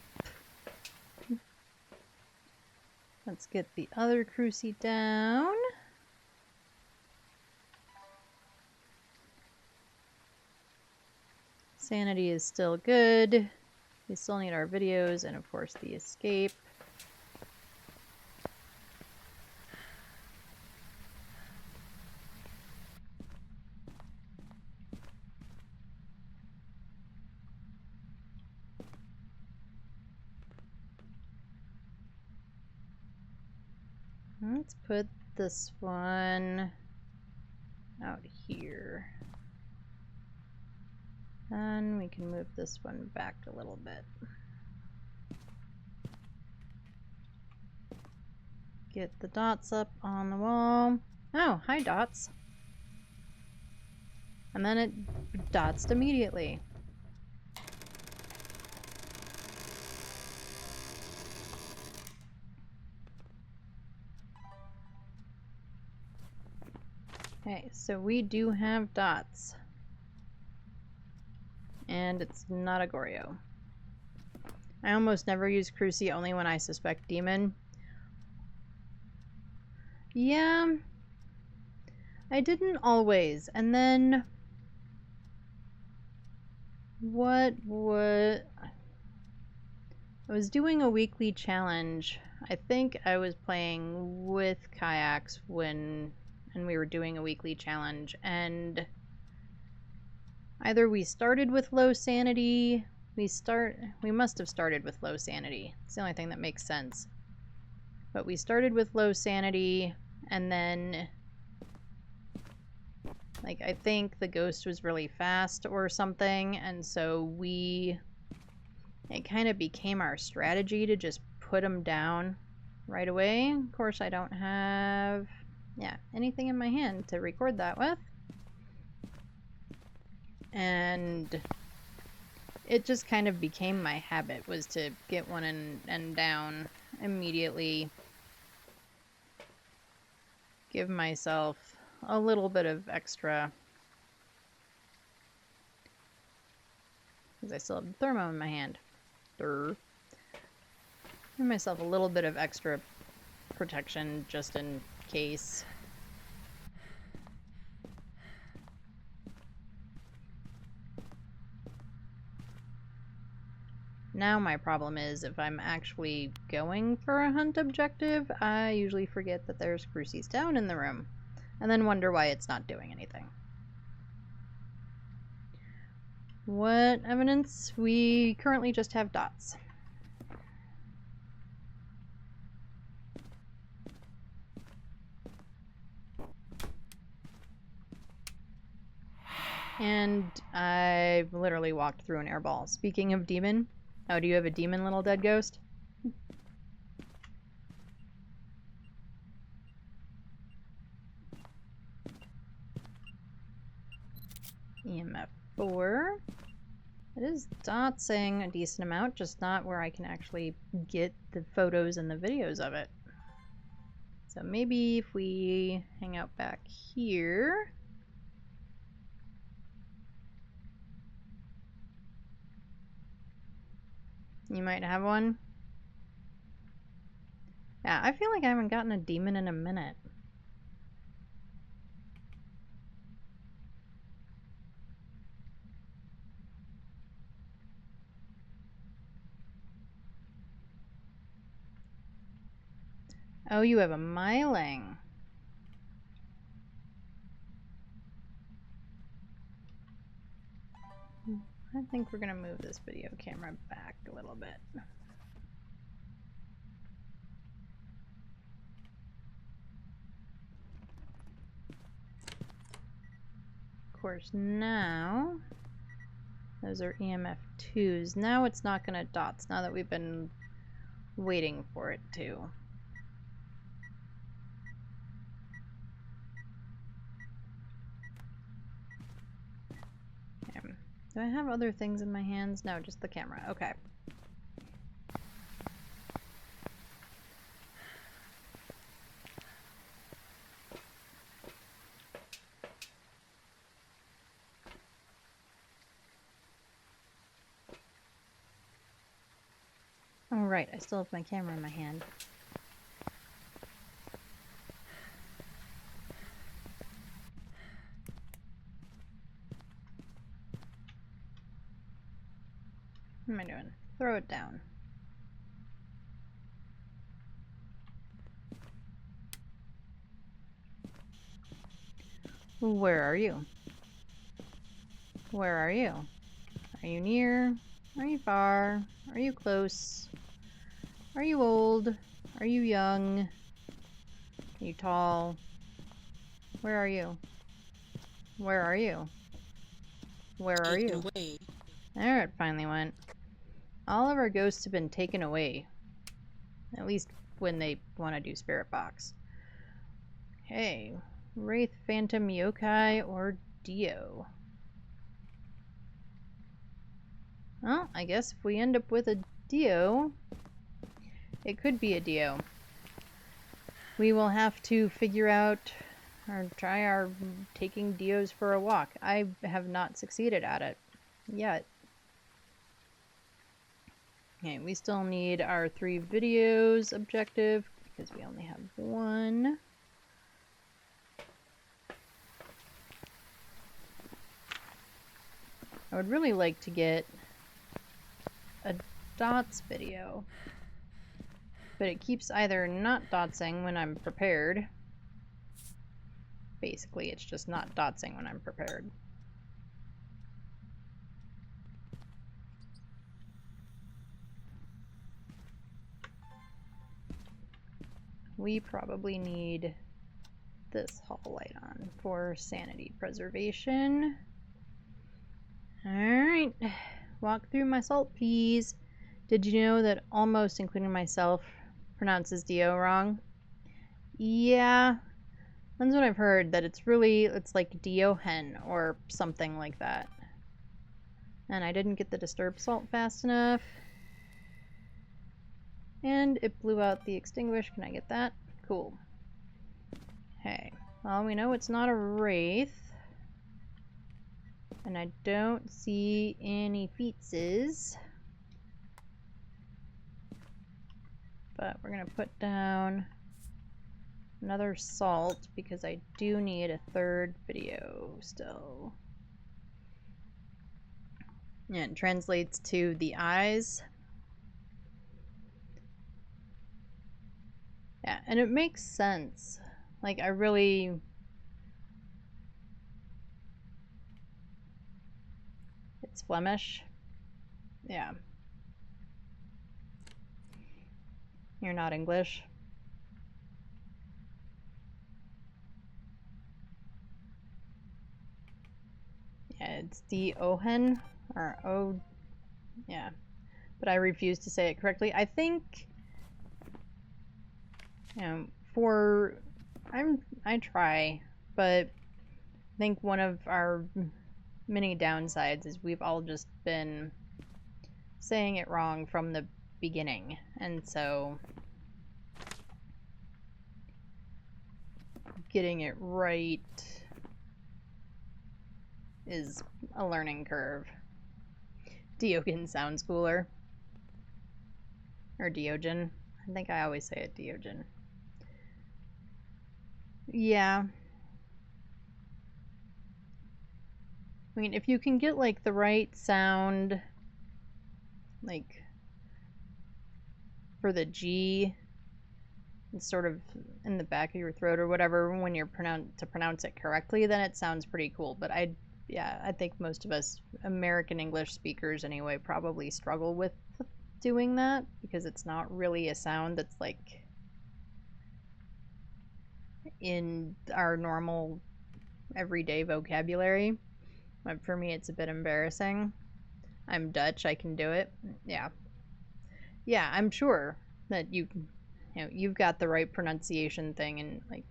Let's get the other crucie down. Sanity is still good. We still need our videos and of course the escape. Let's put this one out here. And we can move this one back a little bit. Get the dots up on the wall. Oh, hi dots. And then it dotsed immediately. Okay, so we do have dots. And it's not a Goryo. I almost never use Crucie, only when I suspect demon. Yeah, I didn't always. And then what I was doing a weekly challenge. I think I was playing with kayaks and we were doing a weekly challenge, and either we started with low sanity, we must have started with low sanity. It's the only thing that makes sense. But we started with low sanity, and then like I think the ghost was really fast or something, and so it kind of became our strategy to just put him down right away. Of course, I don't have anything in my hand to record that with. And it just kind of became my habit, was to get one and down immediately. Give myself a little bit of extra, because I still have the thermo in my hand. Give myself a little bit of extra protection just in case. Now my problem is, if I'm actually going for a hunt objective, I usually forget that there's Crucy Stone in the room, and then wonder why it's not doing anything. What evidence? We currently just have dots. And I've literally walked through an airball. Speaking of demon, oh, do you have a demon, little dead ghost? EMF 4. It is dotsing a decent amount, just not where I can actually get the photos and the videos of it. So maybe if we hang out back here. You might have one. Yeah, I feel like I haven't gotten a demon in a minute. Oh, you have a myling. I think we're gonna move this video camera back a little bit. Of course, now those are EMF 2s. Now it's not gonna dots, now that we've been waiting for it to. Okay. Do I have other things in my hands? No, just the camera. Okay. Oh, right, I still have my camera in my hand. What am I doing? Throw it down. Where are you? Where are you? Are you near? Are you far? Are you close? Are you old? Are you young? Are you tall? Where are you? Where are you? Where are Taken you? away. There it finally went. All of our ghosts have been taken away. At least when they want to do Spirit Box. Hey, Wraith, Phantom, Yokai, or Dio? Well, I guess if we end up with a Dio, it could be a Dio. We will have to figure out or try our taking Dios for a walk. I have not succeeded at it yet. Okay, we still need our 3 videos objective because we only have 1. I would really like to get a dots video, but it keeps either not dotsing when I'm prepared. Basically, it's just not dotsing when I'm prepared. We probably need this hall light on for sanity preservation. Alright, walk through my salt peas. Did you know that almost, including myself, pronounces Dio wrong? Yeah, that's what I've heard, that it's like Dio hen or something like that. And I didn't get the disturb salt fast enough. And it blew out the extinguish. Can I get that? Cool. Okay. Well, we know it's not a wraith. And I don't see any feetses. But we're going to put down another salt because I do need a third video still. And it translates to the eyes. Yeah, and it makes sense. Like, I really... It's Flemish. Yeah. You're not English. Yeah, it's D-O-Hen, or O... Yeah. But I refuse to say it correctly. I think... You know, for... I try, but I think one of our many downsides is we've all just been saying it wrong from the beginning, and so getting it right is a learning curve. Diogen sounds cooler. Or Diogen. I think I always say it Diogen. Yeah. I mean, if you can get, like, the right sound, like, for the G, it's sort of in the back of your throat or whatever when you're to pronounce it correctly, then it sounds pretty cool. But I think most of us American English speakers anyway probably struggle with doing that because it's not really a sound that's like in our normal everyday vocabulary. But for me, it's a bit embarrassing. I'm Dutch, I can do it. Yeah. Yeah, I'm sure that you've got the right pronunciation thing and like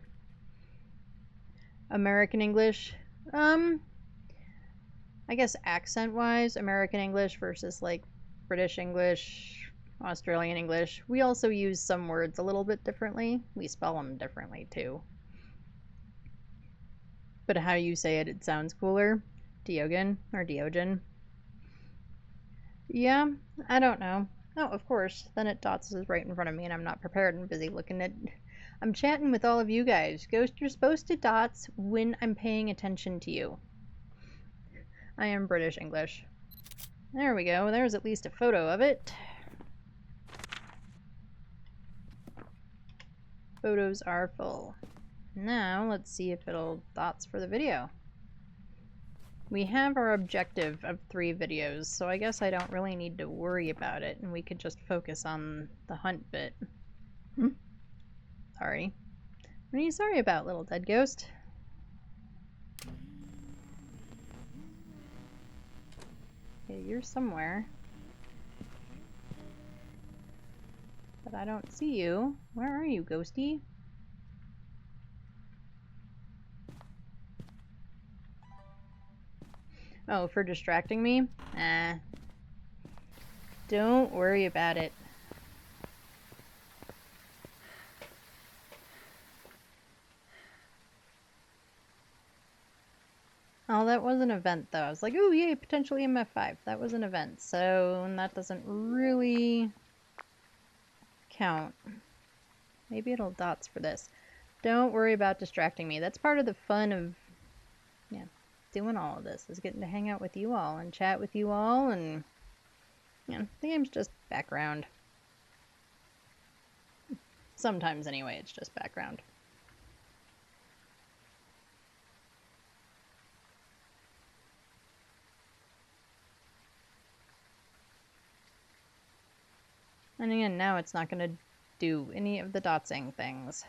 American English. I guess accent-wise, American English versus like British English, Australian English. We also use some words a little bit differently. We spell them differently too. But how you say it, it sounds cooler. Diogen or Diogen. Yeah, I don't know. Oh, of course. Then it dots is right in front of me and I'm not prepared and busy looking at... I'm chatting with all of you guys. Ghost, you're supposed to dots when I'm paying attention to you. I am British English. There we go. There's at least a photo of it. Photos are full. Now, let's see if it'll dots for the video. We have our objective of 3 videos, so I guess I don't really need to worry about it, and we could just focus on the hunt bit. Sorry. What are you sorry about, little dead ghost? Okay, you're somewhere. But I don't see you. Where are you, ghosty? Oh, for distracting me? Don't worry about it. Oh, that was an event, though. I was like, ooh, yay, potentially MF5. That was an event, so that doesn't really count. Maybe it'll dots for this. Don't worry about distracting me. That's part of the fun of, yeah, doing all of this, is getting to hang out with you all and chat with you all, and, yeah, the game's just background. Sometimes, anyway, it's just background. And again, now it's not going to do any of the dotsing things.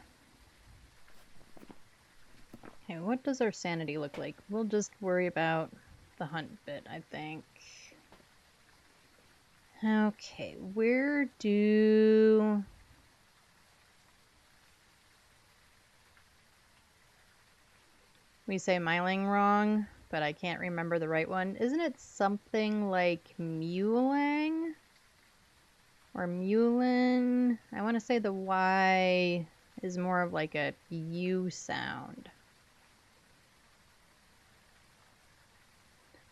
Okay, what does our sanity look like? We'll just worry about the hunt bit, I think. Okay, where do... we say miling wrong? but I can't remember the right one. Isn't it something like Mulang? Or Mulin? I want to say the Y is more of like a U sound.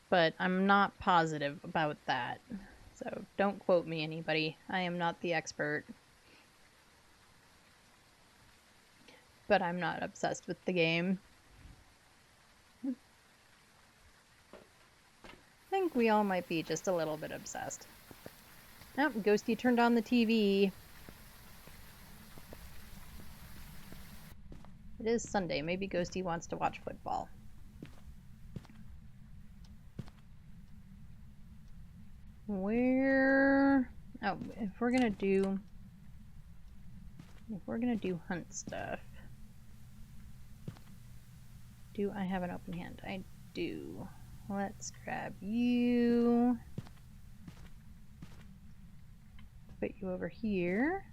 But I'm not positive about that. So don't quote me, anybody. I am not the expert. But I'm not obsessed with the game. I think we all might be just a little bit obsessed. Oh, Ghosty turned on the TV. It is Sunday. Maybe Ghosty wants to watch football. Where... Oh, if we're gonna do hunt stuff, do I have an open hand? I do. Let's grab you. Put you over here.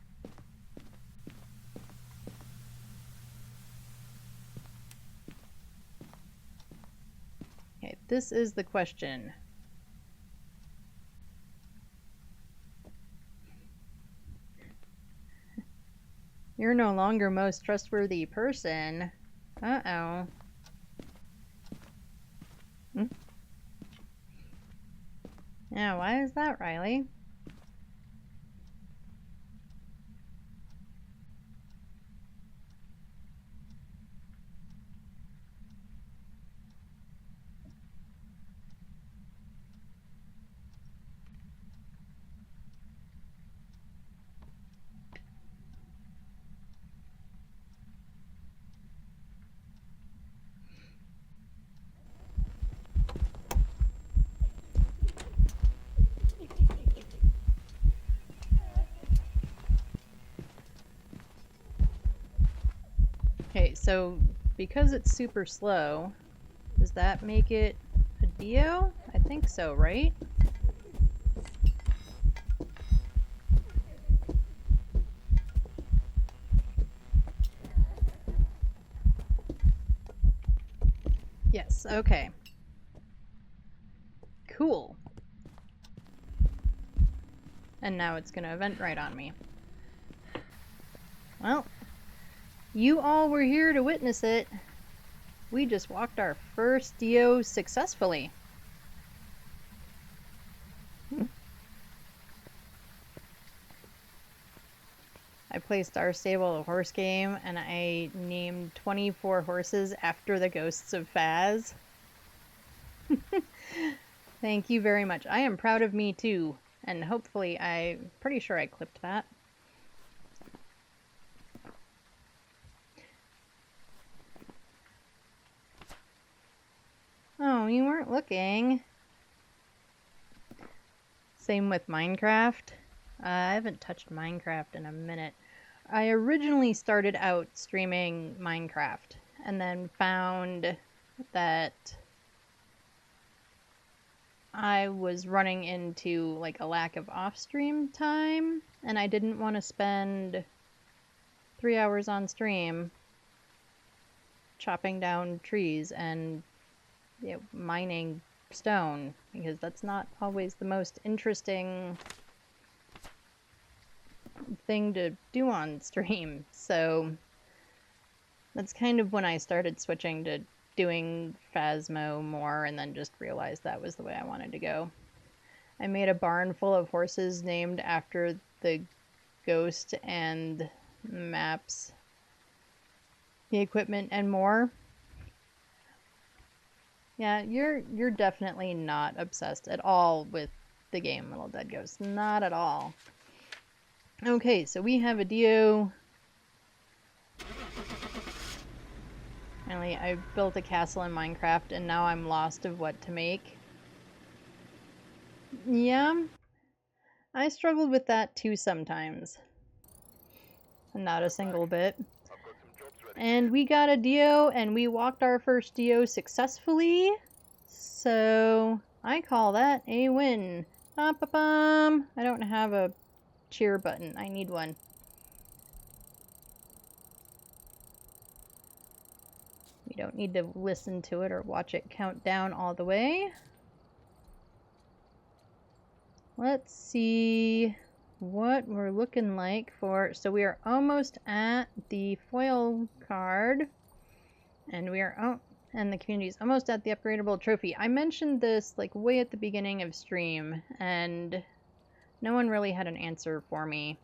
Okay, this is the question. You're no longer most trustworthy person. Uh-oh. Yeah, why is that, Riley? Okay, so because it's super slow, does that make it a Dio? I think so, right? Yes, okay. Cool. And now it's gonna event right on me. Well, you all were here to witness it. We just walked our first Dio successfully. I play Star Stable, a horse game, and I named 24 horses after the ghosts of Phaz. Thank you very much. I am proud of me too, and hopefully I'm pretty sure I clipped that. Oh, you weren't looking. Same with Minecraft. I haven't touched Minecraft in a minute. I originally started out streaming Minecraft and then found that I was running into like a lack of off-stream time, and I didn't want to spend 3 hours on stream chopping down trees and mining stone, because that's not always the most interesting thing to do on stream. So that's kind of when I started switching to doing Phasmo more, and then just realized that was the way I wanted to go. I made a barn full of horses named after the ghost and maps, the equipment, and more. Yeah, you're definitely not obsessed at all with the game Little Dead Ghost. Not at all. Okay, so we have a Dio. Finally, I built a castle in Minecraft, and now I'm lost of what to make. Yeah, I struggled with that too sometimes. Not a single bit. And we got a Dio, and we walked our first Dio successfully. So I call that a win. Ba-ba-bum. I don't have a cheer button. I need one. We don't need to listen to it or watch it count down all the way. Let's see what we're looking like for. So we are almost at the foil card, and we are and the community is almost at the upgradable trophy. I mentioned this like way at the beginning of stream, and no one really had an answer for me.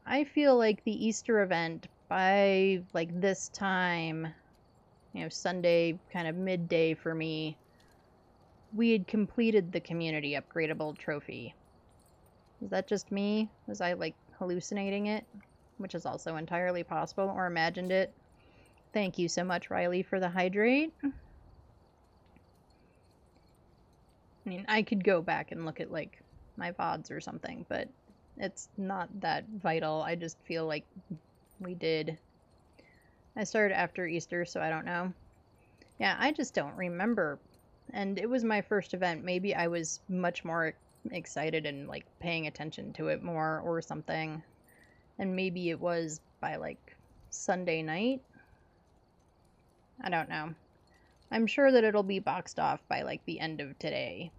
I feel like the Easter event by like this time, Sunday kind of midday for me, we had completed the community upgradable trophy. Is that just me? Was I like hallucinating it? Which is also entirely possible, or imagined it. Thank you so much, Riley, for the hydrate. I mean, I could go back and look at like my VODs or something, but it's not that vital. I just feel like we did. I started after Easter, so I don't know. Yeah, I just don't remember. And it was my first event. Maybe I was much more excited and like paying attention to it more or something. And maybe it was by like Sunday night. I don't know. I'm sure that it'll be boxed off by like the end of today.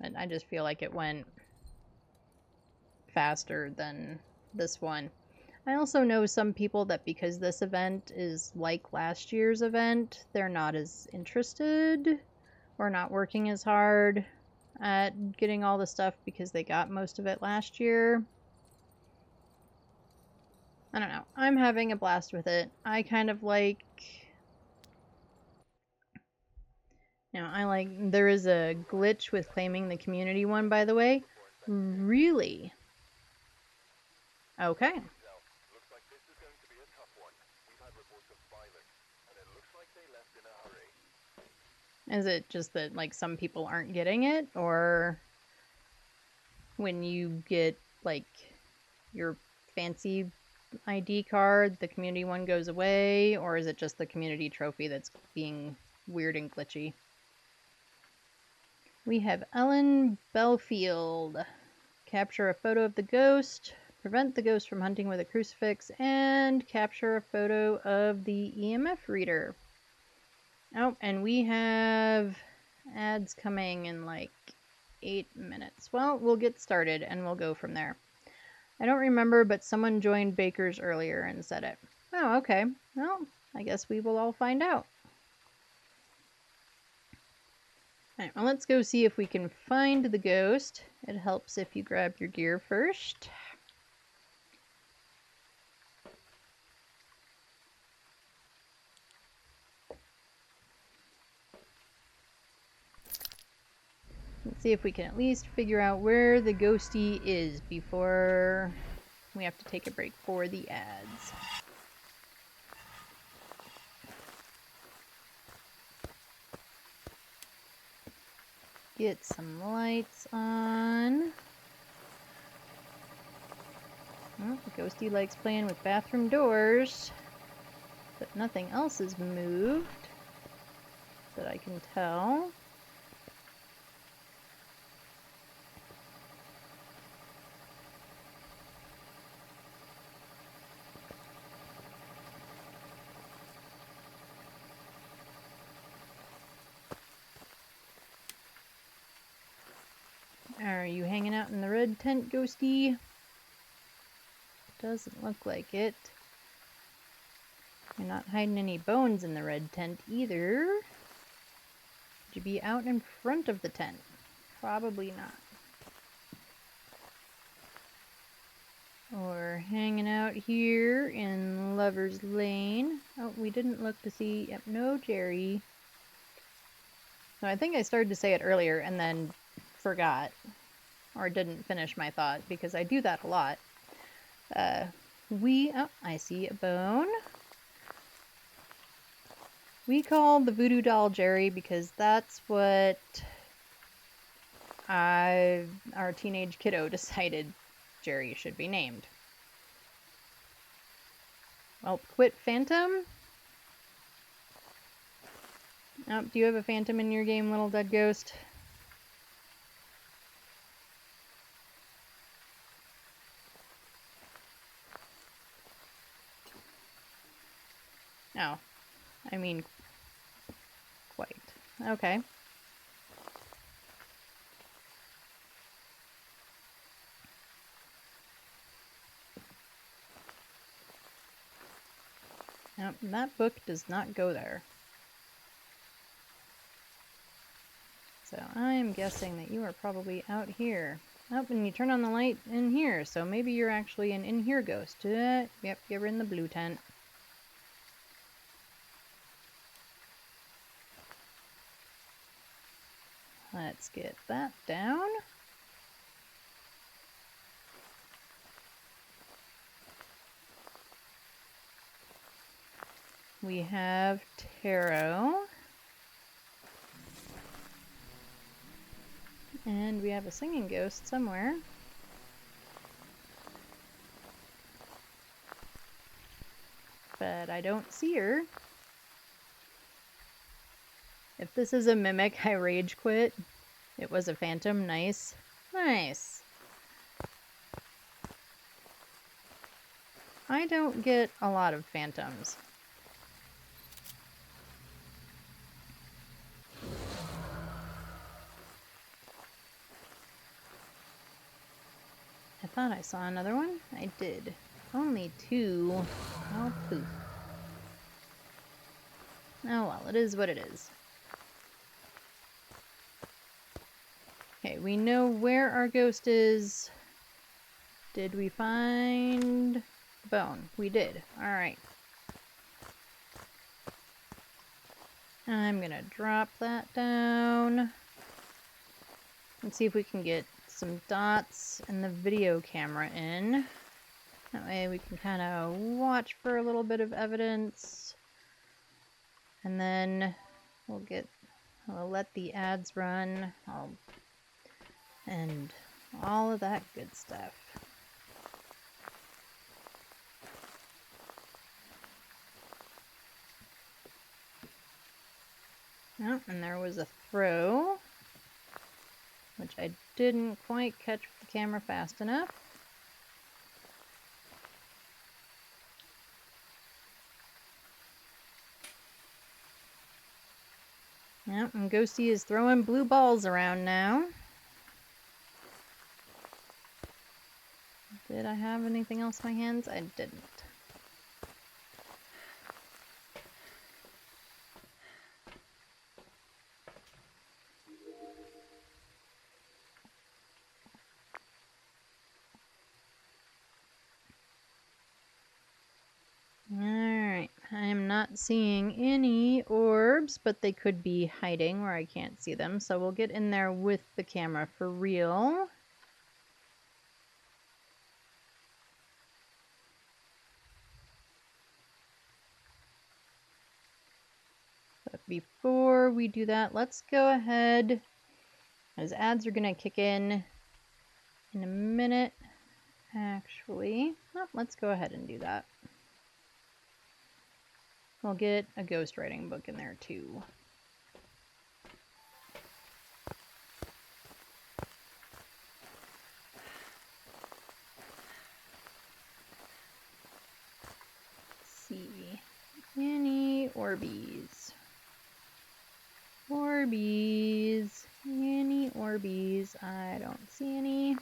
And I just feel like it went faster than this one. I also know some people that because this event is like last year's event, they're not as interested or not working as hard at getting all the stuff because they got most of it last year. I don't know. I'm having a blast with it. I kind of like... there is a glitch with claiming the community one, by the way. Really? Okay. Looks like this is going to be a tough one. We've had reports of violence, and it looks like they left in a hurry. Is it just that, like, some people aren't getting it? Or when you get, like, your fancy ID card, the community one goes away? Or is it just the community trophy that's being weird and glitchy? We have Ellen Belfield. Capture a photo of the ghost, prevent the ghost from hunting with a crucifix, and capture a photo of the EMF reader. Oh, and we have ads coming in like 8 minutes. Well, we'll get started and we'll go from there. I don't remember, but someone joined Baker's earlier and said it. Oh, okay. Well, I guess we will all find out. Alright, well, let's go see if we can find the ghost. It helps if you grab your gear first. Let's see if we can at least figure out where the ghosty is before we have to take a break for the ads. Get some lights on. Well, the ghosty likes playing with bathroom doors, but nothing else is moved that I can tell. Are you hanging out in the red tent, ghosty? Doesn't look like it. You're not hiding any bones in the red tent either. Would you be out in front of the tent? Probably not. Or hanging out here in Lover's Lane. Oh, we didn't look to see... Yep, no Jerry. So I think I started to say it earlier and then forgot. Or didn't finish my thought, because I do that a lot. Oh, I see a bone. We call the voodoo doll Jerry because that's what our teenage kiddo decided Jerry should be named. Well, quit Phantom. Oh, do you have a Phantom in your game, little dead ghost? Oh, I mean, quite. Okay. Nope, that book does not go there. So I'm guessing that you are probably out here. Oh, and you turn on the light in here, so maybe you're actually an in here ghost. Yep, you're in the blue tent. Let's get that down. We have tarot. And we have a singing ghost somewhere. But I don't see her. If this is a mimic, I rage quit. It was a phantom. Nice. Nice. I don't get a lot of phantoms. I thought I saw another one. I did. Only two. Oh, poop. Oh well, it is what it is. Okay, we know where our ghost is. Did we find bone? We did. Alright. I'm gonna drop that down. And see if we can get some dots and the video camera in. That way we can kind of watch for a little bit of evidence. And then we'll let the ads run. And all of that good stuff. Oh, and there was a throw, which I didn't quite catch with the camera fast enough. Yep, and Ghosty is throwing blue balls around now. Did I have anything else in my hands? I didn't. Alright, I'm not seeing any orbs, but they could be hiding where I can't see them, so we'll get in there with the camera for real. But before we do that, let's go ahead, as ads are going to kick in a minute. Actually, let's go ahead and do that. We'll get a ghostwriting book in there too. Let's see. Any Orbeez? Orbeez. Any Orbeez? I don't see any.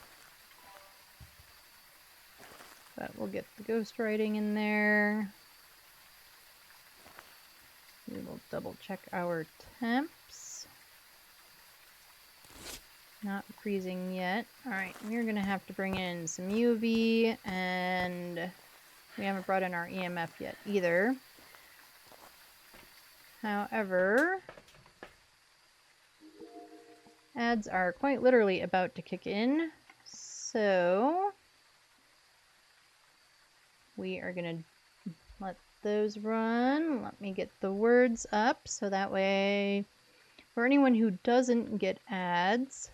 But we'll get the ghostwriting in there. We will double check our temps. Not freezing yet. Alright, we're going to have to bring in some UV, and we haven't brought in our EMF yet either. However, ads are quite literally about to kick in, so we are going to let those run. Let me get the words up so that way for anyone who doesn't get ads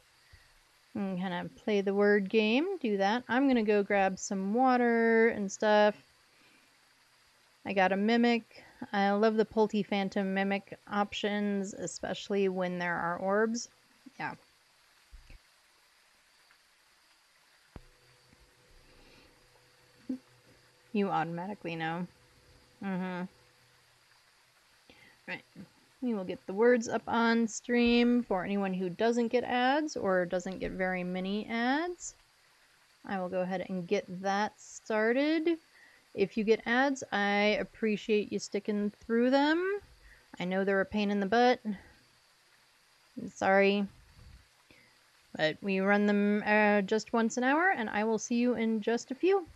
and kind of play the word game, do that. I'm going to go grab some water and stuff. I got a mimic. I love the Pulty Phantom mimic options, especially when there are orbs. Yeah. You automatically know. Mm-hmm. Right. We will get the words up on stream for anyone who doesn't get ads or doesn't get very many ads. I will go ahead and get that started. If you get ads, I appreciate you sticking through them. I know they're a pain in the butt. I'm sorry. But we run them just once an hour, and I will see you in just a few.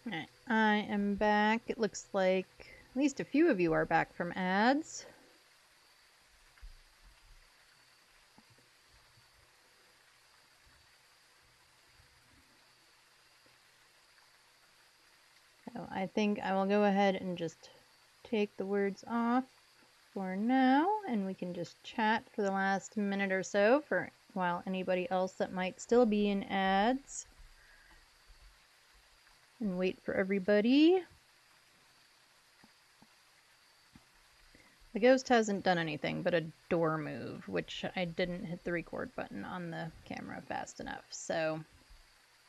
Alright, I am back. It looks like at least a few of you are back from ads. So I think I will go ahead and just take the words off for now, and we can just chat for the last minute or so for while anybody else that might still be in ads, and wait for everybody. The ghost hasn't done anything but a door move, which I didn't hit the record button on the camera fast enough, so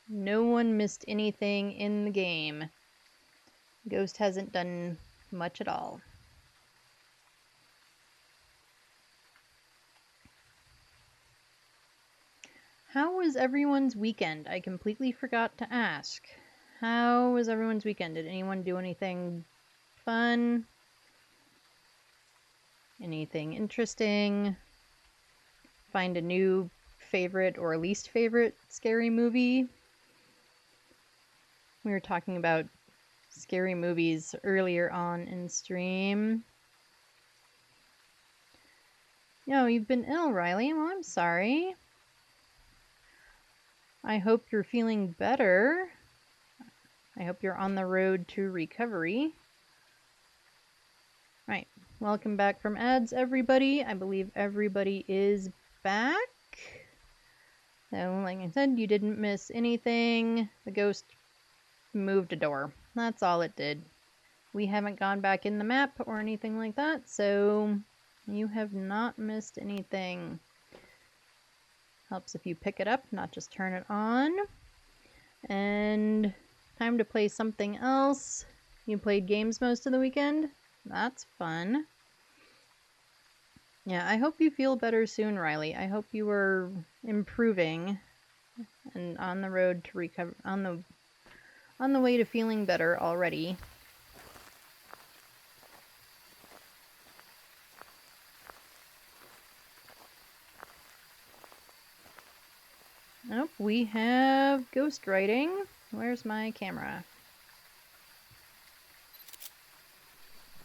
no one missed anything in the game. Ghost hasn't done much at all. How was everyone's weekend? I completely forgot to ask. How was everyone's weekend? Did anyone do anything fun? Anything interesting? Find a new favorite or least favorite scary movie? We were talking about scary movies earlier on in stream. No, you've been ill, Riley. Well, I'm sorry. I hope you're feeling better. I hope you're on the road to recovery. Right. Welcome back from ads, everybody. I believe everybody is back. So, like I said, you didn't miss anything. The ghost moved a door. That's all it did. We haven't gone back in the map or anything like that, so you have not missed anything. Helps if you pick it up, not just turn it on. And time to play something else. You played games most of the weekend? That's fun. Yeah, I hope you feel better soon, Riley. I hope you are improving and on the road to recover, on the way to feeling better already. Nope, we have ghostwriting. Where's my camera?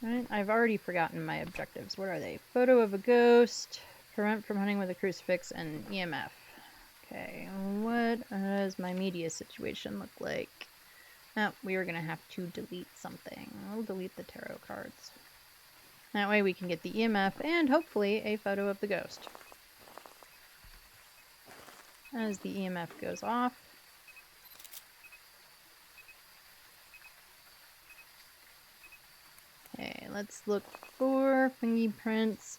Right, I've already forgotten my objectives. What are they? Photo of a ghost, prevent from hunting with a crucifix, and EMF. Okay, what does my media situation look like? Oh, we are going to have to delete something. We'll delete the tarot cards. That way we can get the EMF and hopefully a photo of the ghost. As the EMF goes off. Okay, let's look for fingerprints.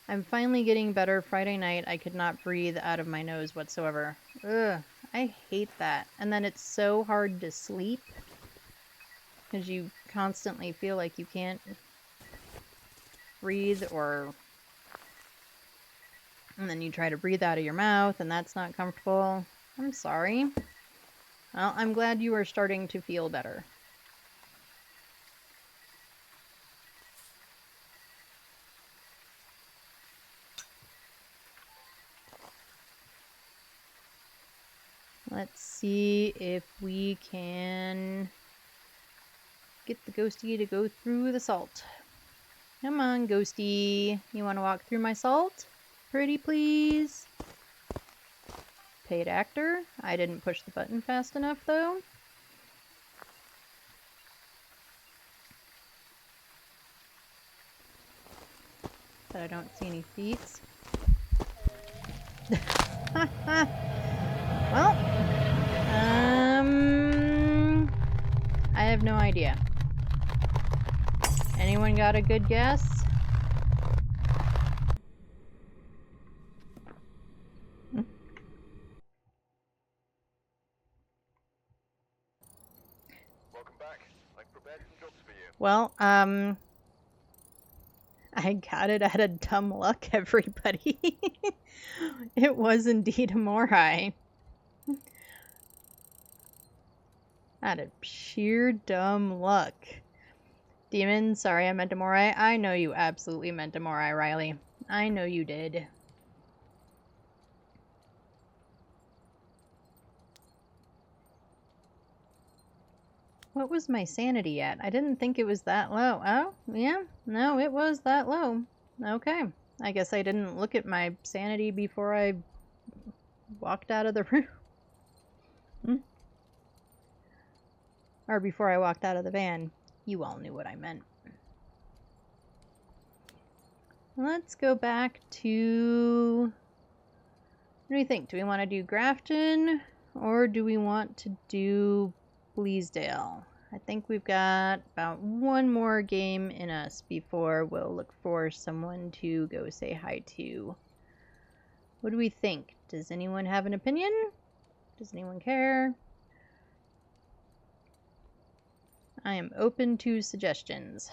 I'm finally getting better. Friday night, I could not breathe out of my nose whatsoever. Ugh, I hate that. And then it's so hard to sleep because you constantly feel like you can't breathe, and then you try to breathe out of your mouth and that's not comfortable. I'm sorry. Well, I'm glad you are starting to feel better. Let's see if we can get the ghosty to go through the salt. Come on, ghosty. You want to walk through my salt? Pretty please. Paid actor. I didn't push the button fast enough, though. But I don't see any feet. Well, I have no idea. Anyone got a good guess? Welcome back. I've prepared some jobs for you. Well, I got it out of dumb luck, everybody. It was indeed a Morai. Out of sheer dumb luck. Demon, sorry I meant a Morai. I know you absolutely meant a Morai, Riley. I know you did. What was my sanity at? I didn't think it was that low. Oh, yeah. No, it was that low. Okay. I guess I didn't look at my sanity before I walked out of the room. Or before I walked out of the van. You all knew what I meant. Let's go back to... What do you think? Do we want to do Grafton? Or do we want to do Bleasdale? I think we've got about one more game in us before we'll look for someone to go say hi to. What do we think? Does anyone have an opinion? Does anyone care? I am open to suggestions.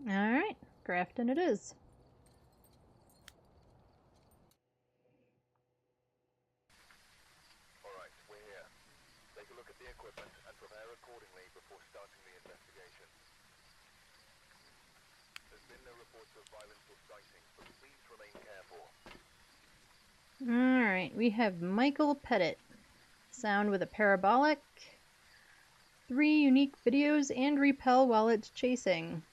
Alright, Grafton it is. Alright, we're here. Take a look at the equipment and prepare accordingly before starting the investigation. There's been no reports of violence or sightings, but please remain careful. Alright, we have Michael Pettit. Sound with a parabolic. 3 unique videos and repel while it's chasing.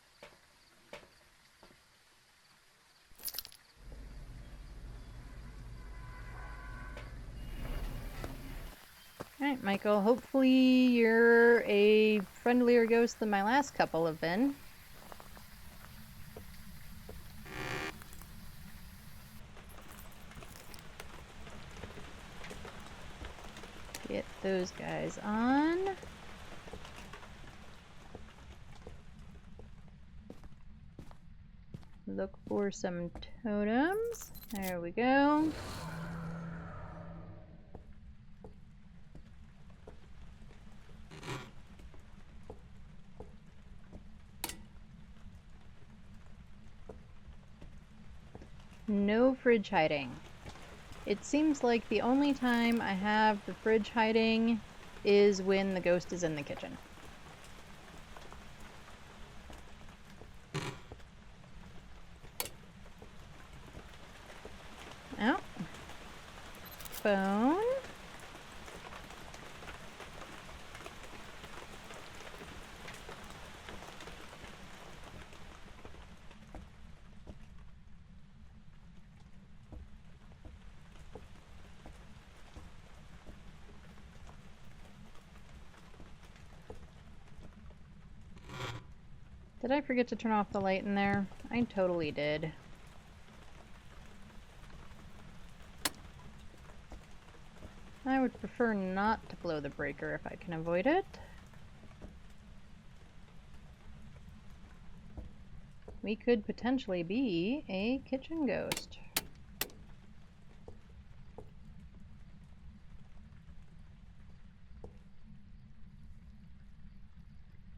Alright, Michael, hopefully you're a friendlier ghost than my last couple have been. Get those guys on. Look for some totems. There we go. No fridge hiding. It seems like the only time I have the fridge hiding is when the ghost is in the kitchen. Oh. Phone. Did I forget to turn off the light in there? I totally did. I would prefer not to blow the breaker if I can avoid it. We could potentially be a kitchen ghost.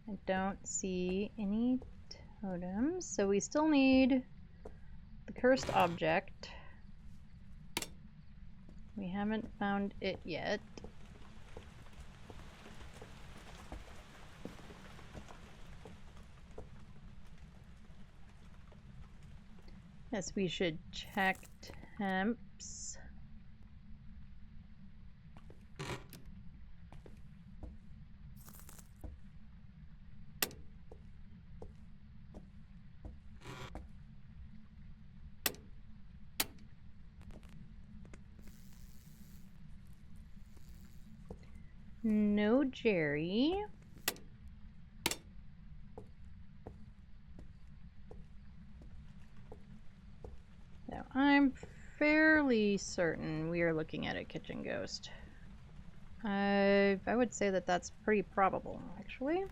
I don't see any totems, so we still need the cursed object. We haven't found it yet. Yes, we should check temps. No Jerry. So I'm fairly certain we are looking at a kitchen ghost. I would say that that's pretty probable, actually.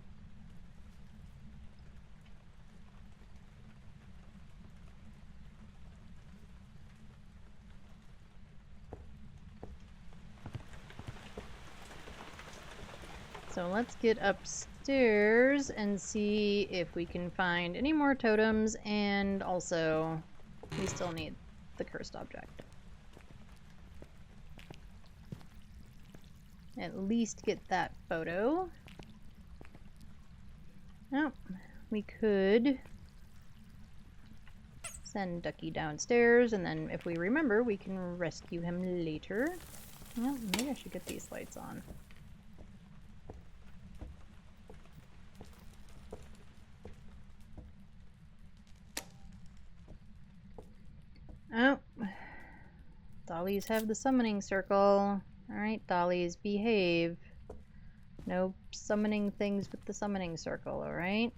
So let's get upstairs and see if we can find any more totems, and also we still need the cursed object. At least get that photo. Oh, we could send Ducky downstairs, and then if we remember, we can rescue him later. Well, maybe I should get these lights on. Oh, dollies have the summoning circle. Alright, dollies, behave. No summoning things with the summoning circle, alright?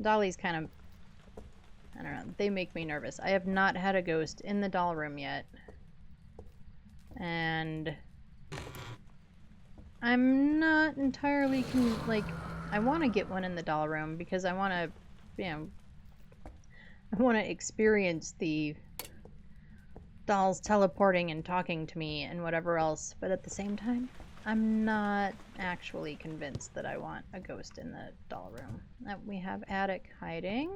Dollies kind of, I don't know, they make me nervous. I have not had a ghost in the doll room yet. And I'm not entirely, I want to get one in the doll room because I want to, I want to experience the dolls teleporting and talking to me and whatever else, but at the same time, I'm not actually convinced that I want a ghost in the doll room. We have attic hiding.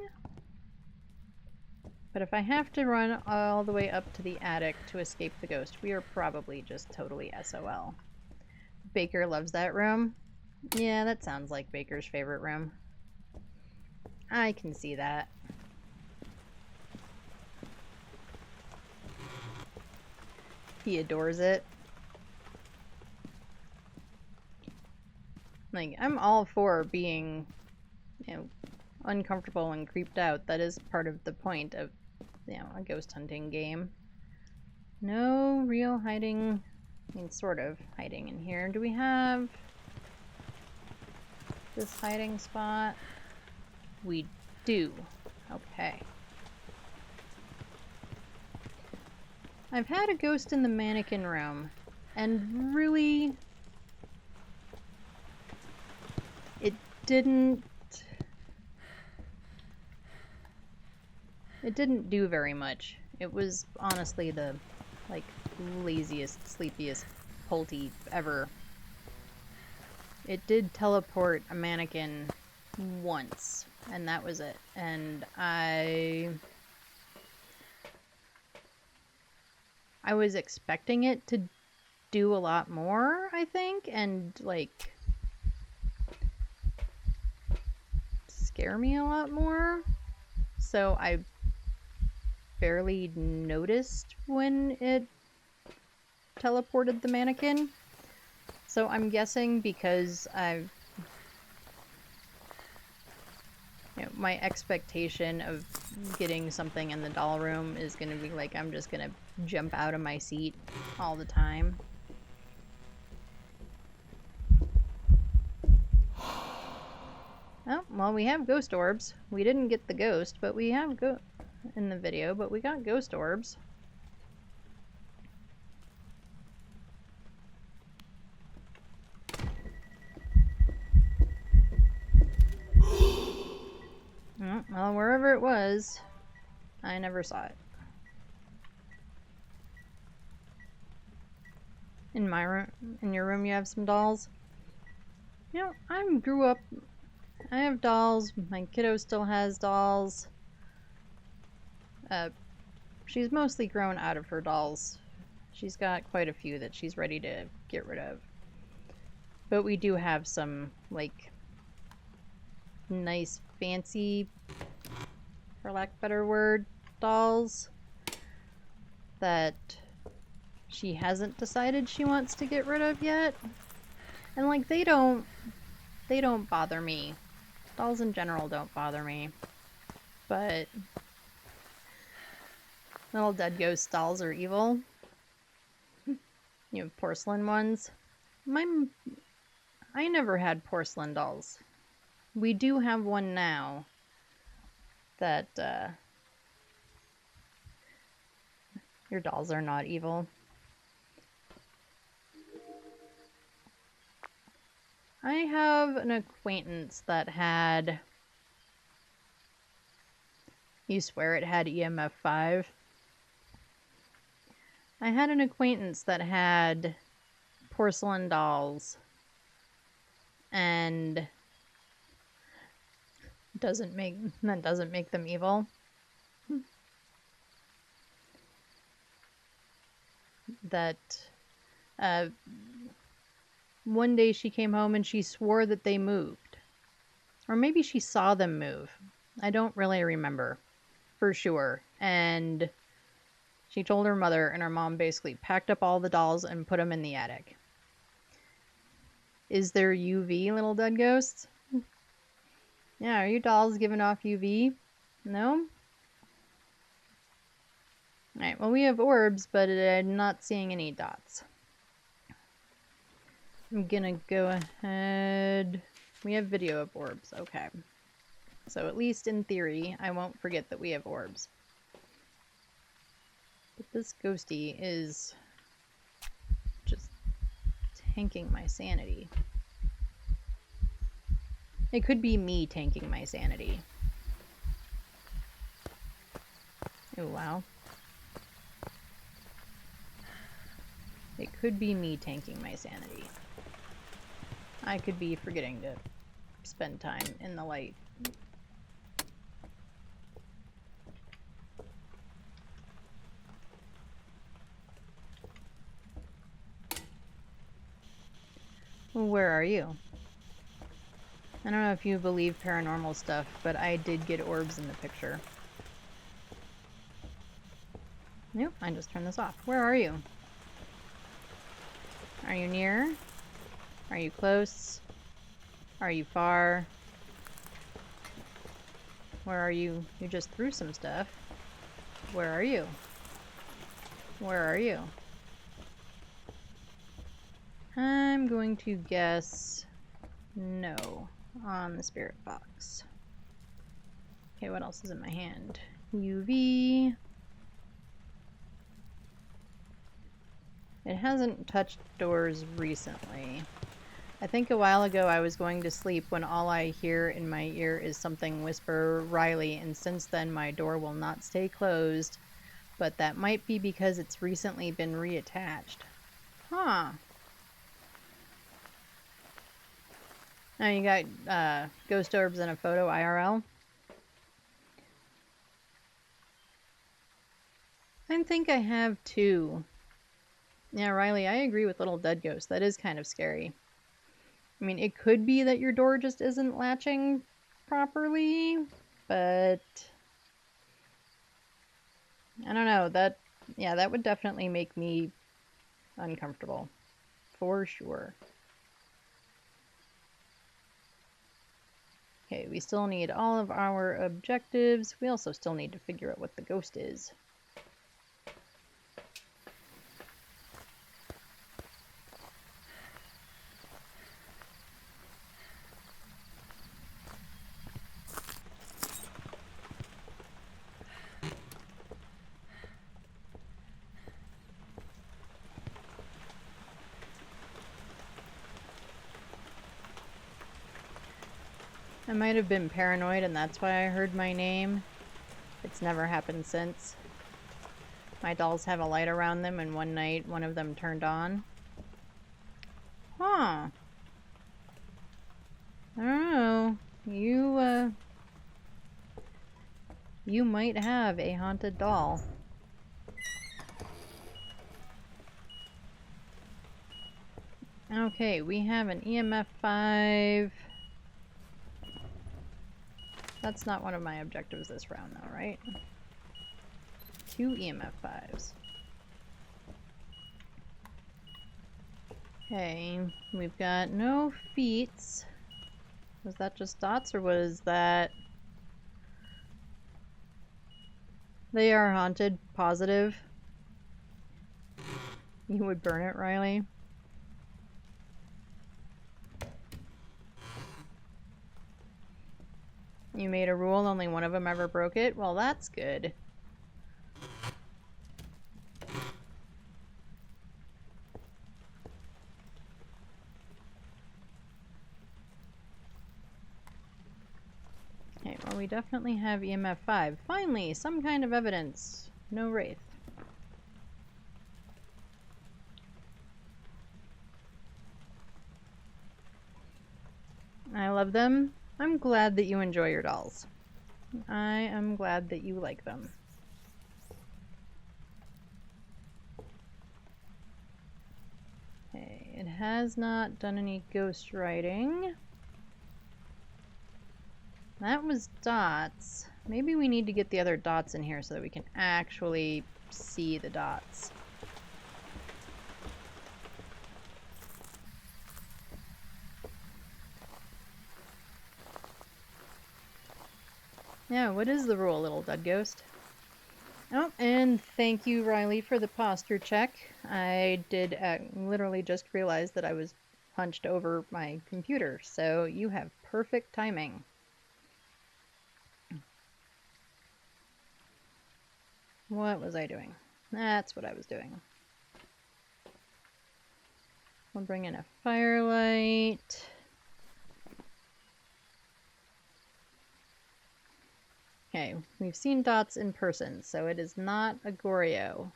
But if I have to run all the way up to the attic to escape the ghost, we are probably just totally SOL. Baker loves that room. Yeah, that sounds like Baker's favorite room. I can see that. He adores it. Like, I'm all for being, uncomfortable and creeped out. That is part of the point of, a ghost hunting game. No real hiding, sort of hiding in here. Do we have this hiding spot? We do. Okay. I've had a ghost in the mannequin room, and really, it didn't do very much. It was honestly the, laziest, sleepiest Pulte ever. It did teleport a mannequin once, and that was it. And I was expecting it to do a lot more, I think, and, scare me a lot more. So I barely noticed when it teleported the mannequin. So I'm guessing because my expectation of getting something in the doll room is going to be I'm just going to jump out of my seat all the time. well, we have ghost orbs. We didn't get the ghost, but we have in the video, but we got ghost orbs. Well, wherever it was, I never saw it. In my room, in your room, you have some dolls. You know, I grew up. I have dolls. My kiddo still has dolls. She's mostly grown out of her dolls. She's got quite a few that she's ready to get rid of. But we do have some, like, nice, fancy, for lack of a better word, dolls that she hasn't decided she wants to get rid of yet. And, like, they don't bother me. Dolls in general don't bother me. But little dead ghost dolls are evil. You have porcelain ones. I never had porcelain dolls. We do have one now that, your dolls are not evil. I have an acquaintance that had... You swear it had EMF 5? I had an acquaintance that had porcelain dolls, and that doesn't make them evil. That one day she came home and she swore that they moved, or maybe she saw them move. I don't really remember for sure. And she told her mother, and her mom basically packed up all the dolls and put them in the attic. Is there UV, little dead ghosts? Yeah, are your dolls giving off UV? No? Alright, well, we have orbs, but I'm not seeing any dots. I'm gonna go ahead. We have video of orbs, okay. So at least in theory, I won't forget that we have orbs. But this ghosty is just tanking my sanity. It could be me tanking my sanity. Oh, wow. It could be me tanking my sanity. I could be forgetting to spend time in the light. Where are you? I don't know if you believe paranormal stuff, but I did get orbs in the picture. Nope, I just turned this off. Where are you? Are you near? Are you close? Are you far? Where are you? You just threw some stuff. Where are you? Where are you? I'm going to guess no on the spirit box. Okay, what else is in my hand? UV. It hasn't touched doors recently. I think a while ago I was going to sleep when all I hear in my ear is something whisper Riley, and since then my door will not stay closed, but that might be because it's recently been reattached. Huh. Now you got ghost orbs and a photo IRL. I think I have two. Yeah, Riley, I agree with Little Dead Ghost. That is kind of scary. I mean, it could be that your door just isn't latching properly, but I don't know. That would definitely make me uncomfortable. For sure. Okay, we still need all of our objectives. We also still need to figure out what the ghost is. I might have been paranoid and that's why I heard my name. It's never happened since. My dolls have a light around them and one night one of them turned on. Huh. I don't know. You might have a haunted doll. Okay, we have an EMF 5. That's not one of my objectives this round though, right? 2 EMF 5s. Okay, we've got no feats. Was that just dots or was that... They are haunted, positive. You would burn it, Riley? You made a rule, only one of them ever broke it? Well, that's good. Okay, well we definitely have EMF 5. Finally, some kind of evidence. No wraith. I love them. I'm glad that you enjoy your dolls. I am glad that you like them. Okay, it has not done any ghost writing. That was dots. Maybe we need to get the other dots in here so that we can actually see the dots. Yeah, what is the rule, little dud ghost? Oh, and thank you, Riley, for the posture check. I did literally just realize that I was hunched over my computer, so you have perfect timing. What was I doing? That's what I was doing. We'll bring in a firelight. Okay, we've seen dots in person, so it is not a Goryo.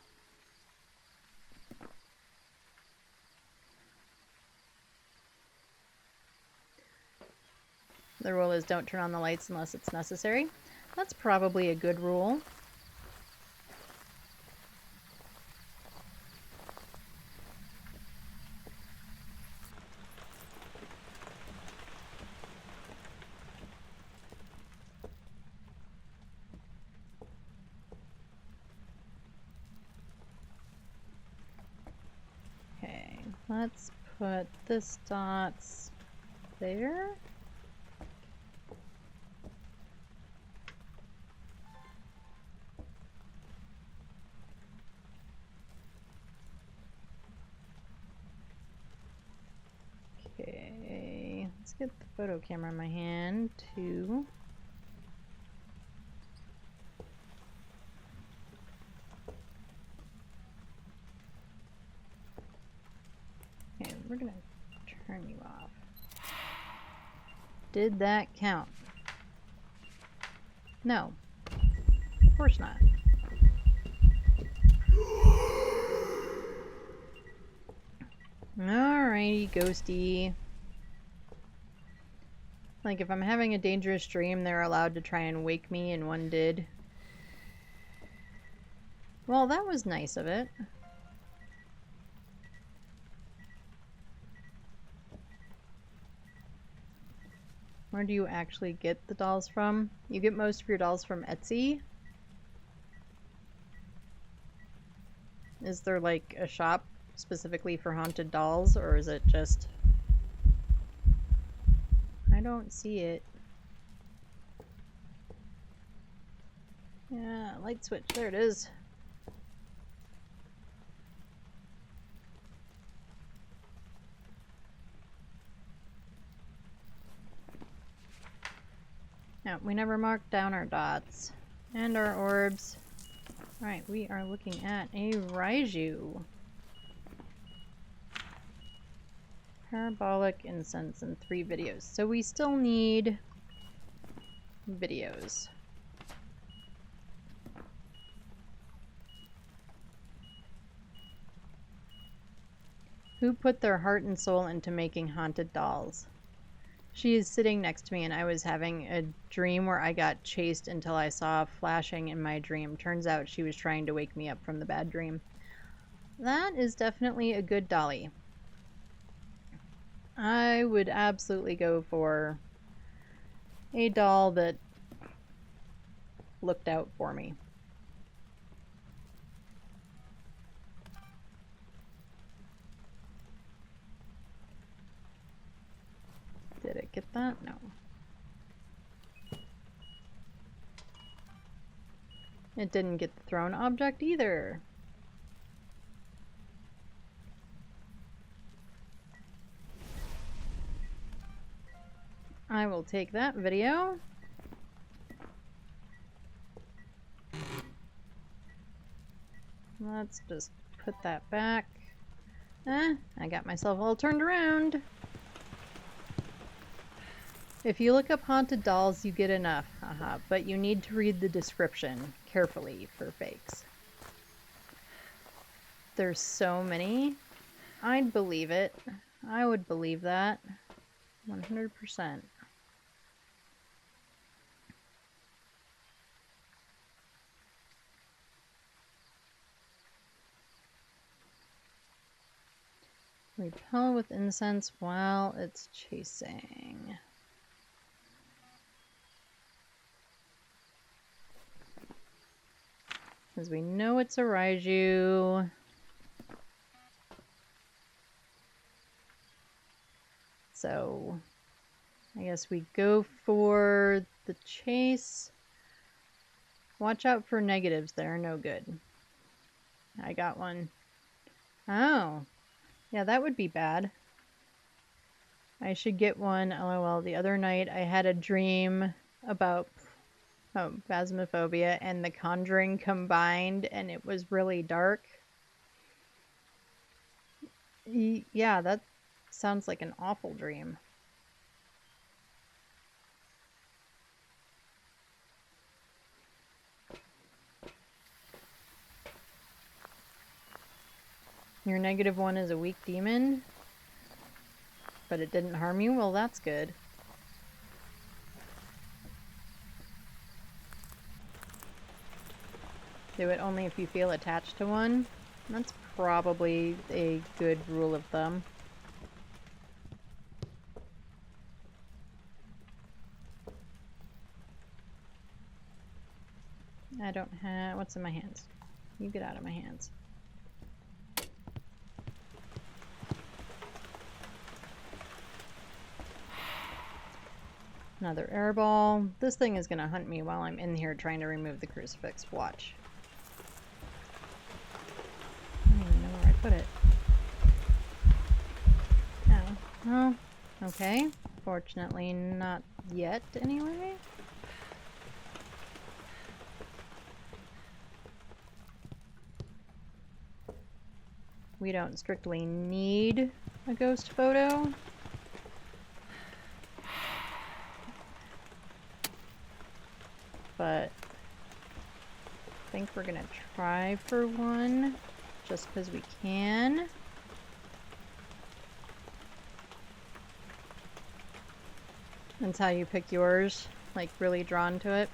The rule is don't turn on the lights unless it's necessary. That's probably a good rule. Okay, let's put this dots there. Okay, let's get the photo camera in my hand too. Okay, we're gonna turn you off. Did that count? No. Of course not. Alrighty, ghosty. Like, if I'm having a dangerous dream, they're allowed to try and wake me, and one did. Well, that was nice of it. Where do you actually get the dolls from? You get most of your dolls from Etsy? Is there, like, a shop specifically for haunted dolls, or is it just... I don't see it. Yeah, light switch. There it is. No, we never marked down our dots. And our orbs. Alright, we are looking at a Raiju. Parabolic incense and 3 videos. So we still need videos. Who put their heart and soul into making haunted dolls? She is sitting next to me, and I was having a dream where I got chased until I saw flashing in my dream. Turns out she was trying to wake me up from the bad dream. That is definitely a good dolly. I would absolutely go for a doll that looked out for me. Did it get that? No. It didn't get the thrown object either. I will take that video. Let's just put that back. I got myself all turned around. If you look up haunted dolls, you get enough, but you need to read the description carefully for fakes. There's so many. I'd believe it. I would believe that. 100%. Repel with incense while it's chasing. Because we know it's a Raiju. So, I guess we go for the chase. Watch out for negatives that are no good. I got one. Oh. Yeah, that would be bad. I should get one. LOL. The other night I had a dream about Phasmophobia and The Conjuring combined, and it was really dark. Yeah, that sounds like an awful dream. Your -1 is a weak demon, but it didn't harm you? Well, that's good. Do it only if you feel attached to one. That's probably a good rule of thumb. I don't have... What's in my hands? You get out of my hands. Another airball. This thing is going to hunt me while I'm in here trying to remove the crucifix. Watch. I don't even know where I put it. Oh. Oh. Okay. Fortunately not yet, anyway. We don't strictly need a ghost photo. But I think we're gonna try for one just because we can. That's how you pick yours, like really drawn to it.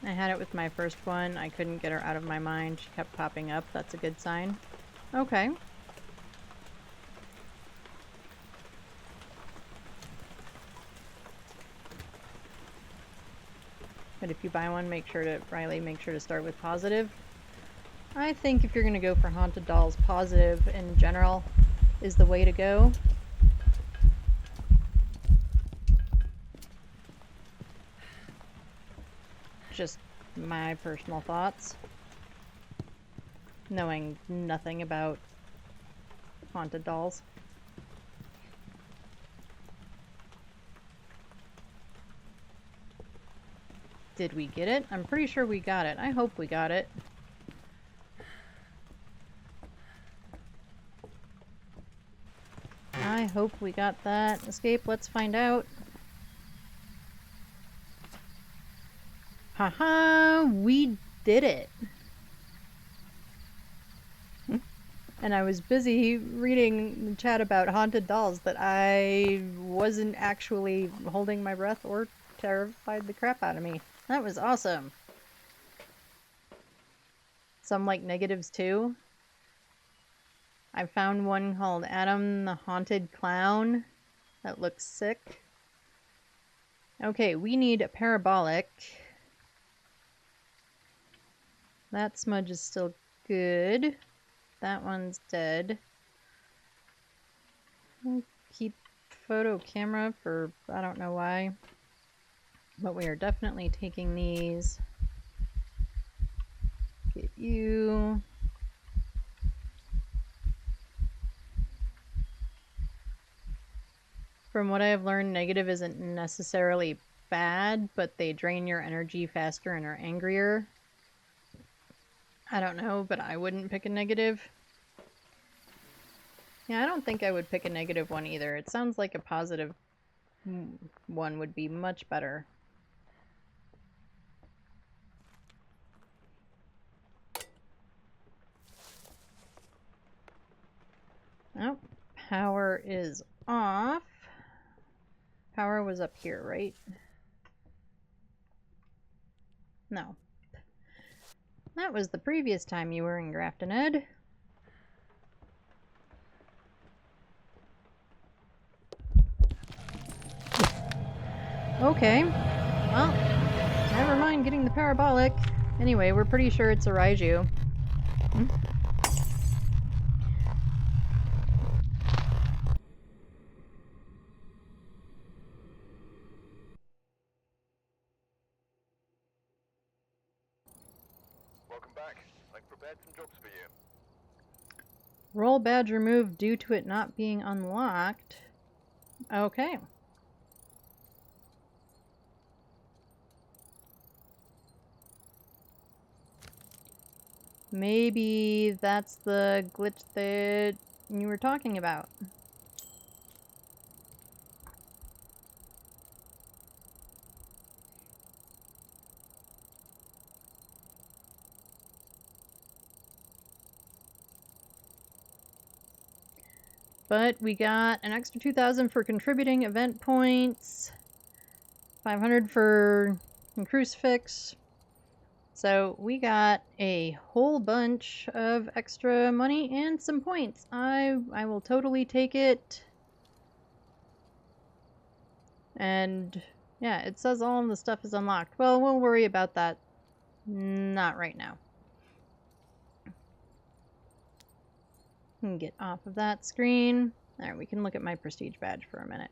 I had it with my first one. I couldn't get her out of my mind. She kept popping up. That's a good sign. Okay. But if you buy one, Riley, make sure to start with positive. I think if you're going to go for haunted dolls, positive in general is the way to go. Just my personal thoughts, knowing nothing about haunted dolls. Did we get it? I'm pretty sure we got it. I hope we got it. I hope we got that escape. Let's find out. Haha, we did it. And I was busy reading the chat about haunted dolls that I wasn't actually holding my breath or terrified the crap out of me. That was awesome. Some like negatives too. I found one called Adam the Haunted Clown that looks sick. Okay, we need a parabolic. That smudge is still good. That one's dead. We'll keep photo camera for I don't know why. But we are definitely taking these. Get you. From what I have learned, negative isn't necessarily bad, but they drain your energy faster and are angrier. I don't know, but I wouldn't pick a negative. Yeah, I don't think I would pick a negative one either. It sounds like a positive one would be much better. Oh, power is off. Power was up here, right? No. That was the previous time you were in Grafton, Ed. Okay. Well, never mind getting the parabolic. Anyway, we're pretty sure it's a Raiju. Welcome back. I've prepared some jobs for you. Roll badge removed due to it not being unlocked. Okay. Maybe that's the glitch that you were talking about. But we got an extra 2,000 for contributing event points, 500 for crucifix. So we got a whole bunch of extra money and some points. I will totally take it. And yeah, it says all of the stuff is unlocked. Well, we'll worry about that. Not right now. Get off of that screen. There, we can look at my prestige badge for a minute.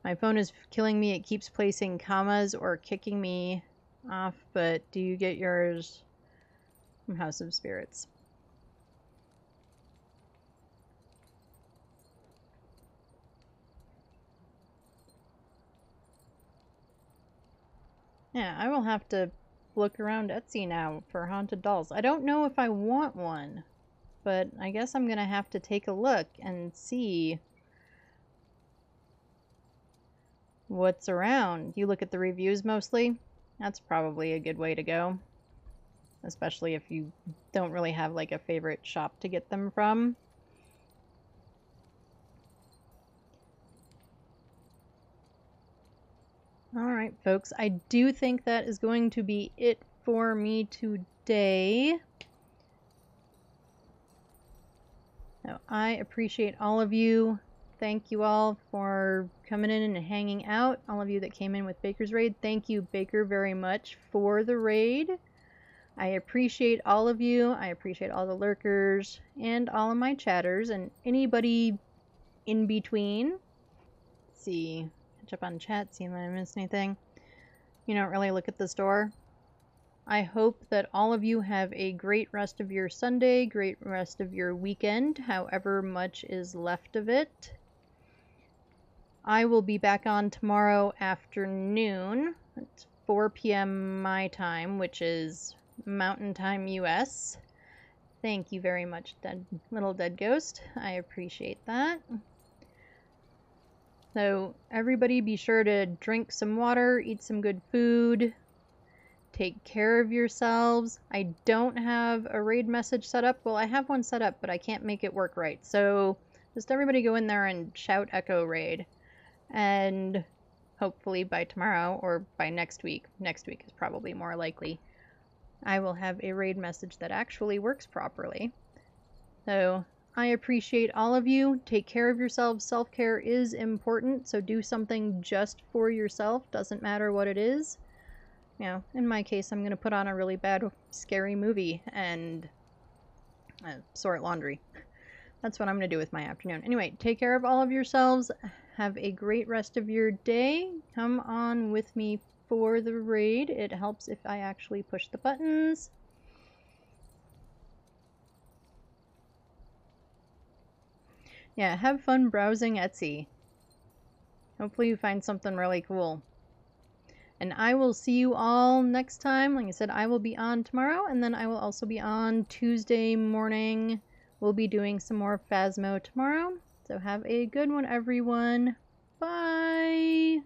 My phone is killing me. It keeps placing commas or kicking me off, but do you get yours from House of Spirits? Yeah, I will have to look around Etsy now for haunted dolls. I don't know if I want one, but I guess I'm gonna have to take a look and see what's around. You look at the reviews mostly? That's probably a good way to go. Especially if you don't really have like a favorite shop to get them from. Alright, folks, I do think that is going to be it for me today. Now, I appreciate all of you. Thank you all for coming in and hanging out. All of you that came in with Baker's Raid, thank you, Baker, very much for the raid. I appreciate all of you. I appreciate all the lurkers and all of my chatters and anybody in between. Let's see. Catch up on chat, see if I missed anything. You don't really look at the store. I hope that all of you have a great rest of your Sunday, great rest of your weekend, however much is left of it. I will be back on tomorrow afternoon. It's 4 p.m. my time, which is Mountain Time US. Thank you very much, little dead ghost. I appreciate that. So everybody be sure to drink some water, eat some good food, Take care of yourselves. I don't have a raid message set up. Well, I have one set up, but I can't make it work right. So just everybody go in there and shout Echo Raid. And hopefully by tomorrow or by next week is probably more likely, I will have a raid message that actually works properly. So I appreciate all of you. Take care of yourselves. Self-care is important, so do something just for yourself. Doesn't matter what it is. You know, in my case, I'm going to put on a really bad, scary movie and sort laundry. That's what I'm going to do with my afternoon. Anyway, take care of all of yourselves. Have a great rest of your day. Come on with me for the raid. It helps if I actually push the buttons. Yeah, have fun browsing Etsy. Hopefully you find something really cool. And I will see you all next time. Like I said, I will be on tomorrow, and then I will also be on Tuesday morning. We'll be doing some more Phasmo tomorrow. So have a good one, everyone. Bye!